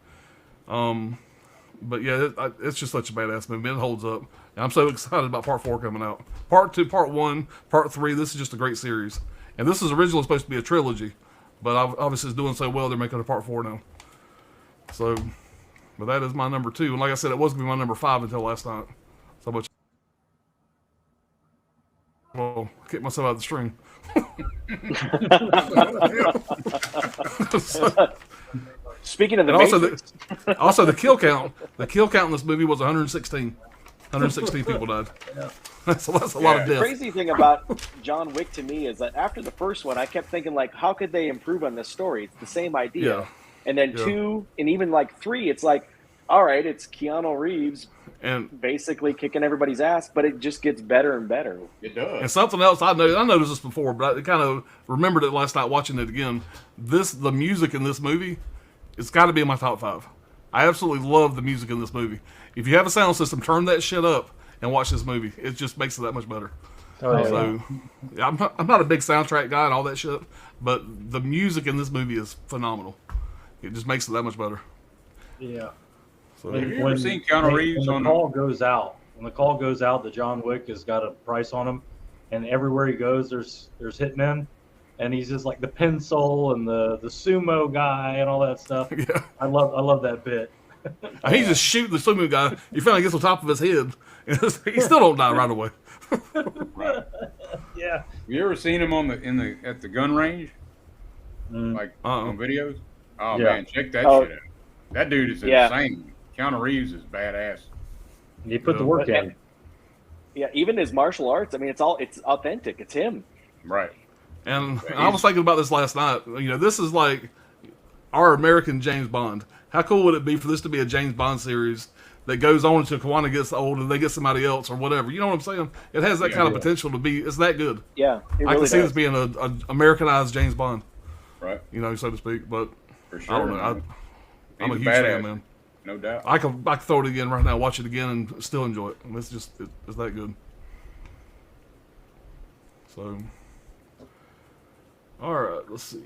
But yeah, it's just such a badass movie. It holds up. And I'm so excited about part 4 coming out. Part 2, part 1, part 3. This is just a great series. And this is originally supposed to be a trilogy, but obviously it's doing so well they're making a part 4 now. So, but that is my number 2. And like I said, it was going to be my number 5 until last night. So much. Well, I kicked myself out of the string. Speaking of the Matrix. Also the kill count. The kill count in this movie was 116. 116 people died. Yeah. That's a lot of The death. crazy thing about John Wick to me is that after the first one, I kept thinking, like, how could they improve on this story? It's the same idea. Yeah. And then 2, and even like 3, it's like, all right, it's Keanu Reeves and basically kicking everybody's ass, but it just gets better and better. It does. And something else I noticed this before, but I kind of remembered it last night watching it again. The music in this movie, it's got to be in my top 5. I absolutely love the music in this movie. If you have a sound system, turn that shit up and watch this movie. It just makes it that much better. Oh, yeah. So, I'm not a big soundtrack guy and all that shit, but the music in this movie is phenomenal. it just makes it that much better. Yeah. So, Have you ever seen Keanu Reeves when on the call goes out? When the call goes out that John Wick has got a price on him, and everywhere he goes, there's hitmen, and he's just like the pencil and the sumo guy and all that stuff. yeah. I love that bit. He's just shooting the sumo guy. You finally gets on top of his head. He still don't die right away. Right. Yeah. Have you ever seen him at the gun range? Mm. Like on videos? Oh Yeah. man, check that Oh. shit out. That dude is Yeah. insane. Keanu Reeves is badass. He put the work in. Yeah, even his martial arts. I mean, it's authentic. It's him. Right. And I was thinking about this last night. You know, this is like our American James Bond. How cool would it be for this to be a James Bond series that goes on until Kawana gets old and they get somebody else or whatever? You know what I'm saying? It has that kind of potential to be. It's that good. Yeah, it I really can see does. this being an Americanized James Bond. Right. You know, so to speak. But For sure. I don't know. I'm a He's huge fan, badass. man. No doubt. I can throw it again right now, watch it again, and still enjoy it. It's just it's that good. So, all right, let's see.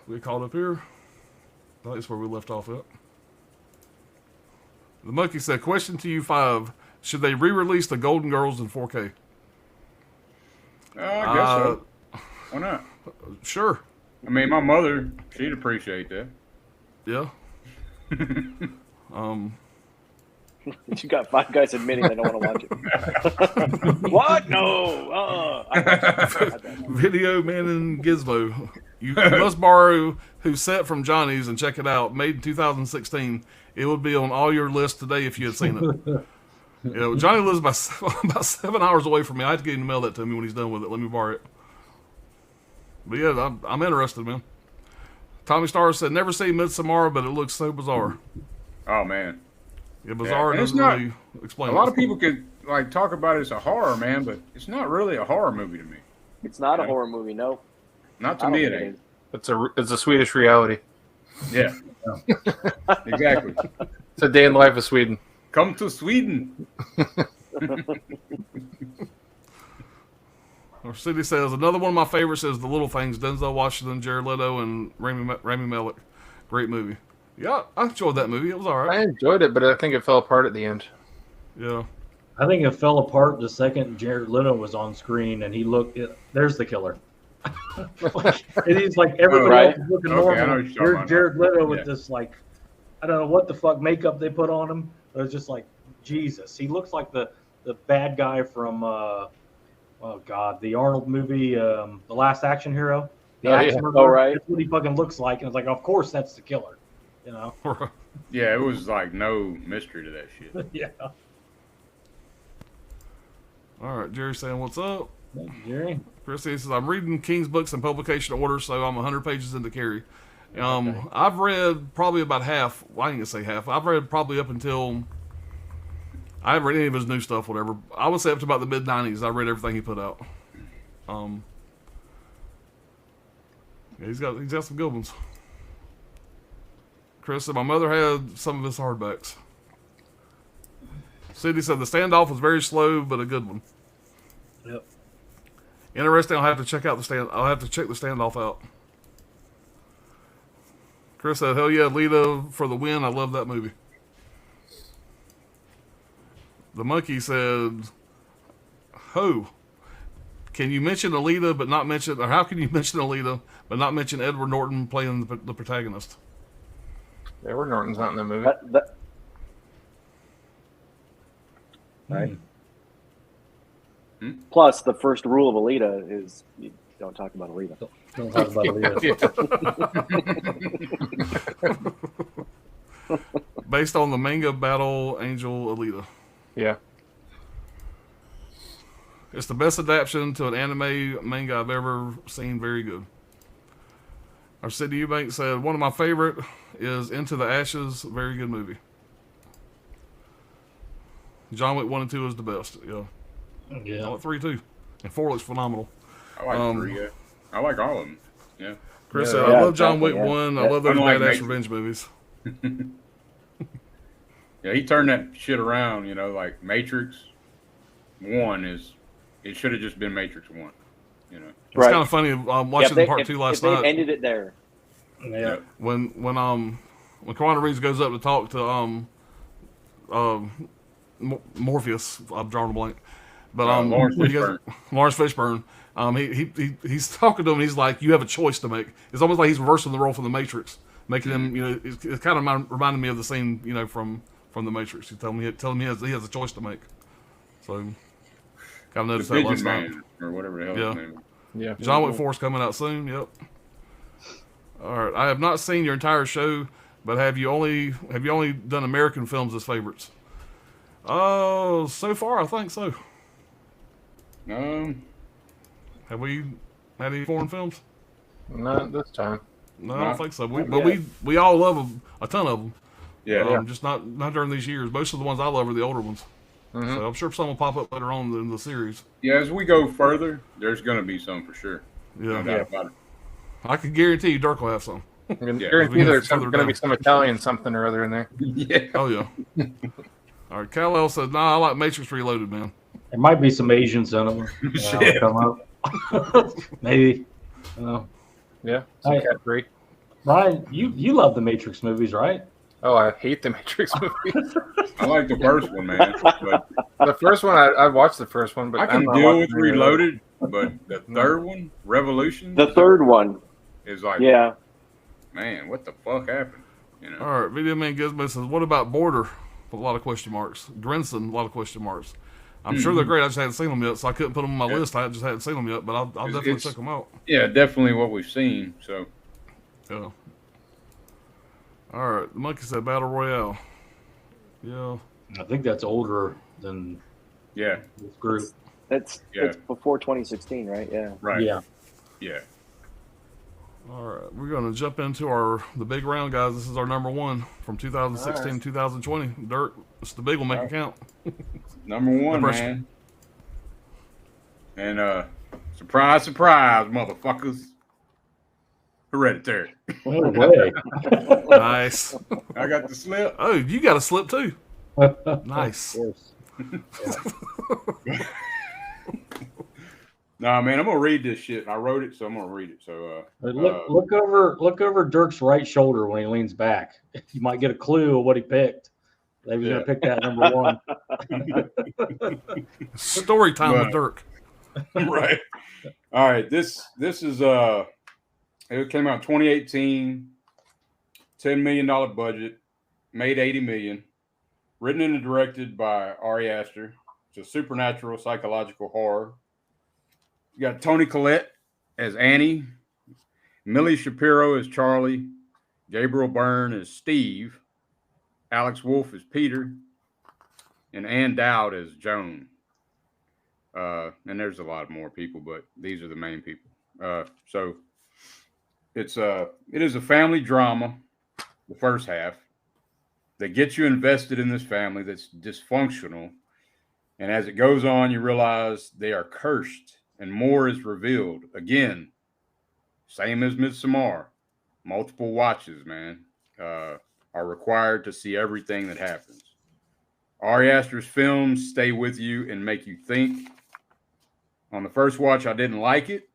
We caught up here. I think that's where we left off at. The monkey said, "Question to you 5: should they re-release the Golden Girls in 4K?" I guess so. Why not? Sure. I mean, my mother, she'd appreciate that. Yeah. You got 5 guys admitting they don't want to watch it. What? No. Video Man and Gizmo. You must borrow Who's Set from Johnny's and check it out. Made in 2016. It would be on all your lists today if you had seen it. You know, Johnny lives about 7 hours away from me. I have to get him to mail that to me when he's done with it. Let me borrow it. But yeah, I'm interested, man. Tommy Starr said, "Never seen Midsommar, but it looks so bizarre." Oh man. Yeah, bizarre and it's doesn't not- really explain A lot it. of people could like talk about it as a horror, man, but it's not really a horror movie to me. It's not a horror movie. No. Not I to don't me, think it it ain't. is. It's a Swedish reality. Yeah. Exactly. It's a day in the life of Sweden. Come to Sweden. Our city says, another one of my favorites is The Little Things, Denzel Washington, Jared Leto, and Rami Malek. Great movie. Yeah, I enjoyed that movie. It was all I right. enjoyed it, but I think it fell apart at the end. Yeah. I think it fell apart the second Jared Leto was on screen and he looked. There's the killer. And he's like everybody Right. else is looking Okay, I know normal. what you're talking Here's about. Jared Leto with Yeah. this like, I don't know what the fuck makeup they put on him. It was just like Jesus. He looks like the bad guy from oh god, the Arnold movie, The Last Action Hero. The Oh, axe yeah. murderer. Oh, right. That's what he fucking looks like, and it's like, of course that's the killer. You know? Yeah, it was like no mystery to that shit. Yeah. All right, Jerry saying, what's up? Thank you, Jerry. Chris says, I'm reading King's books in publication order, so I'm 100 pages into Carrie. I've read probably about half. Well, I ain't gonna say half. I've read probably up until I haven't read any of his new stuff, whatever. I would say up to about the mid '90s. I read everything he put out. Yeah, he's got some good ones. Chris said my mother had some of his hardbacks. Cindy said the Standoff was very slow, but a good one. Yep. Interesting. I'll have to check the Standoff out. Chris said, "Hell yeah, Elita for the win." I love that movie. The monkey said, "Ho, can you mention Elita but not mention, or how can you mention Elita but not mention Edward Norton playing the protagonist?" Edward Norton's not in the movie. Right. Plus, the first rule of Elita is you don't talk about Elita. Don't talk about it. Based on the manga Battle Angel Elita. Yeah. It's the best adaptation to an anime manga I've ever seen. Very good. Our City Eubank said, one of my favorite is Into the Ashes. Very good movie. John Wick 1 and 2 is the best. Yeah. I Yeah. like 3 too. And 4 looks phenomenal. I like 3. Yeah. I like all of them. Yeah. Chris Yeah, said, I yeah, love John Wick exactly, yeah. 1. I love those Unlike badass Matrix. revenge movies. Yeah, he turned that shit around, you know, like Matrix 1 it should have just been Matrix 1, you know. It's kind of funny watching part 2 last if they night. ended it there. Yeah. When when Keanu Reeves goes up to talk to Morpheus, I'm drawing a blank, but Lawrence when he Fishburne. Lawrence Fishburne, he's talking to him. And he's like, "You have a choice to make." It's almost like he's reversing the role from the Matrix, making him, it's kind of reminding me of the scene, from the Matrix. He's telling me he has a choice to make. So, kind of noticed that last night. Or whatever the hell his name is. Yeah. John Wick 4 is coming out soon. Yep. All right. I have not seen your entire show, but have you only done American films as favorites? Oh, so far I think so. Have we had any foreign films? Not this time. No, I don't think so. We all love them, a ton of them. Yeah. Just not during these years. Most of the ones I love are the older ones. Mm-hmm. So I'm sure some will pop up later on in the series. Yeah, as we go further, there's going to be some for sure. Yeah. No doubt about it. I can guarantee you Dirk will have some. I can Yeah. guarantee there's Further going to be down. some Italian something or other in there. Yeah. Oh, yeah. All right. Kal-El said, I like Matrix Reloaded, man. There might be some Asian cinema Shit. come up. Maybe. Yeah. Some Hey. Cat 3. Ryan, you love the Matrix movies, right? Oh, I hate the Matrix movies. I like the first one, man. But The first one, I watched the first one, but I I'm can not deal watching with any of the others. Reloaded, but the third one, Revolution, The third one, is like, yeah. man, what the fuck happened? All right. Video Man Gizmo says, what about Border? With a lot of question marks. Grinson, a lot of question marks. I'm sure they're great. I just hadn't seen them yet, so I couldn't put them on my list. I just hadn't seen them yet, but I'll definitely it's- check them out. Yeah, definitely what we've seen. So Yeah. All right. The monkey said Battle Royale. Yeah. I think that's older than yeah, this group. It's before 2016, right? Yeah. right. Yeah. Yeah. All right. We're going to jump into the big round, guys. This is our number one from 2016, 2020. Dirk, it's the big one. Make it count. Number one, pressure. man. And surprise, surprise, motherfuckers. Hereditary. No way. Nice. I got the slip. Oh, you got a slip too. Nice. Of course. Nah, man, I'm gonna read this shit. I wrote it, so I'm gonna read it. So Look over Dirk's right shoulder when he leans back. You might get a clue of what he picked. They was gonna pick that number one. Story time with Right. Dirk. right. All right. This is it came out in 2018, $10 million budget, made $80 million, written and directed by Ari Aster. It's a supernatural psychological horror. You got Toni Collette as Annie, Millie Shapiro as Charlie, Gabriel Byrne as Steve, Alex Wolff as Peter, and Ann Dowd as Joan. And there's a lot more people, but these are the main people. So it is a family drama, the first half, that gets you invested in this family that's dysfunctional. And as it goes on, you realize they are cursed and more is revealed. Again, same as Midsommar. Multiple watches, man, are required to see everything that happens. Ari Aster's films stay with you and make you think. On the first watch, I didn't like it,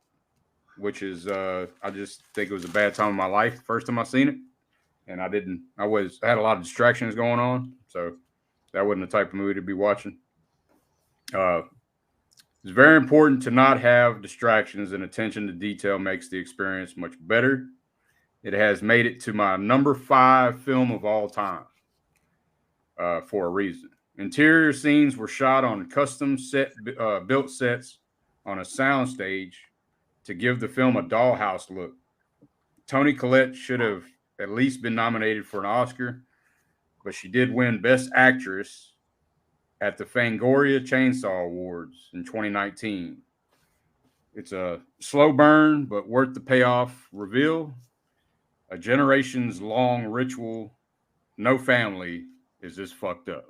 which is I just think it was a bad time of my life. First time I seen it, and I had a lot of distractions going on, so that wasn't the type of movie to be watching. It's very important to not have distractions, and attention to detail makes the experience much better. It has made it to my number 5 film of all time for a reason. Interior scenes were shot on custom built sets on a soundstage to give the film a dollhouse look. Toni Collette should have at least been nominated for an Oscar, but she did win Best Actress at the Fangoria Chainsaw Awards in 2019. It's a slow burn, but worth the payoff reveal. A generations long ritual. No family is this fucked up.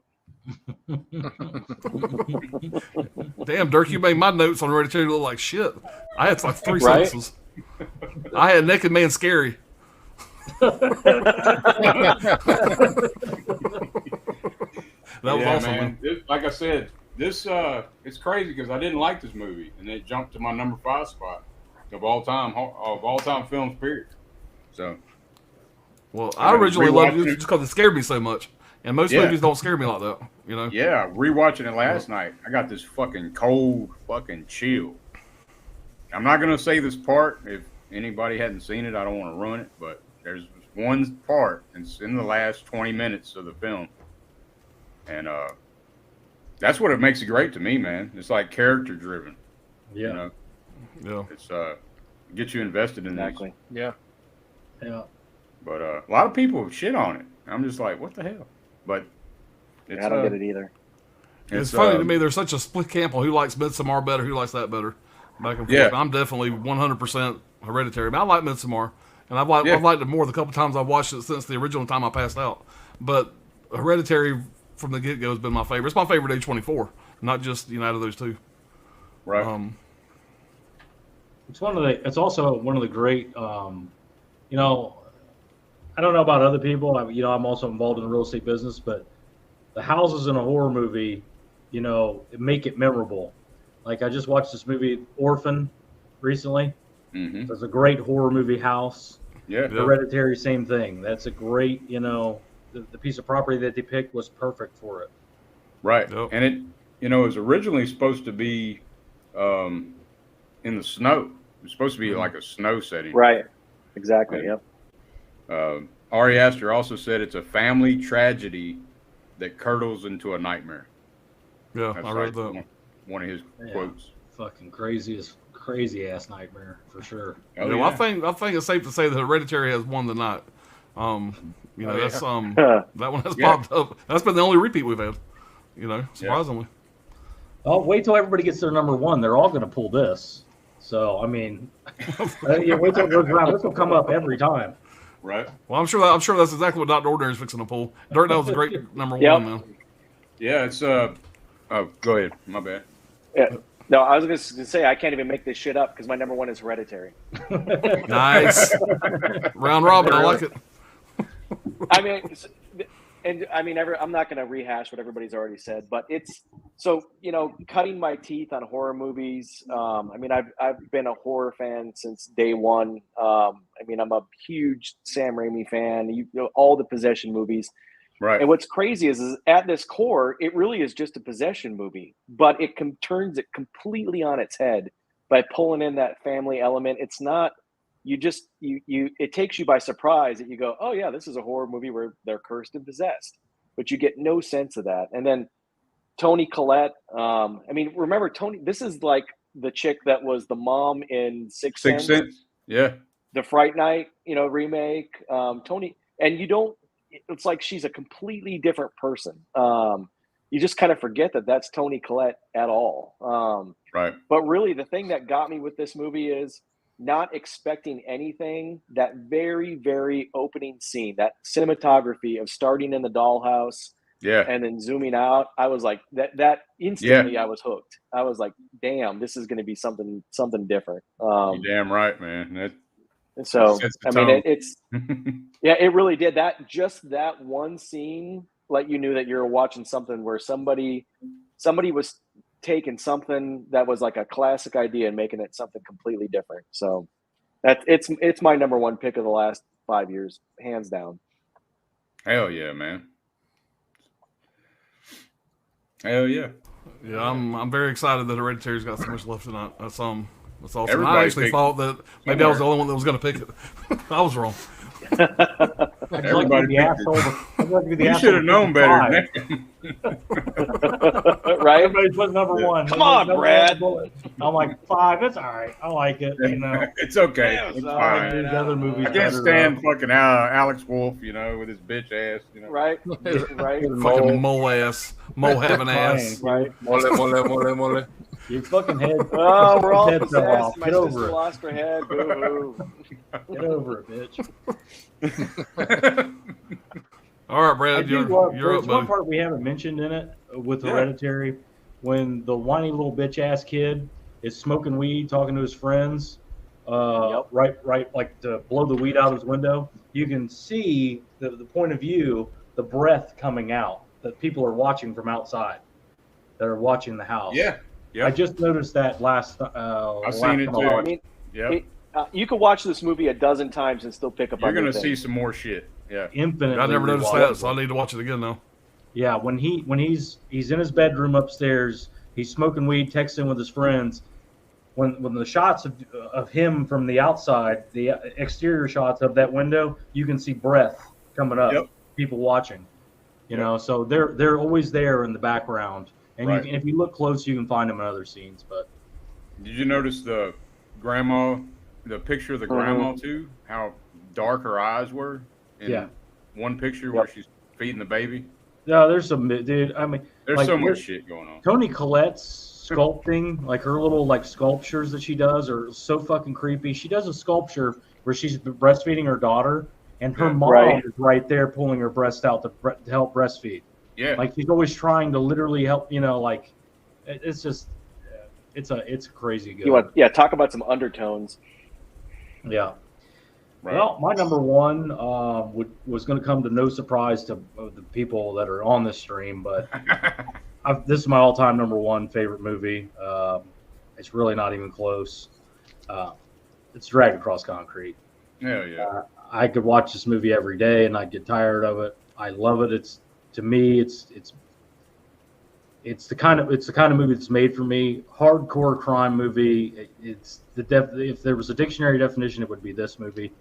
Damn, Dirk, you made my notes on Hereditary look like shit. I had like 3 Right? sentences. I had Naked Man Scary. That was awesome, man. Like I said, this it's crazy because I didn't like this movie, and it jumped to my number 5 spot of all time films. Period. So Well, I originally loved it rewatching just because it scared me so much. And most Yeah. movies don't scare me like that, you know? Yeah, rewatching it last night, I got this fucking cold fucking chill. I'm not gonna say this part if anybody hadn't seen it. I don't want to ruin it, but there's one part, and it's in the last 20 minutes of the film, and that's what it makes it great to me, man. It's like character driven. Yeah. You know? Yeah. It's gets you invested in Exactly. Yeah. Yeah. But a lot of people shit on it. I'm just like, what the hell? But it's, I don't get it either. It's funny to me. There's such a split camp on who likes Midsommar better, who likes that better. Back and forth. Yeah. I'm definitely 100% Hereditary. But I like Midsommar, and I've liked it more the couple times I've watched it since the original time I passed out. But Hereditary from the get go has been my favorite. It's my favorite A24, not just out of those two. right. It's also one of the great. I don't know about other people. I'm also involved in the real estate business, but the houses in a horror movie, it make it memorable. Like I just watched this movie Orphan recently. Mm-hmm. It's a great horror movie house. Yeah. Hereditary, same thing. That's a great, the piece of property that they picked was perfect for it. Right. Yep. And it, was originally supposed to be in the snow. It was supposed to be like a snow setting. Right. Exactly. Yeah. Yep. Ari Aster also said it's a family tragedy that curdles into a nightmare. Yeah, That's I read like that. one of his quotes. Fucking crazy ass nightmare for sure. Oh, Well, I think it's safe to say that Hereditary has won the night. That's that one has popped up. That's been the only repeat we've had. Surprisingly. Oh, wait till everybody gets their number one. They're all going to pull this. So I mean, wait till it goes around. This will come up every time. Right. Well, I'm sure that's exactly what Dr. Ordinary is fixing to pull. Dirt Now was a great number Yep. one, man. Yeah, it's oh, go ahead. My bad. Yeah. No, I was going to say I can't even make this shit up because my number one is Hereditary. Nice. Round robin, I like it. I mean, I'm not going to rehash what everybody's already said, but it's so cutting my teeth on horror movies. I've been a horror fan since day one. I'm a huge Sam Raimi fan. All the possession movies. Right. And what's crazy is at this core, it really is just a possession movie, but it turns it completely on its head by pulling in that family element. It's not. It takes you by surprise that you go, oh yeah, this is a horror movie where they're cursed and possessed, but you get no sense of that. And then Toni Collette, remember Toni, this is like the chick that was the mom in Sixth Sense. Yeah. The Fright Night, remake, Toni, and it's like she's a completely different person. You just kind of forget that that's Toni Collette at all. Right. But really the thing that got me with this movie is not expecting anything. That very, very opening scene, that cinematography of starting in the dollhouse, and then zooming out. I was like, that instantly, I was hooked. I was like, damn, this is going to be something different. You're damn right, man. So it's it really did that. Just that one scene, let you knew that you're watching something where somebody was taking something that was like a classic idea and making it something completely different. So it's my number one pick of the last 5 years, hands down. Hell yeah, man. Hell yeah. Yeah, I'm very excited that Hereditary's got so much left tonight. That's awesome. Everybody I actually thought that maybe I was the only one that was going to pick it. I was wrong. Everybody You should have known better. Right? Everybody's putting number one. Come on, Brad. I'm like 5. It's all right. I like it. It's okay. Yeah, It's all fine. right. These other movies I can't better, stand fucking Alex Wolf, with his bitch ass. Right? Right? Fucking mole having ass. Right? Mole. Your fucking head. Oh, we're all head fell off. possessed. My Get over sister it. lost her head. Boo-hoo. Get over it, bitch. All right, Brad, you're up, there's one buddy. part we haven't mentioned in it with Hereditary, when the whiny little bitch ass kid is smoking weed, talking to his friends, right, like to blow the weed out of his window. You can see the point of view, the breath coming out that people are watching from outside, that are watching the house. Yeah. I just noticed that last. I've seen it too. You could watch this movie a dozen times and still pick up You're on gonna new see things. some more shit. Yeah. infinitely. I never noticed rewatchable. that, so I need to watch it again now. Yeah, when he's in his bedroom upstairs, he's smoking weed, texting with his friends. When the shots of him from the outside, the exterior shots of that window, you can see breath coming up, Yep. people watching. You know, so they're always there in the background, and Right. if you look close, you can find them in other scenes. But Did you notice the grandma, the picture of the grandma too? How dark her eyes were in one picture where she's feeding the baby. yeah, there's some dude. I mean, There's like, so much shit going on. Toni Collette's sculpting, like her little like sculptures that she does, are so fucking creepy. She does a sculpture where she's breastfeeding her daughter, and her mom is right there pulling her breast out to help breastfeed. Yeah, like she's always trying to literally help. You know, like it's just it's crazy good. Talk about some undertones. Yeah. Right. Well, my number one was going to come to no surprise to the people that are on this stream, but this is my all-time number one favorite movie. It's really not even close. It's Dragged Across Concrete. Yeah. I could watch this movie every day, and I'd get tired of it. I love it. It's the kind of movie that's made for me. Hardcore crime movie. If there was a dictionary definition, it would be this movie.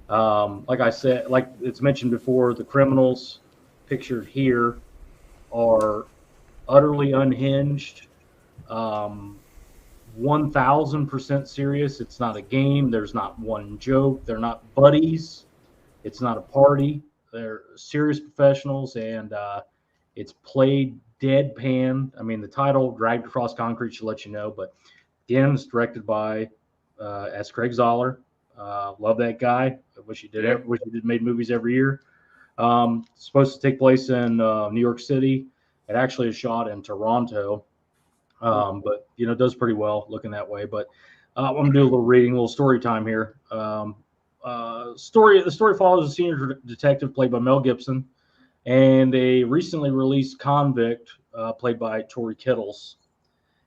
Like I said, like it's mentioned before, the criminals pictured here are utterly unhinged, 1000% serious. It's not a game. There's not one joke. They're not buddies. It's not a party. They're serious professionals, and it's played deadpan. I mean, the title "Dragged Across Concrete" should let you know, but again, it's directed by S. Craig Zoller. Love that guy. I wish he did. Wish he did made movies every year. Supposed to take place in New York City. It actually is shot in Toronto, but does pretty well looking that way. But I'm gonna do a little reading, a little story time here. The story follows a senior detective played by Mel Gibson and a recently released convict played by Tory Kittles.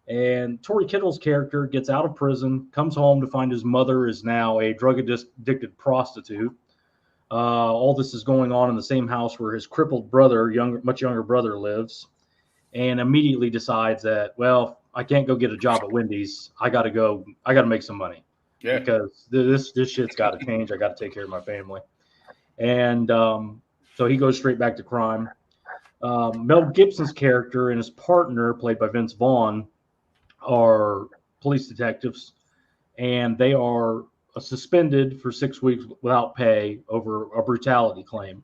And Tory Kittle's character gets out of prison, comes home to find his mother is now a drug-addicted prostitute. All this is going on in the same house where his crippled brother, much younger brother, lives, and immediately decides that, well, I can't go get a job at Wendy's. I got to make some money. Yeah. Because this shit's got to change. I got to take care of my family. And so he goes straight back to crime. Mel Gibson's character and his partner, played by Vince Vaughn, are police detectives, and they are suspended for 6 weeks without pay over a brutality claim.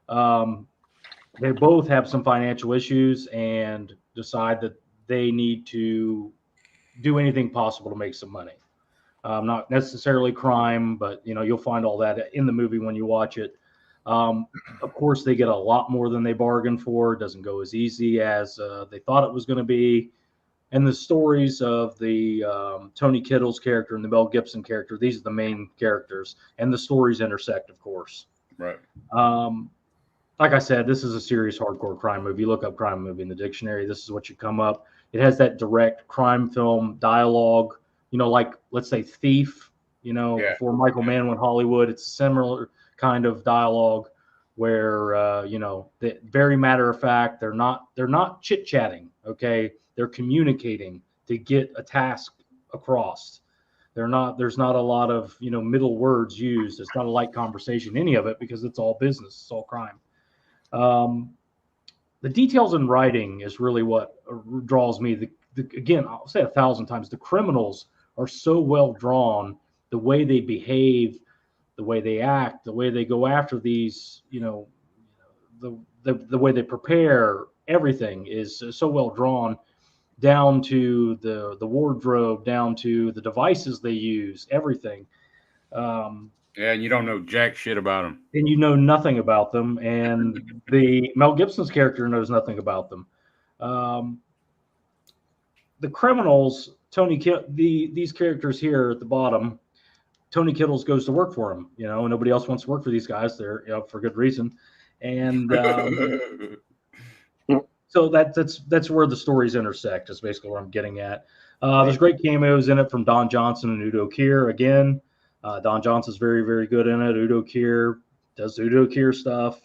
They both have some financial issues and decide that they need to do anything possible to make some money. Not necessarily crime, but you'll find all that in the movie when you watch it. Of course, they get a lot more than they bargained for. It doesn't go as easy as they thought it was going to be. And the stories of the Toni Kittle's character and the Mel Gibson character, these are the main characters, and the stories intersect, of course. Right. Like I said, this is a serious hardcore crime movie. You look up crime movie in the dictionary, this is what you come up. It has that direct crime film dialogue, like, let's say, Thief, before Michael Mann went Hollywood. It's a similar kind of dialogue where, they're very matter of fact. They're not chit-chatting, okay? They're communicating to get a task across. There's not a lot of, middle words used. It's not a light conversation, any of it, because it's all business. It's all crime. The details in writing is really what draws me. Again, I'll say 1,000 times, the criminals are so well drawn. The way they behave, the way they act, the way they go after these, the way they prepare, everything is so well drawn, down to the wardrobe, down to the devices they use, everything. Yeah, and you don't know jack shit about them. And you know nothing about them. And the Mel Gibson's character knows nothing about them. The criminals, these characters here at the bottom, Toni Kittles goes to work for them, and nobody else wants to work for these guys. They're, for good reason. And so that's where the stories intersect, is basically where I'm getting at. There's great cameos in it from Don Johnson and Udo Kier. Again, Don Johnson's very, very good in it. Udo Kier does Udo Kier stuff.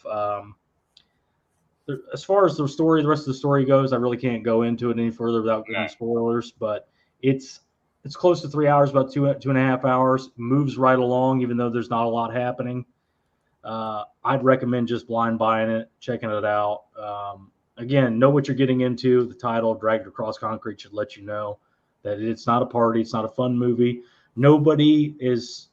As far as the rest of the story goes, I really can't go into it any further without giving spoilers. But it's close to 3 hours, about 2.5 hours. Moves right along, even though there's not a lot happening. I'd recommend just blind buying it, checking it out. Again, know what you're getting into. The title, Dragged Across Concrete, should let you know that it's not a party. It's not a fun movie. Nobody is,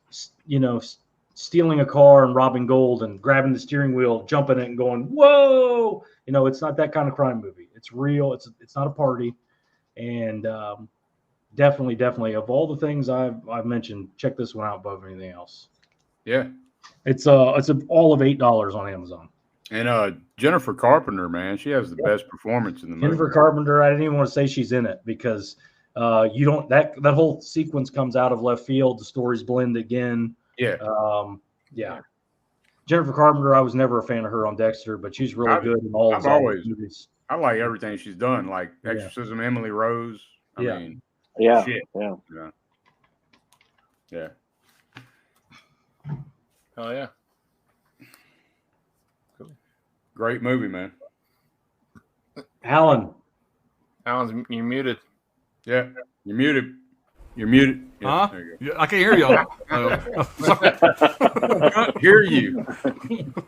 stealing a car and robbing gold and grabbing the steering wheel, jumping it and going, whoa! It's not that kind of crime movie. It's real. It's not a party. And definitely, of all the things I've mentioned, check this one out above anything else. Yeah. It's all of $8 on Amazon. And Jennifer Carpenter, man, she has the best performance in the movie. Jennifer Carpenter, I didn't even want to say she's in it because you don't that whole sequence comes out of left field. The stories blend again. Yeah. Jennifer Carpenter, I was never a fan of her on Dexter, but she's really good in all of those movies. I like everything she's done, like Exorcism, Emily Rose. I mean, shit. Yeah. Yeah. Oh yeah. Great movie, man. Alan's you're muted. Yeah, you're muted. You're muted. Yeah, huh? Yeah, I can't hear y'all. I can't hear you.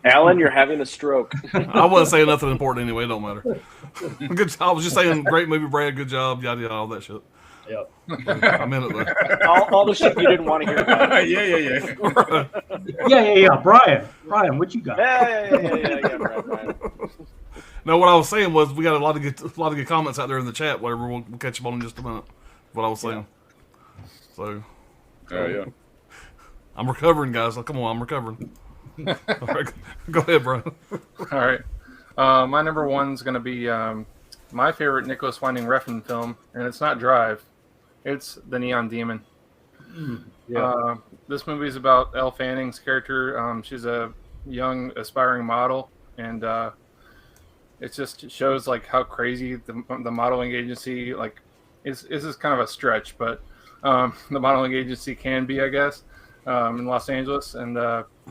Alan, you're having a stroke. I wasn't saying nothing important anyway. It don't matter. Good. I was just saying, great movie, Brad. Good job. Yada yada, all that shit. Yep. I'm in it though. all the shit you didn't want to hear about. Yeah. Brian, what you got? Yeah, Brian. No, what I was saying was we got a lot of good comments out there in the chat. Whatever, we'll catch them on in just a minute. What I was saying. So. Yeah. I'm recovering, guys. Come on, I'm recovering. All right, go ahead, Brian. All right. My number one's going to be my favorite Nicholas Winding Refn film, and it's not Drive. It's The Neon Demon. This movie is about Elle Fanning's character. She's a young, aspiring model, and it just shows like how crazy the modeling agency is kind of a stretch, but the modeling agency can be, I guess, in Los Angeles. And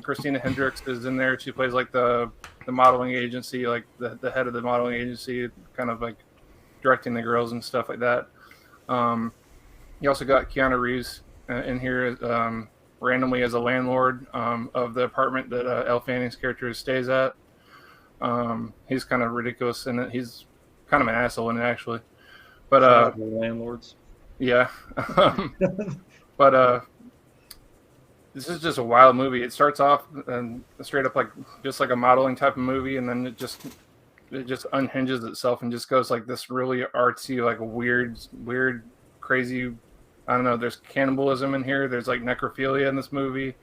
Christina Hendricks is in there. She plays like the modeling agency, like the head of the modeling agency, kind of like directing the girls and stuff like that. You also got Keanu Reeves in here randomly as a landlord of the apartment that Elle Fanning's character stays at. He's kind of ridiculous in it. He's kind of an asshole in it, actually. But landlords. Yeah. But this is just a wild movie. It starts off and straight up just like a modeling type of movie, and then it just unhinges itself and just goes like this really artsy, like weird, crazy. I don't know. There's cannibalism in here. There's like necrophilia in this movie.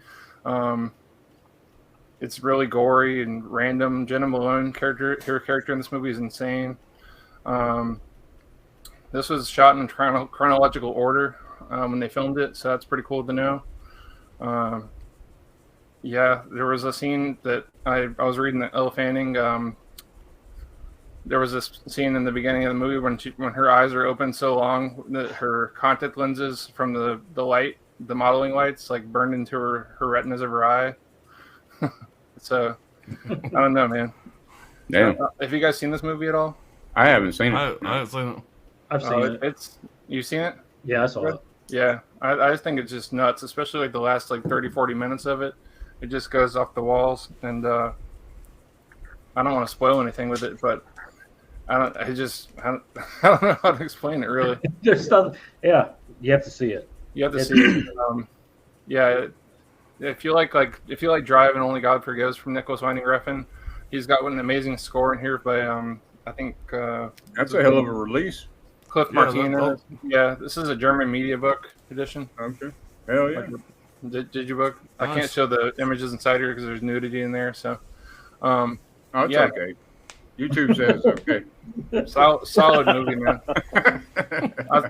It's really gory and random. Jenna Malone her character in this movie is insane. This was shot in chronological order when they filmed it, so that's pretty cool to know. There was a scene that I was reading that Elle Fanning. There was this scene in the beginning of the movie when her eyes are open so long that her contact lenses from the light, the modeling lights, like burned into her retinas of her eye. So I don't know, man. Damn. Have you guys seen this movie at all? I haven't seen it. I haven't seen it. I've seen it. You've seen it? Yeah, I saw it. Yeah, I just think it's just nuts, especially like the last 30-40 minutes of it. It just goes off the walls, and I don't want to spoil anything with it, but I don't know how to explain it really. There's stuff. Yeah, you have to see it. You have to see it. If you like Drive and Only God Forgives from Nicholas Winding Refn, he's got an amazing score in here by I think that's a hell of a release. Cliff Martinez. Yeah, this is a German media book edition. Okay. Hell yeah. Did you book? Nice. I can't show the images inside here because there's nudity in there. So, it's okay. YouTube says okay. Solid movie, man.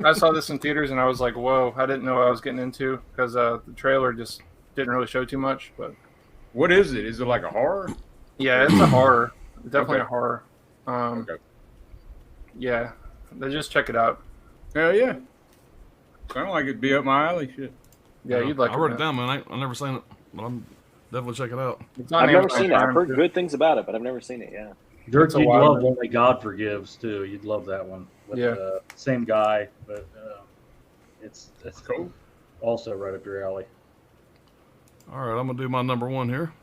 I saw this in theaters and I was like, whoa! I didn't know what I was getting into because the trailer just didn't really show too much. But what is it? Is it like a horror? Yeah, it's a horror. Definitely a horror. Okay. Yeah. Just check it out. Hell yeah. Sound like it'd be up my alley. Shit. Yeah, you'd like I wrote it down, man. I never seen it, but I'm Definitely check it out. It's on I've never Amazon seen it. I've Prime, heard too. good things about it, but I've never seen it. Yeah. Dirk, It's a you'd wild love movie. Only God Forgives too. You'd love that one. With, Yeah. same guy, but it's Cool. also right up your alley. All right, I'm gonna do my number one here.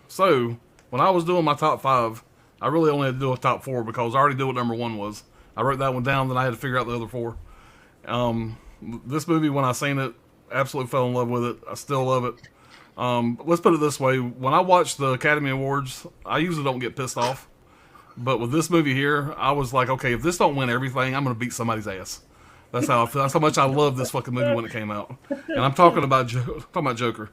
So when I was doing my top 5, I really only had to do a top 4 because I already knew what number 1 was. I wrote that one down, then I had to figure out the other 4. This movie, when I seen it, absolutely fell in love with it. I still love it. Let's put it this way: when I watch the Academy Awards, I usually don't get pissed off. But with this movie here, I was like, okay, if this don't win everything, I'm gonna beat somebody's ass. That's how I feel. That's how much I love this fucking movie when it came out. And I'm talking about Joker.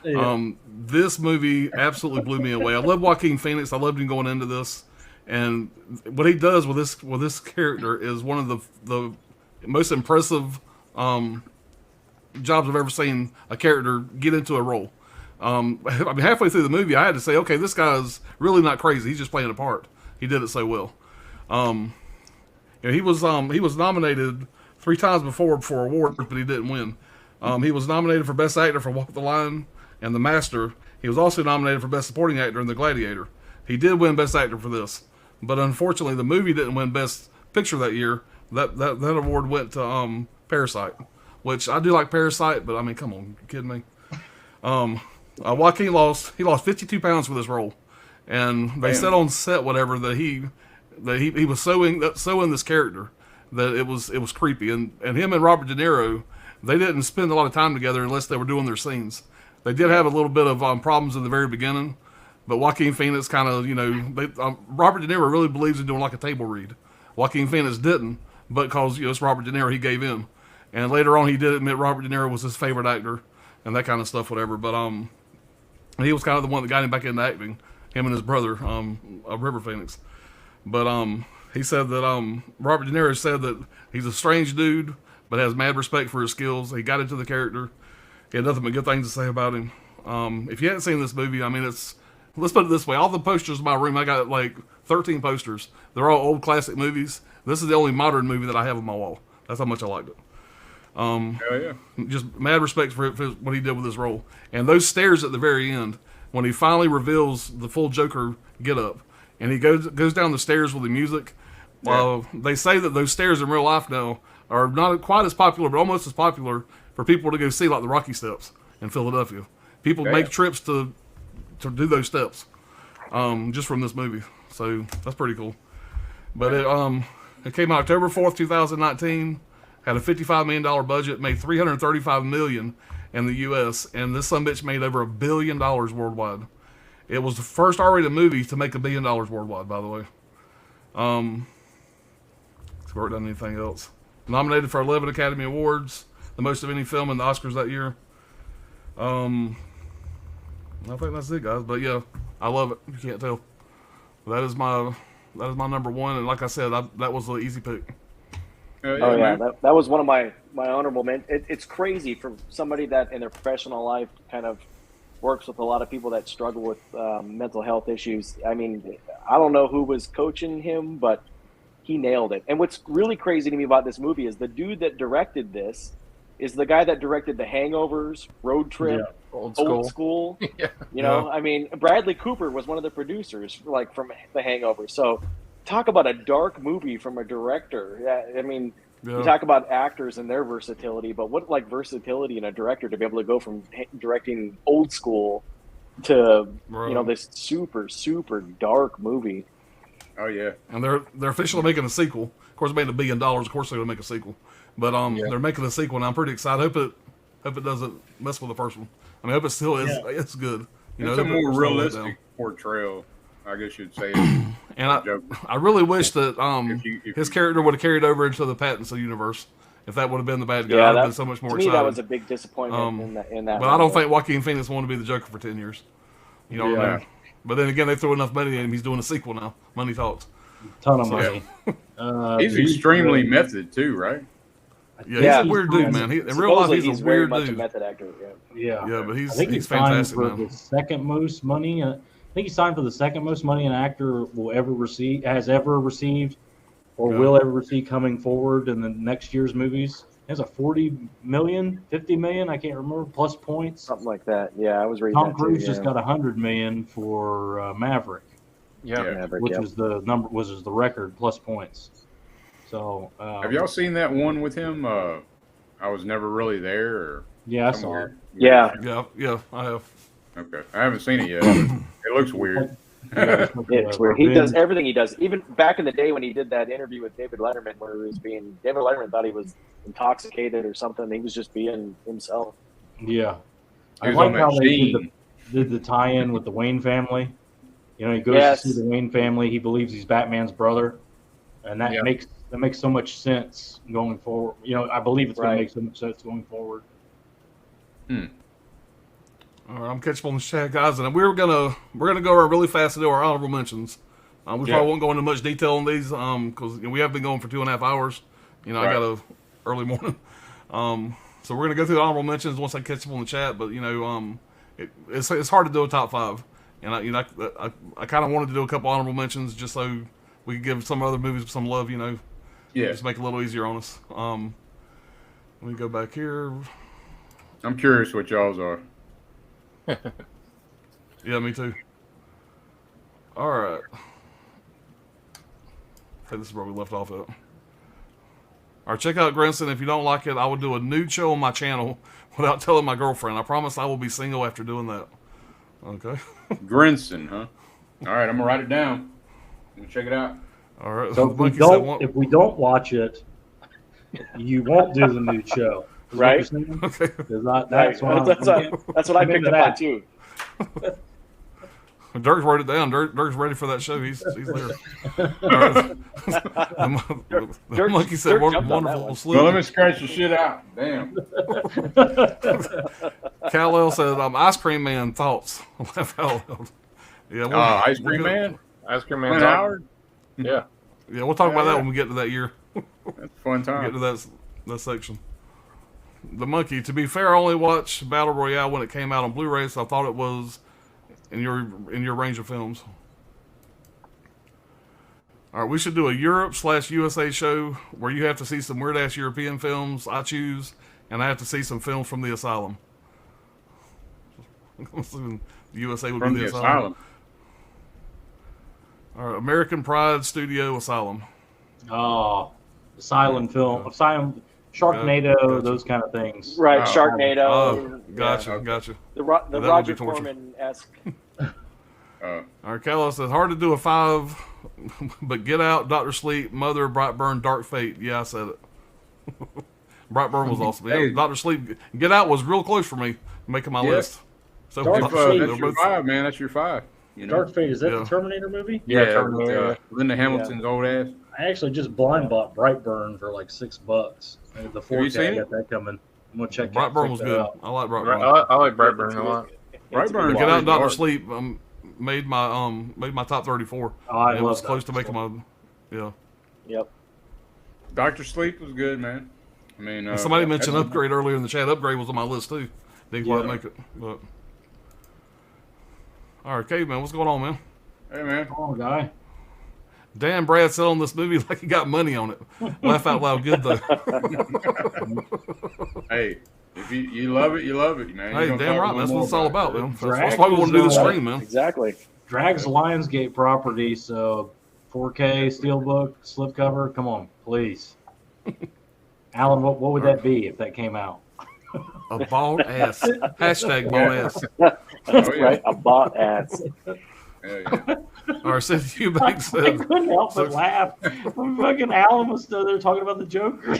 Yeah. This movie absolutely blew me away. I love Joaquin Phoenix. I loved him going into this, and what he does with this character is one of the most impressive jobs I've ever seen a character get into a role. I mean, halfway through the movie, I had to say, okay, this guy's really not crazy. He's just playing a part. He did it so well. He was nominated 3 times before for awards, but he didn't win. He was nominated for Best Actor for Walk the Line and The Master. He was also nominated for Best Supporting Actor in The Gladiator. He did win Best Actor for this, but unfortunately, the movie didn't win Best Picture that year. That award went to Parasite, which I do like Parasite, but I mean, come on, you kidding me? Joaquin lost 52 pounds for this role, and they said on set whatever that he was so in this character that it was creepy, and him and Robert De Niro, they didn't spend a lot of time together unless they were doing their scenes. They did have a little bit of problems in the very beginning, but Joaquin Phoenix kind of, Robert De Niro really believes in doing like a table read. Joaquin Phoenix didn't, but because it's Robert De Niro, he gave in. And later on, he did admit Robert De Niro was his favorite actor and that kind of stuff, whatever. But he was kind of the one that got him back into acting, him and his brother, River Phoenix. But he said that Robert De Niro said that he's a strange dude, but has mad respect for his skills. He got into the character. He had nothing but good things to say about him. If you hadn't seen this movie, I mean, let's put it this way. All the posters in my room, I got like 13 posters. They're all old classic movies. This is the only modern movie that I have on my wall. That's how much I liked it. Hell yeah. Just mad respect for what he did with his role. And those stairs at the very end, when he finally reveals the full Joker get-up, and he goes down the stairs with the music, they say that those stairs in real life now are not quite as popular, but almost as popular for people to go see, like the Rocky Steps in Philadelphia. People make trips to do those steps just from this movie. So that's pretty cool. But it came out October 4th, 2019. Had a $55 million budget, made $335 million in the U.S., and this sumbitch made over $1 billion worldwide. It was the first R-rated movie to make $1 billion worldwide, by the way. Let's work on anything else. Nominated for 11 Academy Awards, the most of any film in the Oscars that year. I think that's it, guys. But yeah, I love it. You can't tell. That is my number one, and like I said, that was an easy pick. Oh yeah, that was one of my honorable mentions. It's crazy for somebody that in their professional life kind of works with a lot of people that struggle with mental health issues. I mean, I don't know who was coaching him, but he nailed it. And what's really crazy to me about this movie is the dude that directed this is the guy that directed The Hangovers, Road Trip, Old School. Yeah. You know, I mean, Bradley Cooper was one of the producers, like from The Hangover. So, talk about a dark movie from a director. I mean, you talk about actors and their versatility, but what like versatility in a director to be able to go from directing Old School to this super super dark movie. Oh yeah, and they're officially making a sequel. Of course, it made $1 billion. Of course, they're gonna make a sequel, but they're making a sequel, and I'm pretty excited. Hope it doesn't mess with the first one. I mean, I hope it still is. Yeah. It's good. It's a more realistic portrayal, I guess you'd say. And I really wish that his character would have carried over into the Pattinson universe. If that would have been the bad guy, I'd have been so much more excited. To me, that was a big disappointment in that. But I don't think Joaquin Phoenix wanted to be the Joker for 10 years. You know what I mean? But then again, they threw enough money at him. He's doing a sequel now. Money talks. Ton of money. He's extremely method too, right? Yeah, he's a weird dude, man. In real life, he's a weird dude. A method actor. Yeah, but he's fantastic, man. The second most money. I think he signed for the second most money an actor has ever received, or will ever receive coming forward in the next year's movies. has a 40 million, 50 million, I can't remember, plus points. Something like that. Yeah, I was reading Tom that Cruise too, just yeah. got 100 million for Maverick, Yeah. Maverick, which yep. was the record plus points. So Have y'all seen that one with him? I was never really there. Or yeah, I saw it. Yeah. Yeah, I have. Okay, I haven't seen it yet. It looks weird. Yeah, It's weird. He does everything he does. Even back in the day when he did that interview with David Letterman, where David Letterman thought he was intoxicated or something. He was just being himself. Yeah, He I was like on that how they Sheen. did the tie-in with the Wayne family. You know, he goes to see the Wayne family. He believes he's Batman's brother, and that makes so much sense going forward. You know, I believe it's going to make so much sense going forward. All right, I'm catching on the chat, guys, and we're gonna go around really fast and do our honorable mentions. We probably won't go into much detail on these because we have been going for 2.5 hours. You know, I got a early morning, so we're gonna go through the honorable mentions once I catch up on the chat. But you know, it's hard to do a top 5, and I kind of wanted to do a couple honorable mentions just so we could give some other movies some love. You know, just make it a little easier on us. Let me go back here. I'm curious what y'all's are. Yeah, me too. All right. I think this is where we left off at. All right, check out Grinson. If you don't like it, I will do a nude show on my channel without telling my girlfriend. I promise I will be single after doing that. Okay. Grinson, huh? All right, I'm gonna write it down. We'll check it out. All right. So if we don't watch it, you won't do the nude show. Right? Okay. That's what I picked up on too. Dirk wrote it down. Dirk's ready for that show. He's there. Right. The monkey said, "Wonderful sleep." Well, let me scratch the shit out. Damn. Kal-El said, "Ice Cream Man thoughts." Laugh out loud. Yeah. Ice Cream Man. Ice Cream Man Howard. Yeah. Yeah, we'll talk about that when we get to that year. That's a fun time. Get to that section. The monkey. To be fair, I only watched Battle Royale when it came out on Blu-ray, so I thought it was in your range of films. All right, we should do a Europe/USA show where you have to see some weird ass European films. I choose, and I have to see some films from the asylum. I'm assuming the USA would From be the the asylum. All right, American Pride Studio Asylum. Oh, Asylum film, Asylum, Sharknado, those kind of things. Right, Oh. Sharknado. Oh, gotcha. The that would Roger be torture. Corman-esque. All right, Carlos says, hard to do a 5, but Get Out, Dr. Sleep, Mother, Brightburn, Dark Fate. Yeah, I said it. Brightburn was awesome. Yeah, Dr. Sleep, Get Out was real close for me making my list. So Dark Fate. That's your 5, man. That's your 5. You know? Dark Fate, is that the Terminator movie? Yeah, Terminator. with, Linda Hamilton's old ass. I actually just blind bought Brightburn for like $6. And the 4K, seen I got that coming. I'm gonna check Brightburn was that good. out. I like Brightburn. I like Brightburn a lot. Brightburn. Get Out and Dr. Sleep made my top 34. Oh, I it love was close to Dr. making my Yep. Dr. Sleep was good, man. I mean, somebody mentioned Upgrade earlier in the chat. Upgrade was on my list too. Didn't quite make it, but all right, Caveman, what's going on, man? Hey, man. Oh, guy. Damn, Brad selling this movie like he got money on it. Laugh out loud, good though. Hey, if you love it, you love it, man. Hey, damn right, that's what it's all about, man. That's Drag why we want to do the is, stream, man. Exactly. Drag's Lionsgate property, so 4K Steelbook slipcover. Come on, please. Alan, what would that be if that came out? A bald ass. Hashtag bald ass. That's Oh, yeah. right. A bot ass. Hell yeah. All right, Sid Eubanks I said, couldn't help but laugh when fucking Alan was still there talking about the Joker.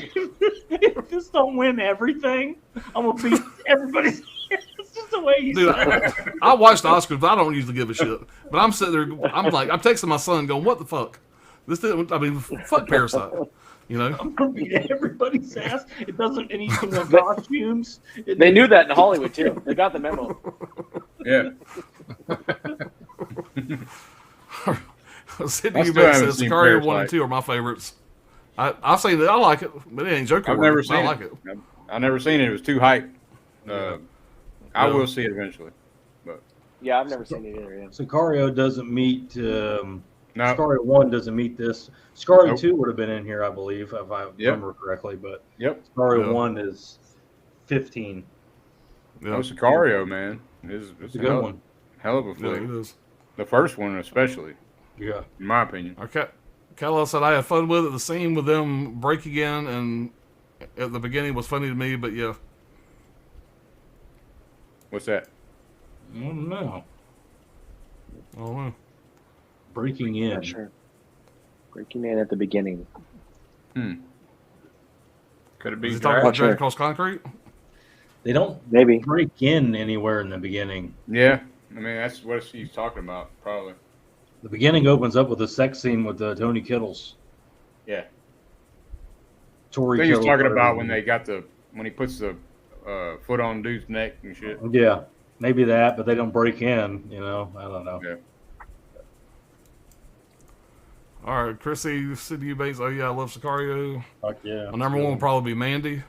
If this don't win everything, I'm gonna beat everybody's. It's just the way you dude, said it. I watched the Oscars, but I don't usually give a shit. But I'm sitting there, I'm texting my son going, what the fuck? Fuck Parasite. You know? I'm gonna beat everybody's ass. It doesn't any the costumes. They knew that in Hollywood too. They got the memo. Yeah. Sid I still Eubanks haven't says seen Sicario 1 and Parasite. 2 are my favorites. I've seen it. I like it, but it ain't Joker. I've never worthy, but seen I like it. I've never seen it. It was too hype. I will see it eventually. Yeah, I've never seen it either. Yeah. Sicario doesn't meet No. Scarlet 1 doesn't meet this. Scarlet Nope. 2 would have been in here, I believe, if I remember correctly. But Yep. Scarlet Yeah. 1 is 15. Yeah, Oh, Sicario, man. It's It's a good one. Hell of a yeah, flick. it is. The first one, especially, Yeah. in my opinion. Okay. Kello said I had fun with it. The scene with them breaking in and at the beginning was funny to me, but yeah. What's that? I don't know. I don't know. Breaking in. Not sure. Breaking in at the beginning. Could it Is be he talking Drax? about Sure. Dragon Across Concrete? They don't Maybe. break in anywhere in the beginning. Yeah. I mean, that's what he's talking about, probably. The beginning opens up with a sex scene with Tony Kittles. Yeah. Tori I think he's Kittles, talking about whatever. when he puts the foot on dude's neck and shit. Yeah, maybe that, but they don't break in. I don't know. Yeah. All right, Chrissy, City Bates. Oh, yeah, I love Sicario. Fuck yeah. My number one will probably be Mandy.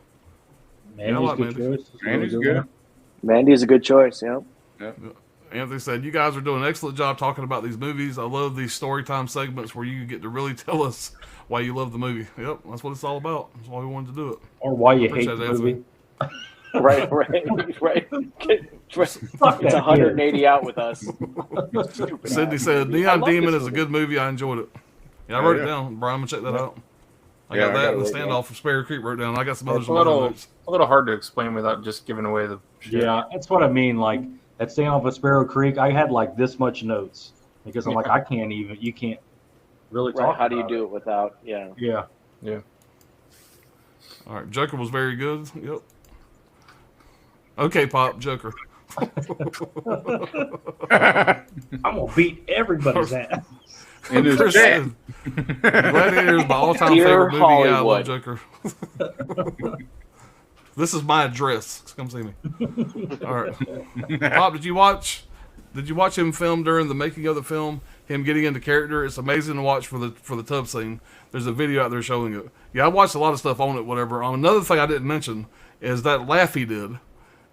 Mandy's I like good Mandy. choice. It's a Mandy's really good. one. Mandy's a good choice. Yeah. Anthony said, you guys are doing an excellent job talking about these movies. I love these story time segments where you get to really tell us why you love the movie. Yep, that's what it's all about. That's why we wanted to do it. Or why you hate Appreciate the it, movie. Right. It's Fuck that 180 out with us. Stupid Sydney ass said, movie. I Neon love Demon this is a movie. good movie. I enjoyed it. Yeah, I wrote Yeah. it down. Brian, I'm going to check that out. I Yeah, got I that got and the it right Standoff from Sparrow Creek wrote down. I got some others It's in a my little, notes. a little hard to explain without just giving away the shit. Yeah, that's what I mean. Like that Standoff of Sparrow Creek, I had like this much notes because I'm like, you can't really talk. Right. How do you about do it without? Yeah. Yeah. All right, Joker was very good. Yep. Okay, Pop, Joker. I'm gonna beat everybody's ass. In his Chris chat. said, Gladiator is my all-time Dear favorite movie. Yeah, I love Hollywood. Joker. This is my address. Come see me. All right, Pop, did you watch him film during the making of the film? Him getting into character. It's amazing to watch for the tub scene. There's a video out there showing it. Yeah, I watched a lot of stuff on it. Whatever. Another thing I didn't mention is that laugh he did.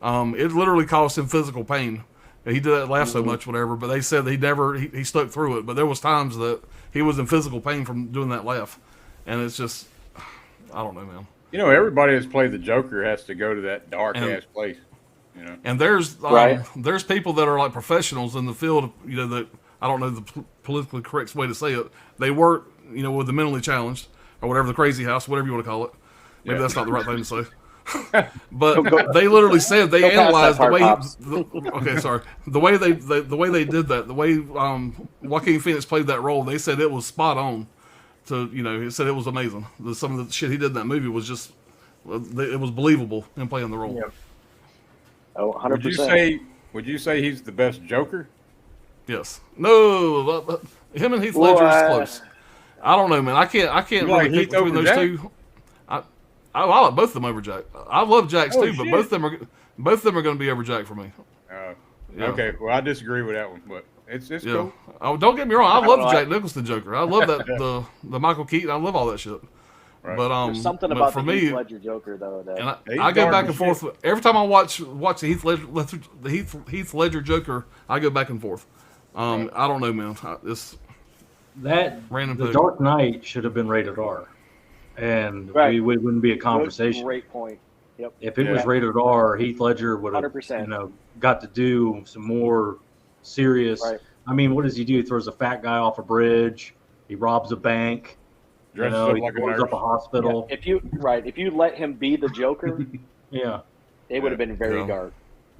It literally caused him physical pain. He did that laugh so much, whatever. But they said that he stuck through it. But there was times that he was in physical pain from doing that laugh, and it's just, I don't know, man. Everybody that's played the Joker has to go to that dark ass place. And there's Right. there's people that are like professionals in the field. That I don't know the politically correct way to say it. They work, with the mentally challenged or whatever, the crazy house, whatever you want to call it. Maybe that's not the right thing to say. But they literally said they Go past analyzed that the part, way. Okay, sorry. The way they did that, the way Joaquin Phoenix played that role, they said it was spot on. It said it was amazing. Some of the shit he did in that movie was just, it was believable in playing the role. Yeah. Oh, 100%. Would you say he's the best Joker? Yes. No. Him and Heath Ledger is close. I don't know, man. I can't You really like pick Heath between over those Jack? two. I like both of them over Jack. I love Jack's Oh, too, but shit. both of them are going to be over Jack for me. Yeah. Okay, well I disagree with that one, but it's Yeah. cool. Oh, don't get me wrong. I don't love know, the Jack Nicholson Joker. I love that the Michael Keaton. I love all that shit. Right. But There's something but about for the me, Heath Ledger Joker though. That and He's I go dark back as and forth every time I watch the Heath Ledger Joker. I go back and forth. I don't know, man. It's That random. The pick. Dark Knight should have been rated R, and Right. we wouldn't be a conversation. Great point. Yep. If it was Yeah. rated R, Heath Ledger would have, 100%. got to do some more serious. Right. I mean, what does he do? He throws a fat guy off a bridge. He robs a bank. Dresses he up like a blows nurse. up a hospital. If you let him be the Joker, Yeah, it would have been very Yeah. dark.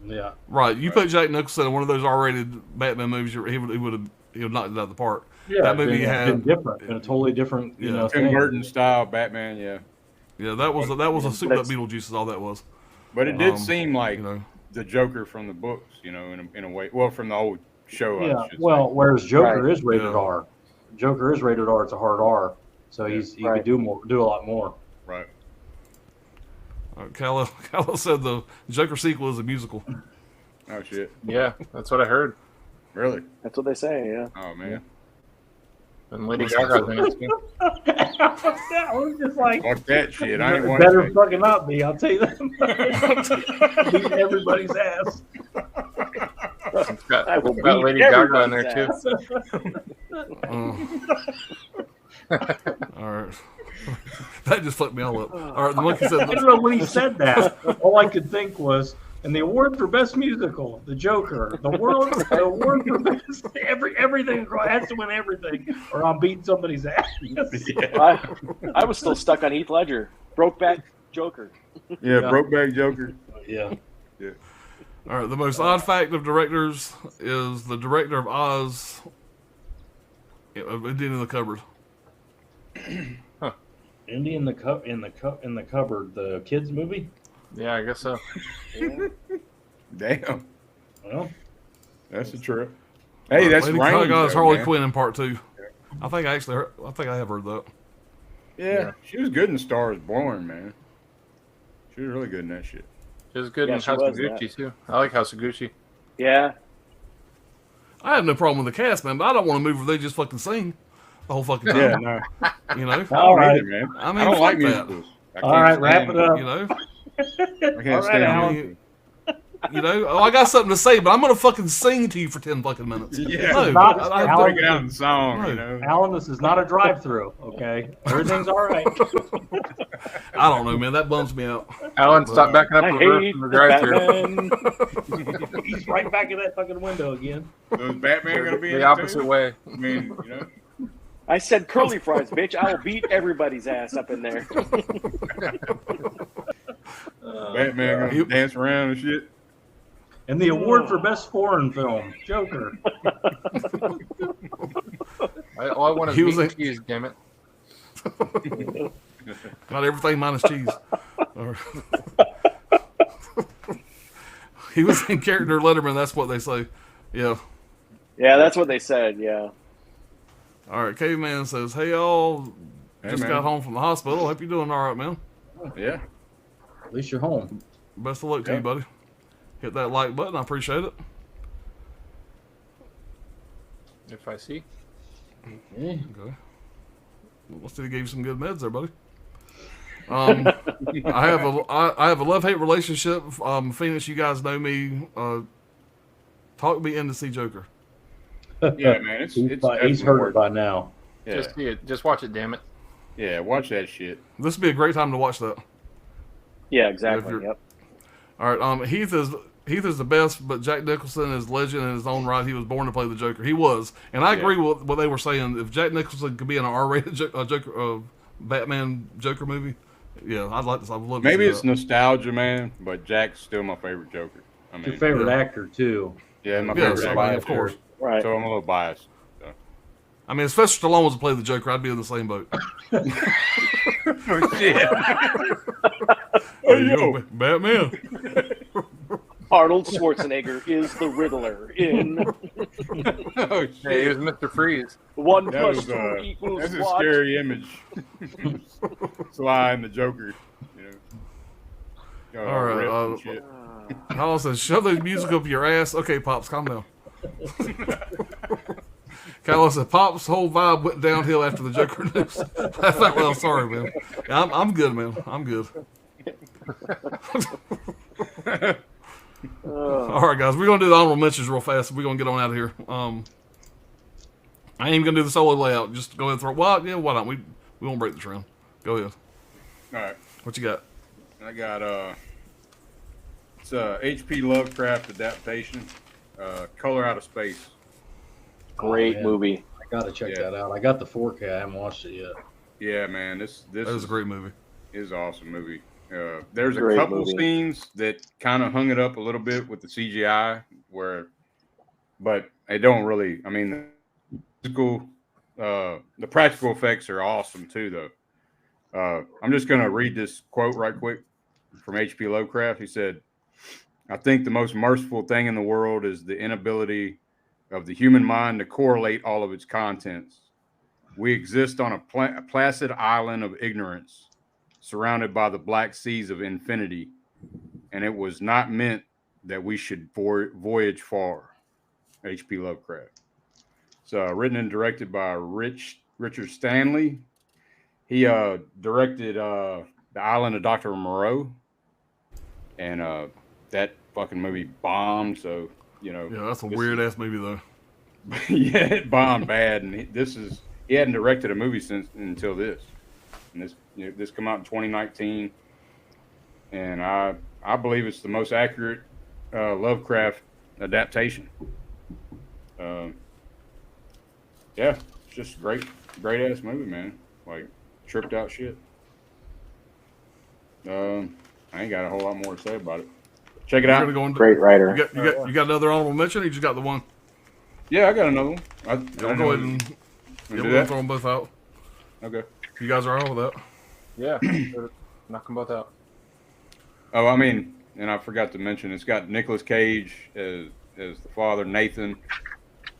yeah. Right, you put Jack Nicholson in one of those R-rated Batman movies, he would have knocked it out of the park. That movie been, had been different, been a totally different, Yeah. Tim thing. Burton style Batman, yeah. Yeah, that was a souped up Beetlejuice is all that was. But it did Um, seem like you know. the Joker from the books, in a way. Well, from the old show. I Yeah. should Well, say. whereas Joker Right. is rated Yeah. R. Joker is rated R. It's a hard R, so he Right. could do a lot more. Right. Callow said the Joker sequel is a musical. Oh shit. Yeah, that's what I heard. Really? That's what they say. Yeah. Oh man. And Lady Gaga's in it too. That was just like Fuck that shit. I ain't better watching. fucking not be. I'll tell you that. Beating everybody's ass. It's got, I will it's got beat Lady Gaga in everybody's there too. ass. All right. That just fucked me all up. All right, the monkey said. I don't know when he said that. All I could think was, and the award for best musical, The Joker. The award for best everything has to win everything, or I'm beating somebody's ass. I was still stuck on Heath Ledger, Brokeback Joker. Yeah, Brokeback Joker. Yeah. All right, the most odd fact of directors is the director of Oz. Indian in the Cupboard. Indian in the Cupboard, the kids movie. Yeah, I guess so. Damn, Well, that's a trip. Hey, that's Lady Rain. Gaga's Harley Quinn in part 2. I think I have heard that. Yeah, she was good in Star is Born, man. She was really good in that shit. She was good in she House was of Gucci too. I like House of Gucci. Yeah. I have no problem with the cast, man, but I don't want a movie where they just fucking sing the whole fucking time. Yeah, no, You know? all right. either, man. I mean, I don't like fuck that. musicals. All right, wrap it up. You know? I can't All right, stand Alan. musicals. You know? I got something to say, but I'm going to fucking sing to you for 10 fucking minutes. Yeah. No, Not- I Alan- Break it out in song, No. you know. Alan, this is not a drive-through. Okay, everything's all right. I don't know, man. That bums me out. Alan, stop backing up I reverse hate from the drive-thru. Batman. He's right back in that fucking window again. So is Batman gonna be in The it opposite too? way. I mean, you know. I said curly fries, bitch. I will beat everybody's ass up in there. Batman gonna dance around and shit. And the award for best foreign film, Joker. All I want is He meat was and a- cheese, damn it. Not everything minus cheese. He was in character Letterman. That's what they say. Yeah. Yeah, that's what they said. Yeah. All right. Caveman says, "Hey y'all, Hey, just man. got home from the hospital. Hope you're doing all right, man. Yeah. At least you're home. Best of luck to Yeah. you, buddy. Hit that like button. I appreciate it. If I see. Yeah. Okay. Let's see. He gave you some good meds there, buddy. I have a love-hate relationship. Phoenix, you guys know me. Talk me in to see Joker. Yeah, man. It's He's definitely heard it worth by now. Yeah. Just see it. Just watch it, damn it. Yeah, watch that shit. This would be a great time to watch that. Yeah, exactly. you're- Yep. All right. Heath is the best, but Jack Nicholson is legend in his own right. He was born to play the Joker. He was, and I agree with what they were saying. If Jack Nicholson could be in an R-rated Joker, Batman Joker movie, yeah, I'd like to. I would love to Maybe see it's that. nostalgia, man, but Jack's still my favorite Joker. I mean, Your favorite yeah. actor too. yeah, my Yeah, favorite so, actor. of course. Right. So I'm a little biased. I mean, if Sylvester Stallone was to play the Joker, I'd be in the same boat. Oh shit! There you go, Batman. Arnold Schwarzenegger is the Riddler in Oh shit! Hey, he was Mr. Freeze. 1 That plus was 2 equals that's a what? scary image. Sly and the Joker. You know. All right, rips and shit. Hollis says, "Shove those music up your ass." Okay, Pops, calm down. Kyle said, "Pop's whole vibe went downhill after the Joker news." I thought, well, sorry, man. I'm good, man. I'm good. All right, guys, we're gonna do the honorable mentions real fast. We're gonna get on out of here. I ain't even gonna do the solo layout. Just go ahead and throw. Well, yeah, why not? We won't break the trend. Go ahead. All right, What you got? I got it's a H.P. Lovecraft adaptation, Color Out of Space. Great man. movie. I gotta check Yeah. that out. I got the 4K. I haven't watched it yet. Yeah, man, this That was a great movie. is an awesome movie. There's a Great couple movie. scenes that kind of hung it up a little bit with the CGI, but they don't really. I mean, the practical effects are awesome too, though. I'm just gonna read this quote right quick from H.P. Lovecraft. He said, "I think the most merciful thing in the world is the inability of the human mind to correlate all of its contents. We exist on a placid island of ignorance, surrounded by the black seas of infinity, and it was not meant that we should voyage far." H.P. Lovecraft. It's written and directed by Richard Stanley. He directed The Island of Dr. Moreau, and that fucking movie bombed. So, you know, Yeah, that's a this weird ass movie though. Yeah, it bombed bad, and he hadn't directed a movie until this, and this come out in 2019, and I believe it's the most accurate Lovecraft adaptation. Yeah, it's just great ass movie, man. Like tripped out shit. I ain't got a whole lot more to say about it. Check it You're out. gonna go into, Great writer. you got another honorable mention? Or you just got the one? Yeah, I got another one. Yeah, we'll go ahead and we'll throw them both out. Okay. You guys are all with that? Yeah, knock them both out. Oh, I mean, and I forgot to mention, it's got Nicolas Cage as the father, Nathan,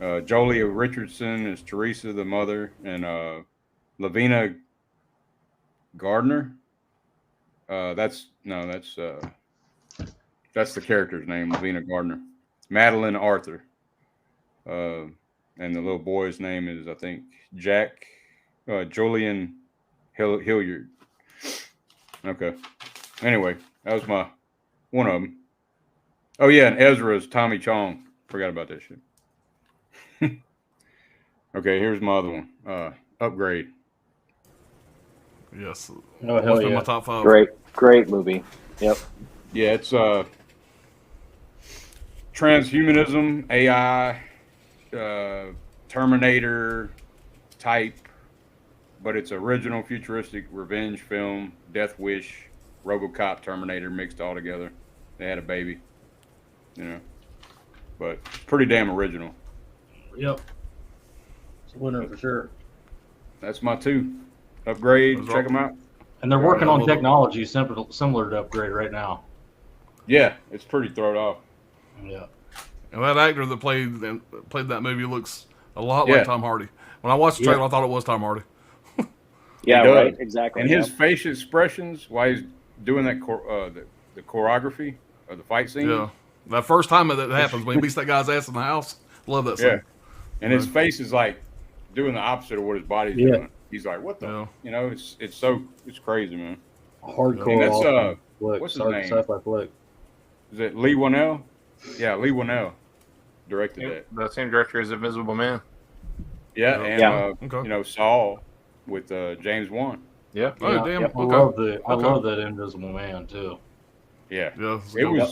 Jolia Richardson as Teresa, the mother, and Lavina Gardner. That's the character's name, Lavina Gardner. Madeline Arthur. And the little boy's name is, I think, Jack Julian Hilliard. Okay. Anyway, that was one of them. Oh yeah, and Ezra's Tommy Chong. Forgot about that shit. Okay, here's my other one. Upgrade. Yes. Oh, hell yeah. My top 5. Great movie. Yep. Yeah, it's transhumanism, AI, Terminator type, but it's original futuristic revenge film, Death Wish, RoboCop, Terminator mixed all together. They had a baby, but pretty damn original. Yep. It's a winner for sure. That's my 2. Upgrade, check them out. And they're working on technology similar to Upgrade right now. Yeah, it's pretty thrown off. Yeah. And that actor that played that movie looks a lot like Tom Hardy. When I watched the trailer, I thought it was Tom Hardy. Yeah, right. Exactly. And his facial expressions while he's doing that the choreography of the fight scene. Yeah. That first time that happens, when he beats that guy's ass in the house, love that scene. Yeah. And his face is like doing the opposite of what his body's doing. He's like, what the? Yeah. It's crazy, man. Hardcore. That's flick. what's his name? Sci-fi flick. Is it Lee Winnell? Yeah, Lee Winnell directed that. The same director as Invisible Man. Yeah, and Saul with James Wan. Yeah. Oh damn! Yep. Okay. I love that Invisible Man too. Yeah. Yeah.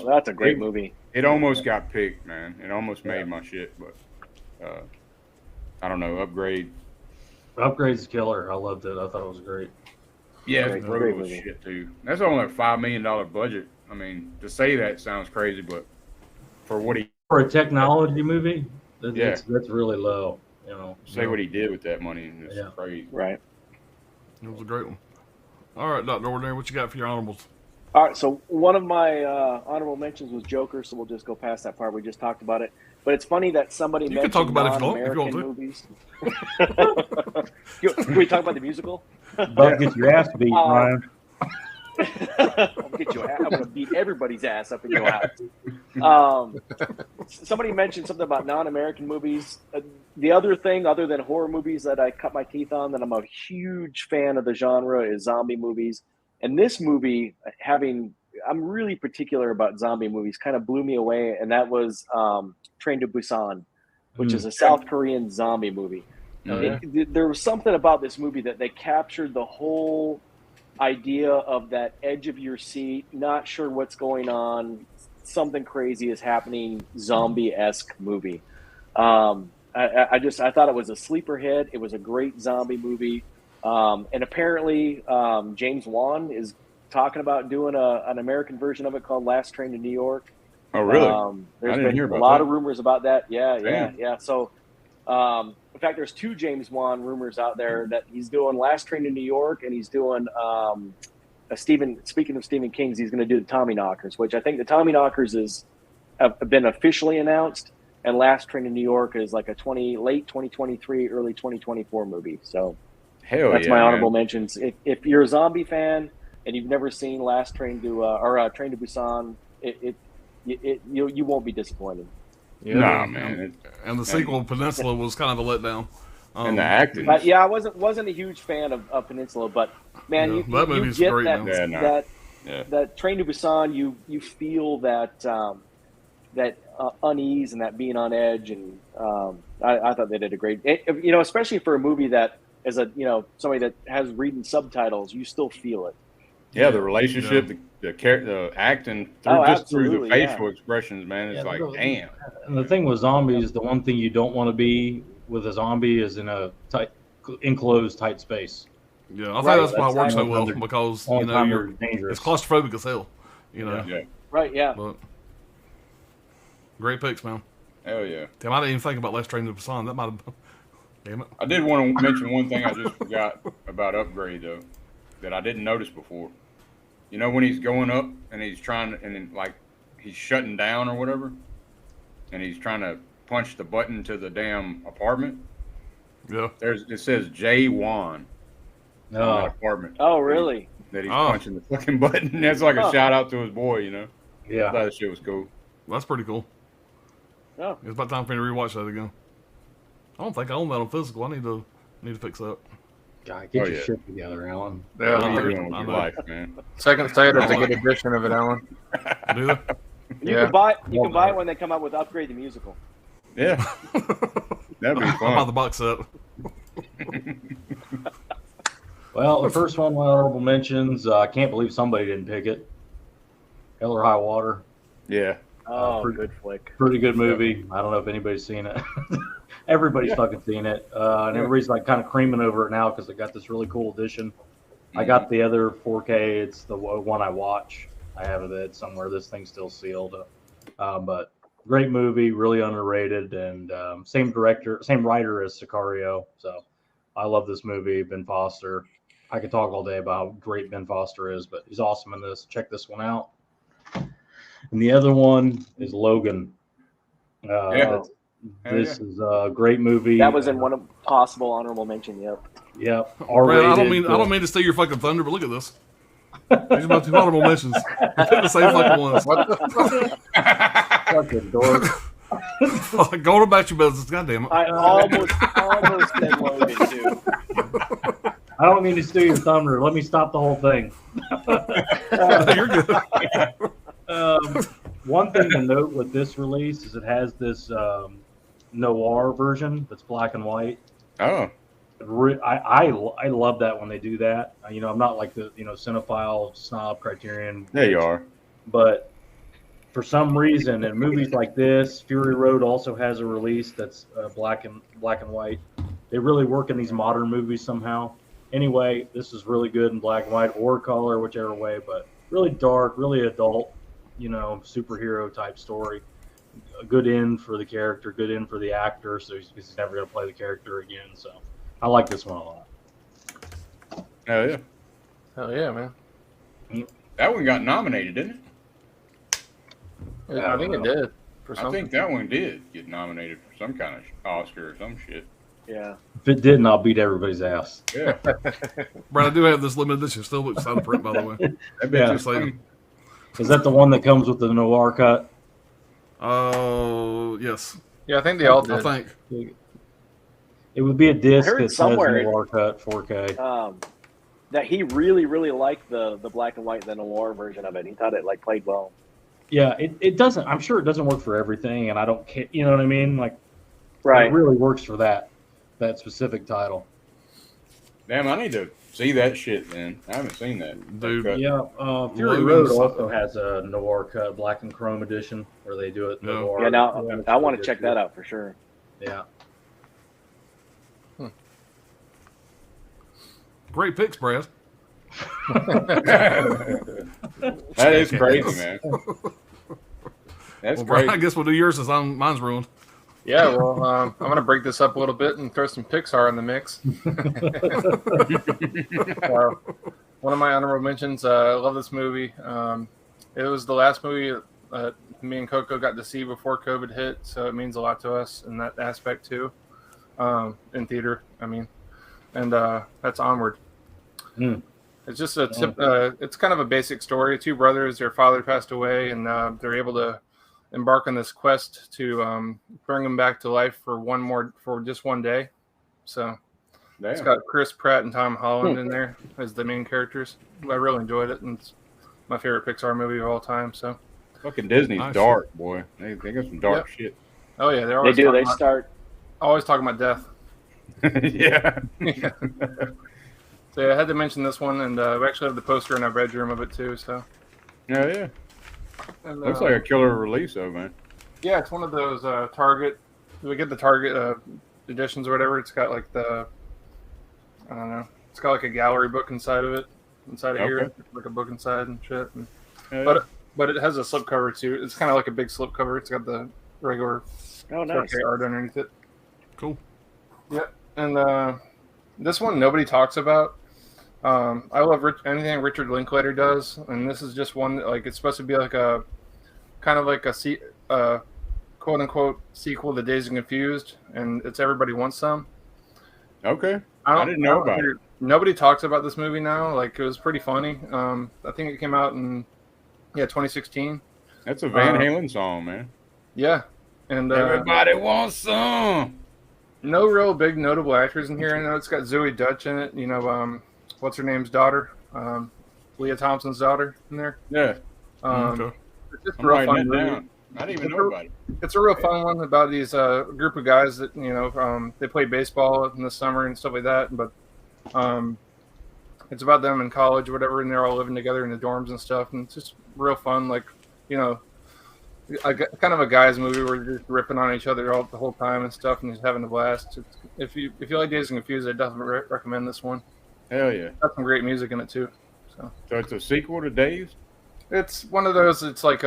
That's a great movie. It almost got picked, man. It almost made my shit, but I don't know. Upgrade's killer. I loved it. I thought it was great. Yeah, Great it's brutal as movie. shit too. That's only a $5 million budget. I mean, to say that sounds crazy, but for what he For a technology movie, that's really low. what he did with that money, it's crazy. Right. It was a great one. All right, Dr. Ordinary, what you got for your honorables? All right, so one of my honorable mentions was Joker, so we'll just go past that part. We just talked about it. But it's funny that somebody You mentioned can talk about it if you want to. movies. Can we talk about the musical? About to get your ass beat, Ryan. I'm going to beat everybody's ass up in your house. Somebody mentioned something about non-American movies. The other thing, other than horror movies, that I cut my teeth on, that I'm a huge fan of the genre, is zombie movies. And this movie, I'm really particular about zombie movies, kind of blew me away, and that was Train to Busan, which is a South Korean zombie movie. There was something about this movie that they captured the whole idea of that edge of your seat, not sure what's going on, something crazy is happening, zombie-esque movie. I thought it was a sleeper hit. It was a great zombie movie. And apparently James Wan is talking about doing an American version of it called Last Train to New York. Oh, really? There's been a lot of rumors about that. Yeah. So, in fact, there's 2 James Wan rumors out there that he's doing Last Train to New York, and he's doing speaking of Stephen King's, he's going to do the Tommyknockers, which I think the Tommyknockers have been officially announced, and Last Train to New York is like a late 2023, early 2024 movie. So that's my honorable mentions. If you're a zombie fan and you've never seen Last Train to Train to Busan, you won't be disappointed. Yeah, nah, man. And the sequel, Peninsula, was kind of a letdown. And the acting. I wasn't a huge fan of Peninsula, but man, you get great, that Train to Busan. You feel that unease and that being on edge, and I thought they did a great. Especially for a movie that is somebody that has reading subtitles, you still feel it. Yeah, the relationship, the acting, through the facial expressions, man, it's damn. And the thing with zombies, the one thing you don't want to be with a zombie is in a enclosed, tight space. Yeah, I think that's why it works so well, because it's claustrophobic as hell. Yeah. Right. Yeah. But great picks, man. Hell yeah. Damn, I didn't even think about Last Train to Busan. That might have. Damn it. I did want to mention one thing I just forgot about Upgrade though, that I didn't notice before. You know when he's going up and he's trying, and then, like, he's shutting down or whatever, and he's trying to punch the button to the damn apartment. Yeah. It says J1 on that apartment. Oh, really? That he's punching the fucking button. That's like a shout out to his boy, Yeah. I thought that shit was cool. That's pretty cool. Oh. It's about time for me to rewatch that again. I don't think I own that on physical. I need to fix that. God, get your shit together, Alan. Yeah, What are you doing with your life, man? Second Sight is a good edition of it, Alan. Do they? You can buy it when they come out with Upgrade the musical. Yeah. That'd be I'll buy fun. the box set. Well, the first one, my honorable mentions. I can't believe somebody didn't pick it. Hell or High Water. Yeah. Oh, good flick. Pretty good movie. I don't know if anybody's seen it. Everybody's fucking seen it. And everybody's like kind of creaming over it now because they got this really cool edition. I got the other 4K. It's the one I watch. I have it somewhere. This thing's still sealed. But great movie, really underrated, and same writer as Sicario. So I love this movie. Ben Foster. I could talk all day about how great Ben Foster is, but he's awesome in this. Check this one out. And the other one is Logan. This is a great movie. That was in one of possible honorable mention. Yep. Yep. Brad, I don't mean to steal your fucking thunder, but look at this. These are my two honorable mentions. You picked the same fucking ones. What the fucking dork. Go on about your business. God damn it. I almost said Logan too. I don't mean to steal your thunder. Let me stop the whole thing. You're good. One thing to note with this release is it has this noir version that's black and white. Oh. I love that when they do that. I'm not like the cinephile snob Criterion. There you are. But for some reason, in movies like this, Fury Road also has a release that's black and white. They really work in these modern movies somehow. Anyway, this is really good in black and white or color, whichever way. But really dark, really adult, superhero type story. A good end for the character, good end for the actor, so he's never going to play the character again. So I like this one a lot. Hell yeah. Hell yeah, man. That one got nominated, didn't it? I think it did. I think that one did get nominated for some kind of Oscar or some shit. Yeah. If it didn't, I'll beat everybody's ass. Yeah. Brad, I do have this limited edition. Still looks out of print, by the way. That bitch is like, is that the one that comes with the noir cut? Oh, yes. Yeah, I think they all did. I think. It would be a disc that says somewhere noir cut 4K. That he really, really liked the black and white, the noir version of it. He thought it played well. Yeah, it doesn't. I'm sure it doesn't work for everything, and I don't care. You know what I mean? Like, right. It really works for that specific title. damn, I need to see that shit, man. I haven't seen that. Dude. Yeah, Fury Road also has a noir cut, black and chrome edition, where they do it. Noir. Yeah, now I want to check that out for sure. Yeah. Great picks, Brad. That is crazy, man. That's Well, crazy. Brad, I guess we'll do yours since mine's ruined. Yeah, well, I'm going to break this up a little bit and throw some Pixar in the mix. One of my honorable mentions, I love this movie. It was the last movie me and Coco got to see before COVID hit, so it means a lot to us in that aspect too, in theater, I mean. And that's Onward. It's just it's kind of a basic story. Two brothers, their father passed away, and they're able to embark on this quest to bring him back to life for just one day. So it's got Chris Pratt and Tom Holland in there as the main characters. I really enjoyed it, and it's my favorite Pixar movie of all time. So Fucking Disney's Nice. dark, boy. They got some dark shit. Oh yeah, they're They always do. talking They about, start. always talking about death. Yeah. Yeah. So yeah, I had to mention this one, and we actually have the poster in our bedroom of it too. So Yeah. and, Looks like a killer release, though, man. yeah, it's one of those Target. We get the Target editions or whatever. It's got like the I don't know. It's got like a gallery book inside of it, inside of here, Okay. like a book inside and shit. And, Yeah. but it has a slipcover too. It's kind of like a big slipcover. It's got the regular Oh, nice. 4K art underneath it. Cool. Yep. And this one nobody talks about. I love anything Richard Linklater does, and this is just one that, like, it's supposed to be like a kind of like a quote unquote sequel to Dazed and Confused, and it's Everybody Wants Some. Okay. I didn't know about it. Nobody talks about this movie now. Like, it was pretty funny. I think it came out in 2016. That's a Van Halen song, man. Yeah, and Everybody wants some. no real big notable actors in here. I know it's got Zoe Dutch in it. You know, what's her name's daughter? Leah Thompson's daughter in there. Yeah. Okay. It's just a I'm real writing fun that movie. down. I didn't even know about it. It's a real fun one about these group of guys that, you know, they play baseball in the summer and stuff like that. But it's about them in college or whatever, and they're all living together in the dorms and stuff. And it's just real fun, like, you know, kind of a guy's movie where they're just ripping on each other the whole time and stuff, and just having a blast. If you like Dazed and Confused, I definitely recommend this one. Hell yeah. Got some great music in it too. So it's a sequel to Dazed? It's one of those. It's like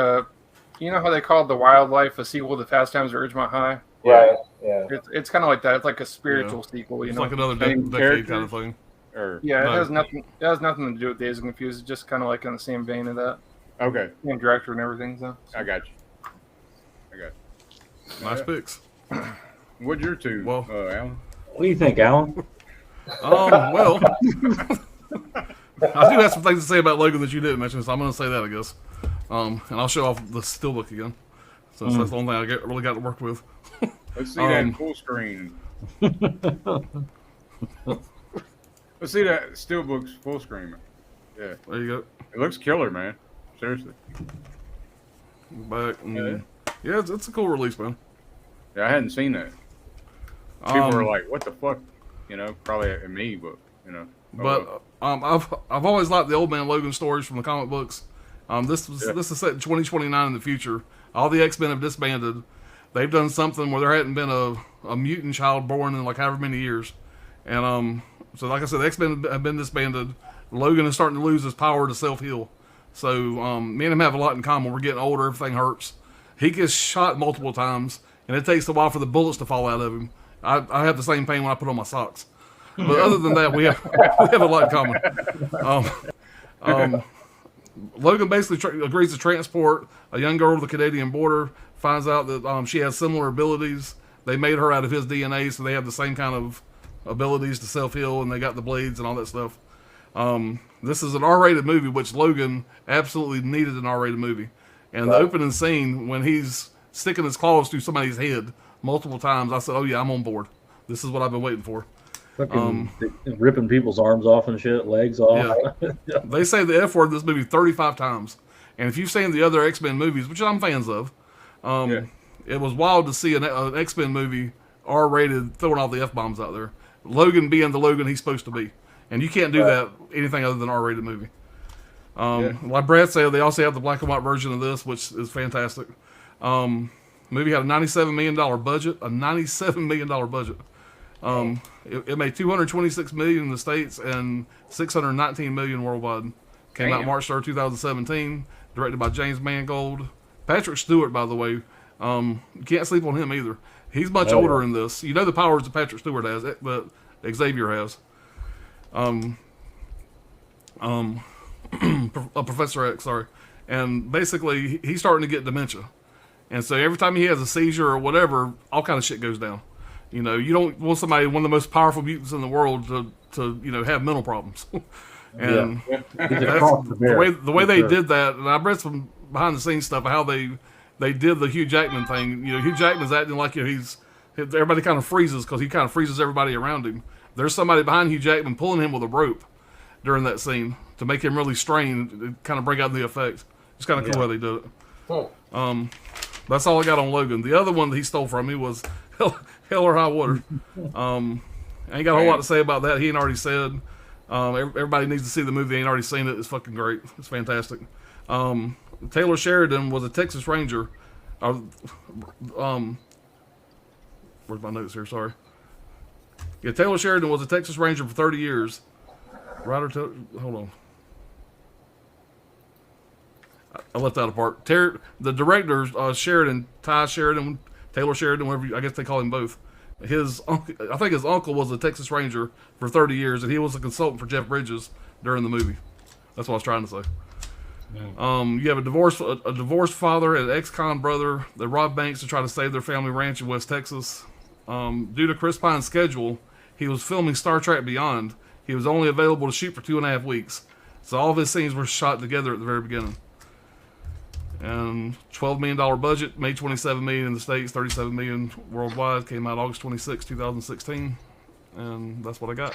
you know how they called The Wildlife a sequel to Fast Times at Ridgemont High? Right. Yeah. It's kind of like that. It's like a spiritual sequel. You It's know, like another Same decade character? kind of thing. Or yeah. It No. has nothing. It has nothing to do with Dazed and Confused. It's just kind of like in the same vein of that. okay. Same director and everything. So I got you. Nice picks. What'd your two, Well- Alan? What do you think, Alan? Well, I do have some things to say about Logan that you didn't mention, so I'm going to say that, I guess. And I'll show off the steelbook again, since that's the only thing I really got to work with. Let's see that in full screen. Let's see that Steelbook's full screen. Yeah. There you go. It looks killer, man. Seriously. Back. And, yeah, it's a cool release, man. Yeah, I hadn't seen that. People were like, what the fuck? You know, probably at me, but, you know. But I've always liked the Old Man Logan stories from the comic books. This is set in 2029 in the future. All the X-Men have disbanded. They've done something where there hadn't been a mutant child born in like however many years, and so like I said, the X-Men have been disbanded. Logan is starting to lose his power to self-heal. So me and him have a lot in common. We're getting older. Everything hurts. He gets shot multiple times, and it takes a while for the bullets to fall out of him. I have the same pain when I put on my socks. But other than that, we have a lot in common. Logan basically agrees to transport a young girl to the Canadian border, finds out that she has similar abilities. They made her out of his DNA, so they have the same kind of abilities to self-heal, and they got the blades and all that stuff. This is an R-rated movie, which Logan absolutely needed an R-rated movie. And the opening scene, when he's sticking his claws through somebody's head multiple times, I said, oh yeah, I'm on board. This is what I've been waiting for. Fucking ripping people's arms off and shit, legs off. Yeah. They say the F word in this movie 35 times. And if you've seen the other X-Men movies, which I'm fans of, it was wild to see an X-Men movie R-rated throwing all the F-bombs out there. Logan being the Logan he's supposed to be. And you can't do that anything other than R-rated movie. Like Brad said, they also have the black and white version of this, which is fantastic. Movie had a $97 million budget. A $97 million budget. It made $226 million in the States and $619 million worldwide. Came out March 3rd, 2017. Directed by James Mangold. Patrick Stewart, by the way. You can't sleep on him either. He's much older in this. You know the powers that Patrick Stewart has, but Xavier has. Professor X, sorry. And basically, he's starting to get dementia. And so every time he has a seizure or whatever, all kind of shit goes down. You know, you don't want somebody, one of the most powerful mutants in the world, to you know, have mental problems. And the way they did that, and I read some behind the scenes stuff of how they did the Hugh Jackman thing. You know, Hugh Jackman's acting like, you know, everybody kind of freezes because he kind of freezes everybody around him. There's somebody behind Hugh Jackman pulling him with a rope during that scene to make him really strain, kind of break out the effect. It's kind of cool how they did it. That's all I got on Logan. The other one that he stole from me was Hell or High Water. I ain't got a whole lot to say about that. He ain't already said. Everybody needs to see the movie. They ain't already seen it. It's fucking great. It's fantastic. Taylor Sheridan was a Texas Ranger. Where's my notes here? Sorry. Yeah, Taylor Sheridan was a Texas Ranger for 30 years. Hold on. I left that apart. The director, Sheridan, Ty Sheridan, Taylor Sheridan, whatever I guess they call him both. I think his uncle was a Texas Ranger for 30 years, and he was a consultant for Jeff Bridges during the movie. That's what I was trying to say. You have a divorced father and an ex-con brother that robbed banks to try to save their family ranch in West Texas. Due to Chris Pine's schedule, he was filming Star Trek Beyond. He was only available to shoot for 2.5 weeks. So all of his scenes were shot together at the very beginning. And $12 million budget, made $27 million in the States, $37 million worldwide, came out August 26, 2016. And that's what I got.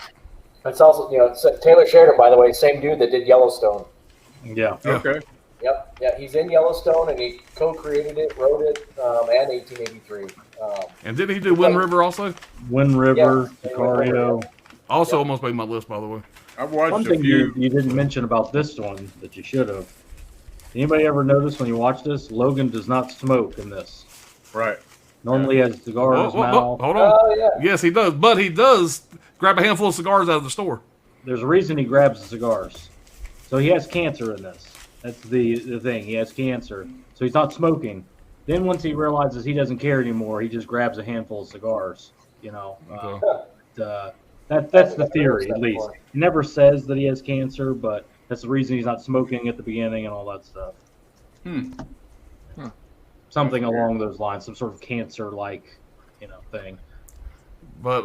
That's also, it's Taylor Sheridan, by the way, same dude that did Yellowstone. Yeah. Okay. Yep. Yeah, he's in Yellowstone, and he co-created it, wrote it, and 1883. And didn't he do Wind River also? Wind River, Yeah, Sicario. Also almost made my list, by the way. I've watched One a thing few. you didn't mention about this one that you should have. Anybody ever notice when you watch this, Logan does not smoke in this. Right. Normally he has a cigar in his mouth. Hold on. Oh, yeah. Yes, he does. But he does grab a handful of cigars out of the store. There's a reason he grabs the cigars. So he has cancer in this. That's the thing. He has cancer. So he's not smoking. Then once he realizes he doesn't care anymore, he just grabs a handful of cigars. That's the theory, at least. He never says that he has cancer, but that's the reason he's not smoking at the beginning and all that stuff. Something along those lines, some sort of cancer-like, thing. But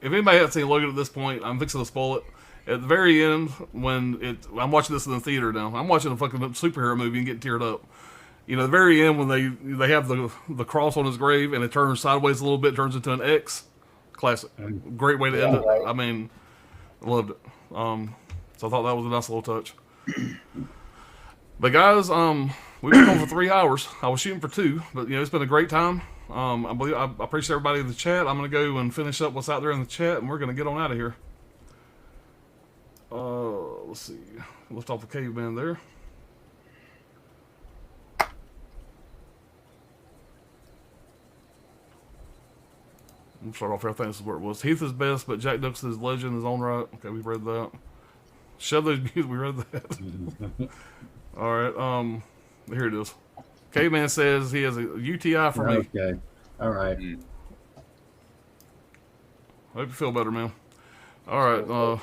if anybody hasn't seen Logan at this point, I'm fixing to spoil it. At the very end, I'm watching this in the theater now. I'm watching a fucking superhero movie and getting teared up. The very end when they have the cross on his grave and it turns sideways a little bit, turns into an X. Classic. Great way to end it. Right. I mean, I loved it. So I thought that was a nice little touch. But guys, we've been going for 3 hours. I was shooting for 2, but it's been a great time. I appreciate everybody in the chat. I'm going to go and finish up what's out there in the chat, and we're going to get on out of here. Let's see. Lift off the caveman there. We'll start off here. I think this is where it was. Heath is best, but Jack Nicholson's legend is on right. Okay, we've read that. Shove those views. We read that. All right. Here it is. Caveman says he has a UTI for me. Okay. All right. Hope you feel better, man. All right.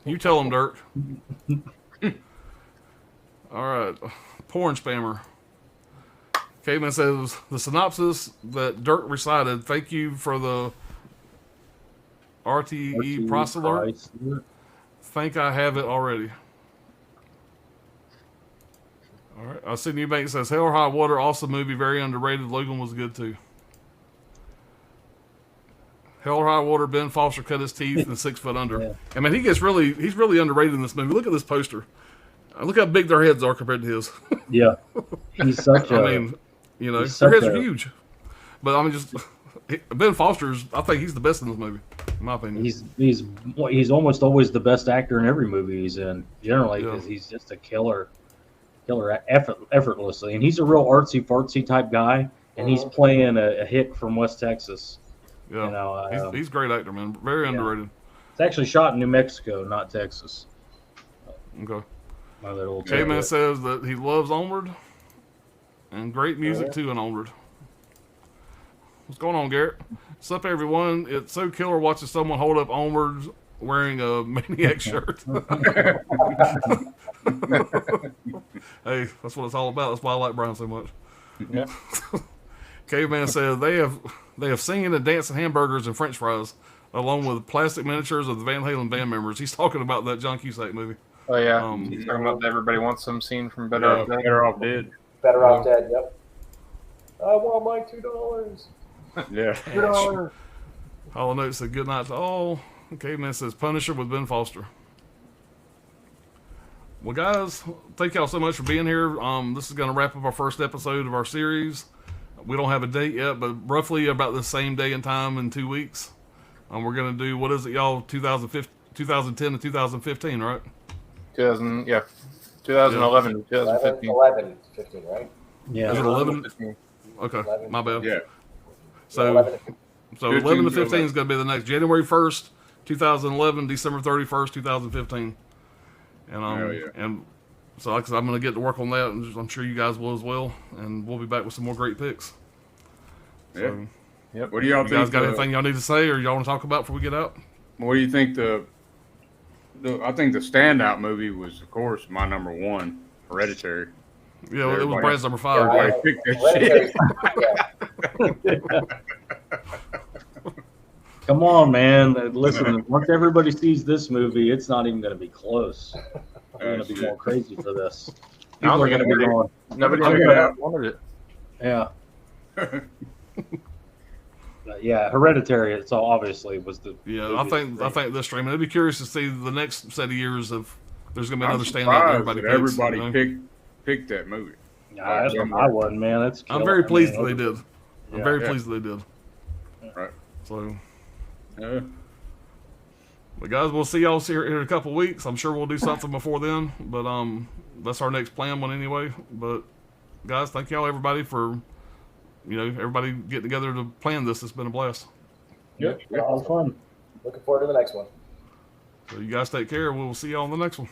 You tell him, Dirk. All right. Porn spammer. Caveman says the synopsis that Dirk recited. Thank you for the RTE price alert. Think I have it already. All right. Sydney Eubanks says Hell or High Water, awesome movie, very underrated. Logan was good too. Hell or High Water, Ben Foster cut his teeth and 6 foot under. Yeah. I mean, he's really underrated in this movie. Look at this poster. Look how big their heads are compared to his. Yeah. He's such a. I mean, their heads are huge. But I mean, just Ben Foster's. I think he's the best in this movie, in my opinion. He's almost always the best actor in every movie he's in, generally, because he's just a killer effortlessly. And he's a real artsy fartsy type guy, and he's playing a hick from West Texas. Yeah, he's a great actor, man. Very underrated. It's actually shot in New Mexico, not Texas. Okay. My little K-Man says that he loves Onward, and great music too in Onward. What's going on, Garrett? What's up, everyone? It's so killer watching someone hold up Onward wearing a Maniac shirt. Hey, that's what it's all about. That's why I like Brian so much. Yeah. Caveman says they have singing and dancing hamburgers and French fries, along with plastic miniatures of the Van Halen band members. He's talking about that John Cusack movie. Oh yeah, he's talking about the Everybody Wants Some scene from Better Off Dead. Better Off Dead. Better Off Dead, yep. I want my $2. Yeah. $2. Hollow Note said good night to all. Caveman says Punisher with Ben Foster. Well, guys, thank y'all so much for being here. This is going to wrap up our first episode of our series. We don't have a date yet, but roughly about the same day and time in 2 weeks. We're going to do, what is it, y'all, 2010 to 2015, right? 2011, 2015. 11, 15, right? Yeah. Is it 11? 15. Okay, 11. my bad. Yeah. So, 11. so 11 to 15 is going to be the next January 1st, 2011, December 31st, 2015. And Hell yeah. and so like I said, I'm going to get to work on that, and I'm sure you guys will as well. And we'll be back with some more great picks. So, Yep. What do y'all you think? guys got anything y'all need to say, or y'all want to talk about before we get out? What do you think I think the standout movie was, of course, my number one, Hereditary. Yeah, it was Everybody- Brad's number 5. Yeah, Everybody picked that shit. Come on, man. Listen, once everybody sees this movie, it's not even going to be close. We're going to be going crazy for this. People are going to be going, Nobody Check it ever out. wanted it. yeah. Yeah, Hereditary. It's all obviously was the. Yeah, I think this stream. I'd be curious to see the next set of years if there's going to be I'm another standout that surprised everybody that picks. everybody you know? picked that movie. Nah, that's what I wasn't, man. That's. I'm very pleased that they did. I'm Yeah. very Yeah. pleased that they did. Right. So, Yeah. but guys, we'll see y'all here in a couple of weeks. I'm sure we'll do something before then, but that's our next planned one anyway. But guys, thank y'all everybody for everybody getting together to plan this. It's been a blast. Yep. All fun. Looking forward to the next one. So you guys take care. We'll see y'all on the next one.